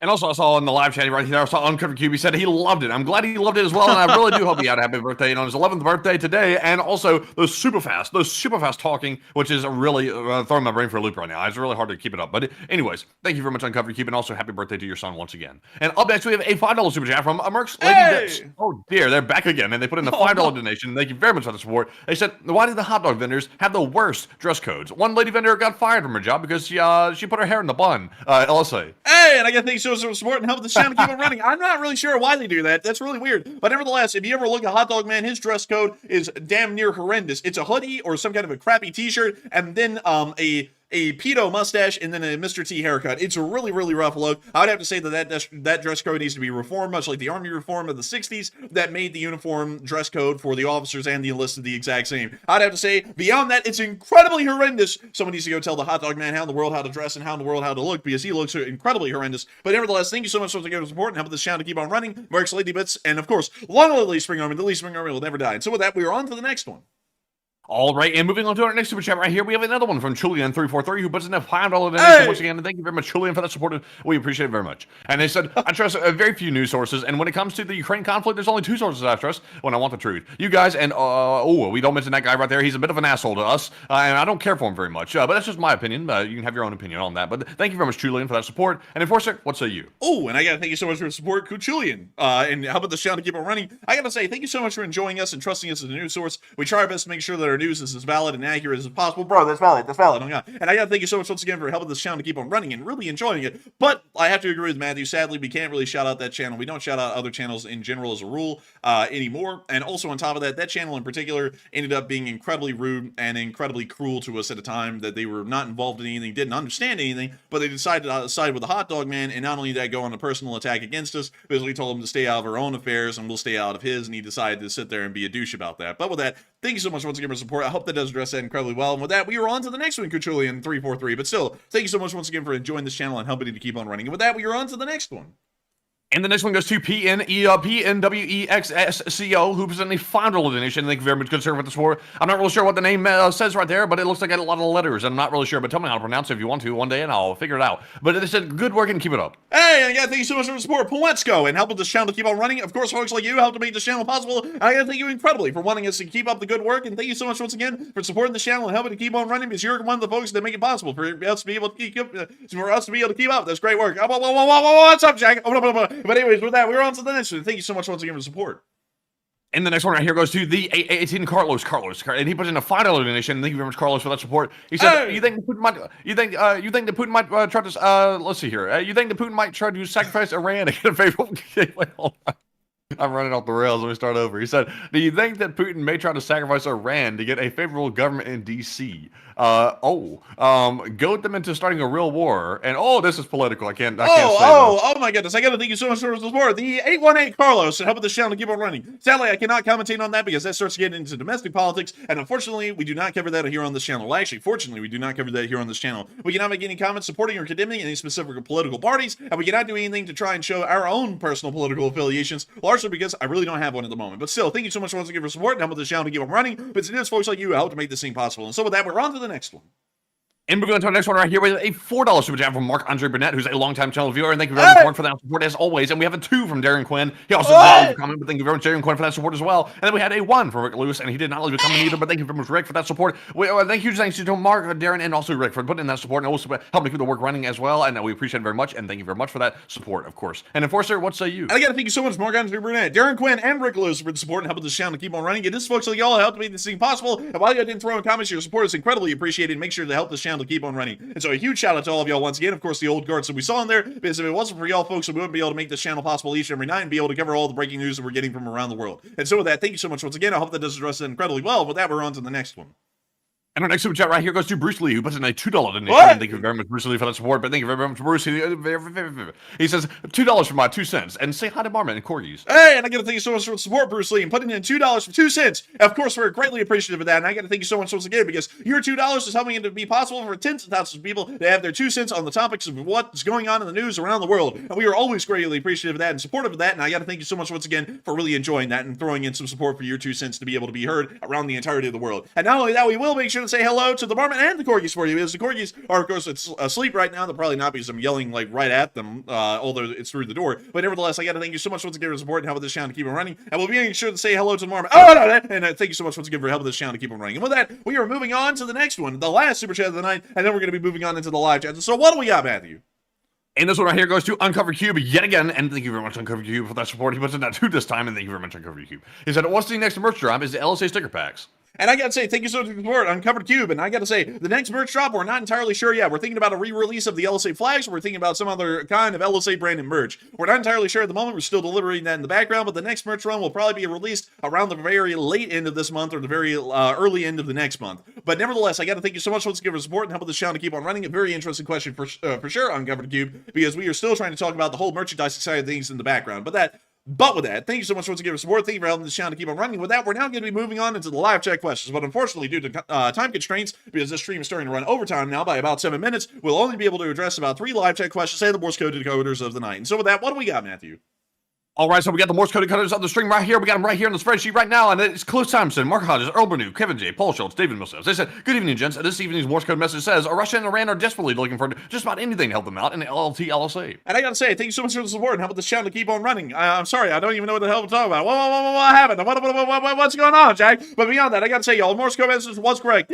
And also, I saw in the live chat right here, I saw Uncovered Cube, he said he loved it. I'm glad he loved it as well, and I really do hope he had a happy birthday on his 11th birthday today. And also, those super fast talking, which is really throwing my brain for a loop right now. It's really hard to keep it up. But anyways, thank you very much, Uncovered Cube, and also happy birthday to your son once again. And up next, we have a $5 super chat from Merck's Lady Bits. Oh dear, they're back again, and they put in the $5 donation. Thank you very much for the support. They said, why did the hot dog vendors have the worst dress codes? One lady vendor got fired from her job because she put her hair in the bun. LSA. Hey, and I got to thank you so much for the support and help the channel keep on running. I'm not really sure why they do that. That's really weird. But nevertheless, if you ever look at Hot Dog Man, his dress code is damn near horrendous. It's a hoodie or some kind of a crappy t-shirt, and then a pedo mustache, and then a Mr. T haircut. It's a really, really rough look. I would have to say that dress code needs to be reformed, much like the Army reform of the 60s that made the uniform dress code for the officers and the enlisted the exact same. I'd have to say, beyond that, it's incredibly horrendous. Someone needs to go tell the Hot Dog Man how in the world how to dress and how in the world how to look, because he looks incredibly horrendous. But nevertheless, thank you so much for the support and helping this channel to keep on running. Mark's Lady Bits, and of course, long live the Lee Spring Army. The Lee Spring Army will never die. And so with that, we are on to the next one. All right, and moving on to our next super chat right here, we have another one from Chulian343, who puts in a $5 donation once again, and thank you very much, Chulian, for that support. We appreciate it very much. And they said, I trust very few news sources, and when it comes to the Ukraine conflict, there's only 2 sources I trust when I want the truth. You guys, and, we don't mention that guy right there. He's a bit of an asshole to us, and I don't care for him very much, but that's just my opinion. You can have your own opinion on that, but thank you very much, Chulian, for that support. And Enforcer, what say you? Oh, and I gotta thank you so much for your support, Chulian, and how about the channel to keep on running? I gotta say, thank you so much for enjoying us and trusting us as a news source. We try our best to make sure that our news is as valid and accurate as possible. Bro, that's valid. Oh, yeah. And I gotta thank you so much once again for helping this channel to keep on running and really enjoying it. But I have to agree with Matthew. Sadly, we can't really shout out that channel. We don't shout out other channels in general as a rule anymore. And also on top of that, that channel in particular ended up being incredibly rude and incredibly cruel to us at a time that they were not involved in anything, didn't understand anything, but they decided to side with the Hot Dog Man, and not only that, go on a personal attack against us. Basically told him to stay out of our own affairs and we'll stay out of his, and he decided to sit there and be a douche about that. But with that, thank you so much once again for support. I hope that does address that incredibly well. And with that, we are on to the next one, Kuchulian343. But still, thank you so much once again for enjoying this channel and helping it to keep on running. And with that, we are on to the next one. And the next one goes to PNWEXSCO, who presented a final donation. Thank you very much, good sir, for the support. I'm not really sure what the name says right there, but it looks like a lot of letters. I'm not really sure, but tell me how to pronounce it if you want to one day, and I'll figure it out. But it said, good work and keep it up. Hey, and again, thank you so much for the support, Poletsko, and helping this channel to keep on running. Of course, folks like you help to make this channel possible. And I gotta thank you incredibly for wanting us to keep up the good work. And thank you so much once again for supporting the channel and helping to keep on running, because you're one of the folks that make it possible for us to be able to keep up. That's great work. What's up, Jack? But anyways, with that, we're on to the next one. Thank you so much once again for support. And the next one right here goes to the 18 Carlos, and he puts in a final donation. Thank you very much, Carlos, for that support. He said, "You think that Putin might try to let's see here. You think that Putin might try to sacrifice Iran to get a favorable?" Wait, hold on. I'm running off the rails. Let me start over. He said, "Do you think that Putin may try to sacrifice Iran to get a favorable government in D.C.? Goad them into starting a real war." And this is political. I can't say this. Oh my goodness! I gotta thank you so much for the support. The 818 Carlos and helping this channel to keep on running. Sadly, I cannot commentate on that because that starts getting into domestic politics, and unfortunately, we do not cover that here on this channel. Well, actually, fortunately, we do not cover that here on this channel. We cannot make any comments supporting or condemning any specific political parties, and we cannot do anything to try and show our own personal political affiliations. Largely because I really don't have one at the moment. But still, thank you so much once again for support and helping this channel to keep on running. But it is folks like you who help to make this thing possible. And so with that, we're on to the next one. And moving on to our next one right here with a $4 super chat from Mark-Andre Burnett, who's a longtime channel viewer, and thank you very much Mark, for that support as always. And we have a 2 from Darren Quinn. He also did not leave a comment, but thank you very much, Darren Quinn, for that support as well. And then we had a 1 from Rick Lewis, and he did not leave a comment either, but thank you very much, Rick, for that support. Thank you, thanks to Mark, Darren, and also Rick for putting in that support and also helping keep the work running as well. And we appreciate it very much, and thank you very much for that support, of course. And Enforcer, what say you? And I gotta thank you so much, Mark-Andre Burnett, Darren Quinn, and Rick Lewis for the support and helping this channel to keep on running. It is folks like y'all help to make this thing possible. And while you didn't throw in comments, your support is incredibly appreciated. Make sure to help this channel to keep on running. And so a huge shout out to all of y'all once again. Of course, the old guards that we saw in there, because if it wasn't for y'all folks, we wouldn't be able to make this channel possible each and every night and be able to cover all the breaking news that we're getting from around the world. And so with that, thank you so much once again. I hope that does address it incredibly well. With that, we're on to the next one. And our next super chat right here goes to Bruce Lee, who puts in a $2 donation. Thank you very much, Bruce Lee, for that support. But thank you very much, Bruce. He says $2 for my 2 cents. And say hi to Marmot and Corgis. Hey, and I got to thank you so much for the support, Bruce Lee, and putting in $2 for 2 cents. Of course, we're greatly appreciative of that. And I got to thank you so much once again because your $2 is helping it to be possible for tens of thousands of people to have their 2 cents on the topics of what's going on in the news around the world. And we are always greatly appreciative of that and supportive of that. And I got to thank you so much once again for really enjoying that and throwing in some support for your 2 cents to be able to be heard around the entirety of the world. And not only that, we will make sure to say hello to the Marmot and the Corgis for you, because the Corgis are, of course, asleep right now. They'll probably not because I'm yelling like right at them, although it's through the door. But nevertheless, I got to thank you so much once again for the support and helping this channel to keep on running. And we'll be making sure to say hello to the Marmot. And thank you so much once again for helping this channel to keep on running. And with that, we are moving on to the next one, the last super chat of the night, and then we're going to be moving on into the live chat. So what do we got, Matthew? And this one right here goes to Uncovered Cube yet again, and thank you very much, Uncovered Cube, for that support. He puts in that 2 this time, and thank you very much, Uncovered Cube. He said, what's the next merch drop is the LSA sticker packs. And I gotta say, thank you so much for the support, Uncovered Cube. And I gotta say, the next merch drop, we're not entirely sure yet. We're thinking about a re-release of the LSA flags. We're thinking about some other kind of LSA branded merch. We're not entirely sure at the moment. We're still deliberating that in the background, but the next merch run will probably be released around the very late end of this month or the very early end of the next month. But nevertheless, I gotta thank you so much once again for the support and helping this channel to keep on running. A very interesting question for sure, Uncovered Cube, because we are still trying to talk about the whole merchandise side of things in the background. But with that, thank you so much once again for support. Thank you for helping this channel to keep on running. With that, we're now going to be moving on into the live chat questions. But unfortunately, due to time constraints, because this stream is starting to run overtime now by about 7 minutes, we'll only be able to address about 3 live chat questions and the Morse code decoders of the night. And so with that, what do we got, Matthew? All right, so we got the Morse code decoders on the string right here. We got them right here on the spreadsheet right now, and it's Cliff Thompson, Mark Hodges, Earl Bernou, Kevin J, Paul Schultz, David Millsaps. They said, good evening, gents. This evening's Morse code message says, Russia and Iran are desperately looking for just about anything to help them out in the LSA. And I gotta say, thank you so much for the support and helping this channel to keep on running. I'm sorry, I don't even know what the hell to talk about. What happened? What's going on, Jack? But beyond that, I gotta say, y'all, Morse code message was correct.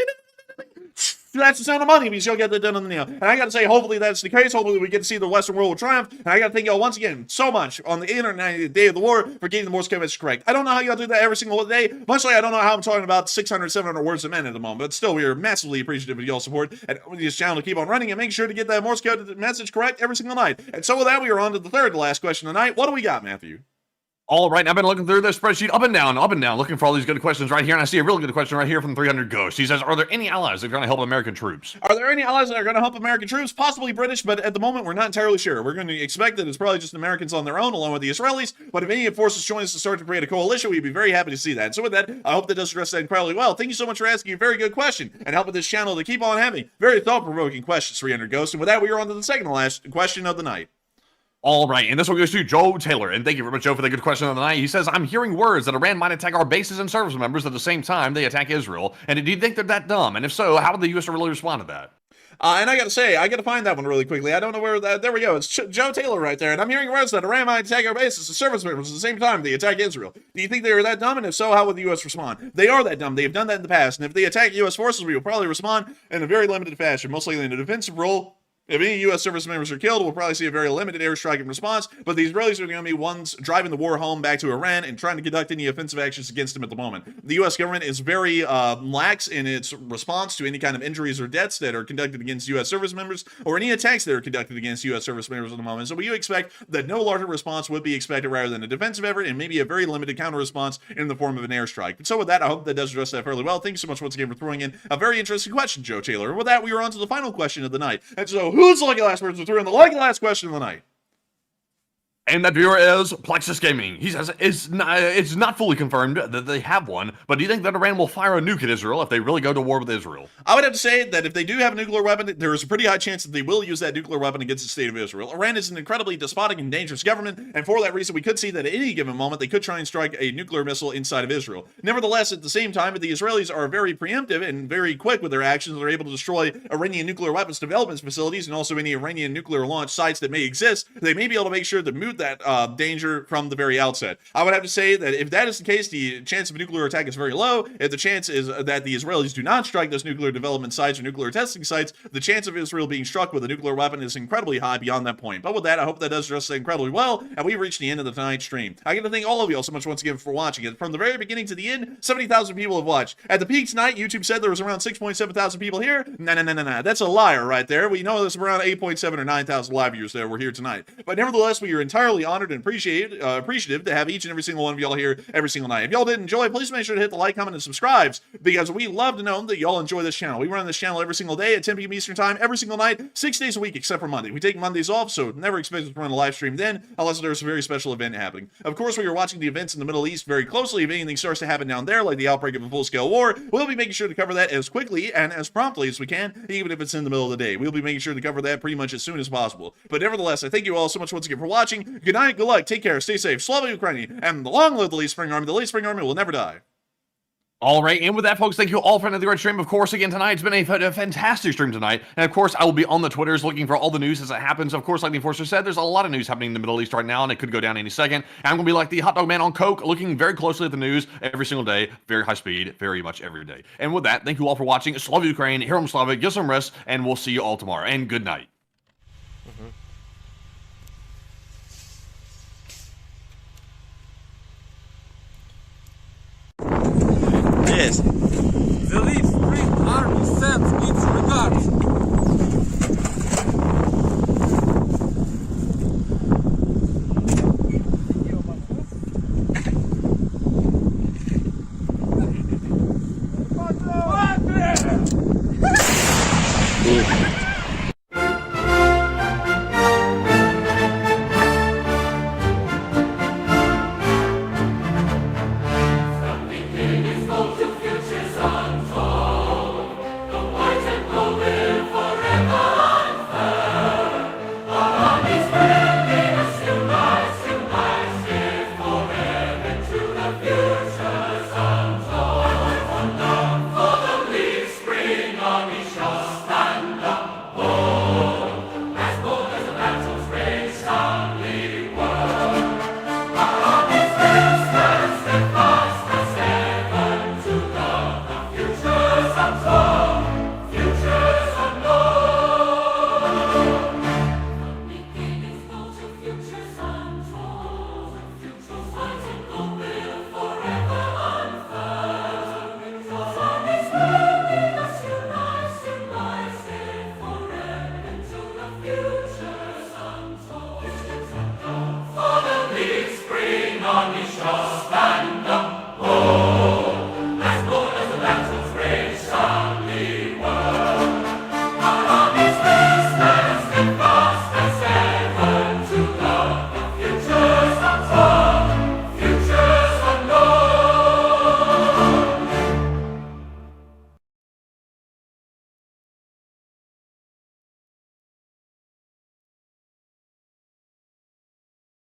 That's the sound of money, because y'all get that done on the nail. And I gotta say, hopefully that's the case. Hopefully we get to see the Western world will triumph. And I gotta thank y'all once again so much on the internet, the day of the war, for getting the Morse code message correct. I don't know how y'all do that every single day. Much like I don't know how I'm talking about 600, 700 words a minute at the moment. But still, we are massively appreciative of y'all's support. And this channel to keep on running and make sure to get that Morse code message correct every single night. And so with that, we are on to the third to last question tonight. What do we got, Matthew? All right, I've been looking through this spreadsheet up and down, looking for all these good questions right here, and I see a really good question right here from 300 Ghost. He says, are there any allies that are going to help American troops? Are there any allies that are going to help American troops? Possibly British, but at the moment, we're not entirely sure. We're going to expect that it's probably just Americans on their own, along with the Israelis, but if any forces join us to start to create a coalition, we'd be very happy to see that. And so with that, I hope that does address that incredibly well. Thank you so much for asking a very good question, and helping this channel to keep on having very thought-provoking questions, 300 Ghost. And with that, we are on to the second to last question of the night. All right, and this one goes to Joe Taylor, and thank you very much, Joe, for the good question of the night. He says, I'm hearing words that Iran might attack our bases and service members at the same time they attack Israel, and do you think they're that dumb? And if so, how would the U.S. really respond to that? And I gotta say, I gotta find that one really quickly. I don't know where that. There we go. It's Joe Taylor right there. And I'm hearing words that Iran might attack our bases and service members at the same time they attack Israel. Do you think they are that dumb? And if so, how would the U.S. respond? They are that dumb. They have done that in the past. And if they attack U.S. forces, we will probably respond in a very limited fashion, most likely in a defensive role. If any U.S. service members are killed, we'll probably see a very limited airstrike in response, but the Israelis are going to be ones driving the war home back to Iran and trying to conduct any offensive actions against them at the moment. The U.S. government is very lax in its response to any kind of injuries or deaths that are conducted against U.S. service members or any attacks that are conducted against U.S. service members at the moment. So we expect that no larger response would be expected rather than a defensive effort and maybe a very limited counter response in the form of an airstrike. And so with that, I hope that does address that fairly well. Thank you so much once again for throwing in a very interesting question, Joe Taylor. And with that, we are on to the final question of the night. And so who's the lucky last person to throw in the lucky last question of the night? And that viewer is Plexus Gaming. He says it's not fully confirmed that they have one, but do you think that Iran will fire a nuke at Israel if they really go to war with Israel? I would have to say that if they do have a nuclear weapon, there is a pretty high chance that they will use that nuclear weapon against the state of Israel. Iran is an incredibly despotic and dangerous government, and for that reason, we could see that at any given moment, they could try and strike a nuclear missile inside of Israel. Nevertheless, at the same time, the Israelis are very preemptive and very quick with their actions. They're able to destroy Iranian nuclear weapons development facilities and also any Iranian nuclear launch sites that may exist. They may be able to make sure to mute that danger from the very outset. I would have to say that if that is the case, the chance of a nuclear attack is very low. If the chance is that the Israelis do not strike those nuclear development sites or nuclear testing sites, the chance of Israel being struck with a nuclear weapon is incredibly high beyond that point. But with that, I hope that does address that incredibly well, and we've reached the end of the tonight's stream. I got to thank all of you all so much once again for watching it. From the very beginning to the end, 70,000 people have watched. At the peak tonight, YouTube said there was around 6.7 thousand people here. Nah. That's a liar right there. We know there's around 8.7 or 9,000 live viewers that were here tonight. But nevertheless, we are entirely honored and appreciative to have each and every single one of y'all here every single night. If y'all did enjoy, please make sure to hit the like, comment, and subscribes, because we love to know that y'all enjoy this channel. We run this channel every single day at 10 p.m. Eastern Time, every single night, 6 days a week, except for Monday. We take Mondays off, so never expect us to run a live stream then, unless there's a very special event happening. Of course, we are watching the events in the Middle East very closely. If anything starts to happen down there, like the outbreak of a full-scale war, we'll be making sure to cover that as quickly and as promptly as we can, even if it's in the middle of the day. We'll be making sure to cover that pretty much as soon as possible. But nevertheless, I thank you all so much once again for watching. Good night, good luck, take care, stay safe, Slava Ukraini, and long live the Leaf Spring Army. The Leaf Spring Army will never die. All right, and with that, folks, thank you all for another great stream. Of course, again tonight, it's been a fantastic stream tonight. And of course, I will be on the Twitters looking for all the news as it happens. Of course, like the Enforcer said, there's a lot of news happening in the Middle East right now, and it could go down any second. And I'm going to be like the hot dog man on coke, looking very closely at the news every single day, very high speed, very much every day. And with that, thank you all for watching. Slava Ukraine, Herom Slava, get some rest, and we'll see you all tomorrow. And good night. Yes. The Leaf Spring Army sends its regards.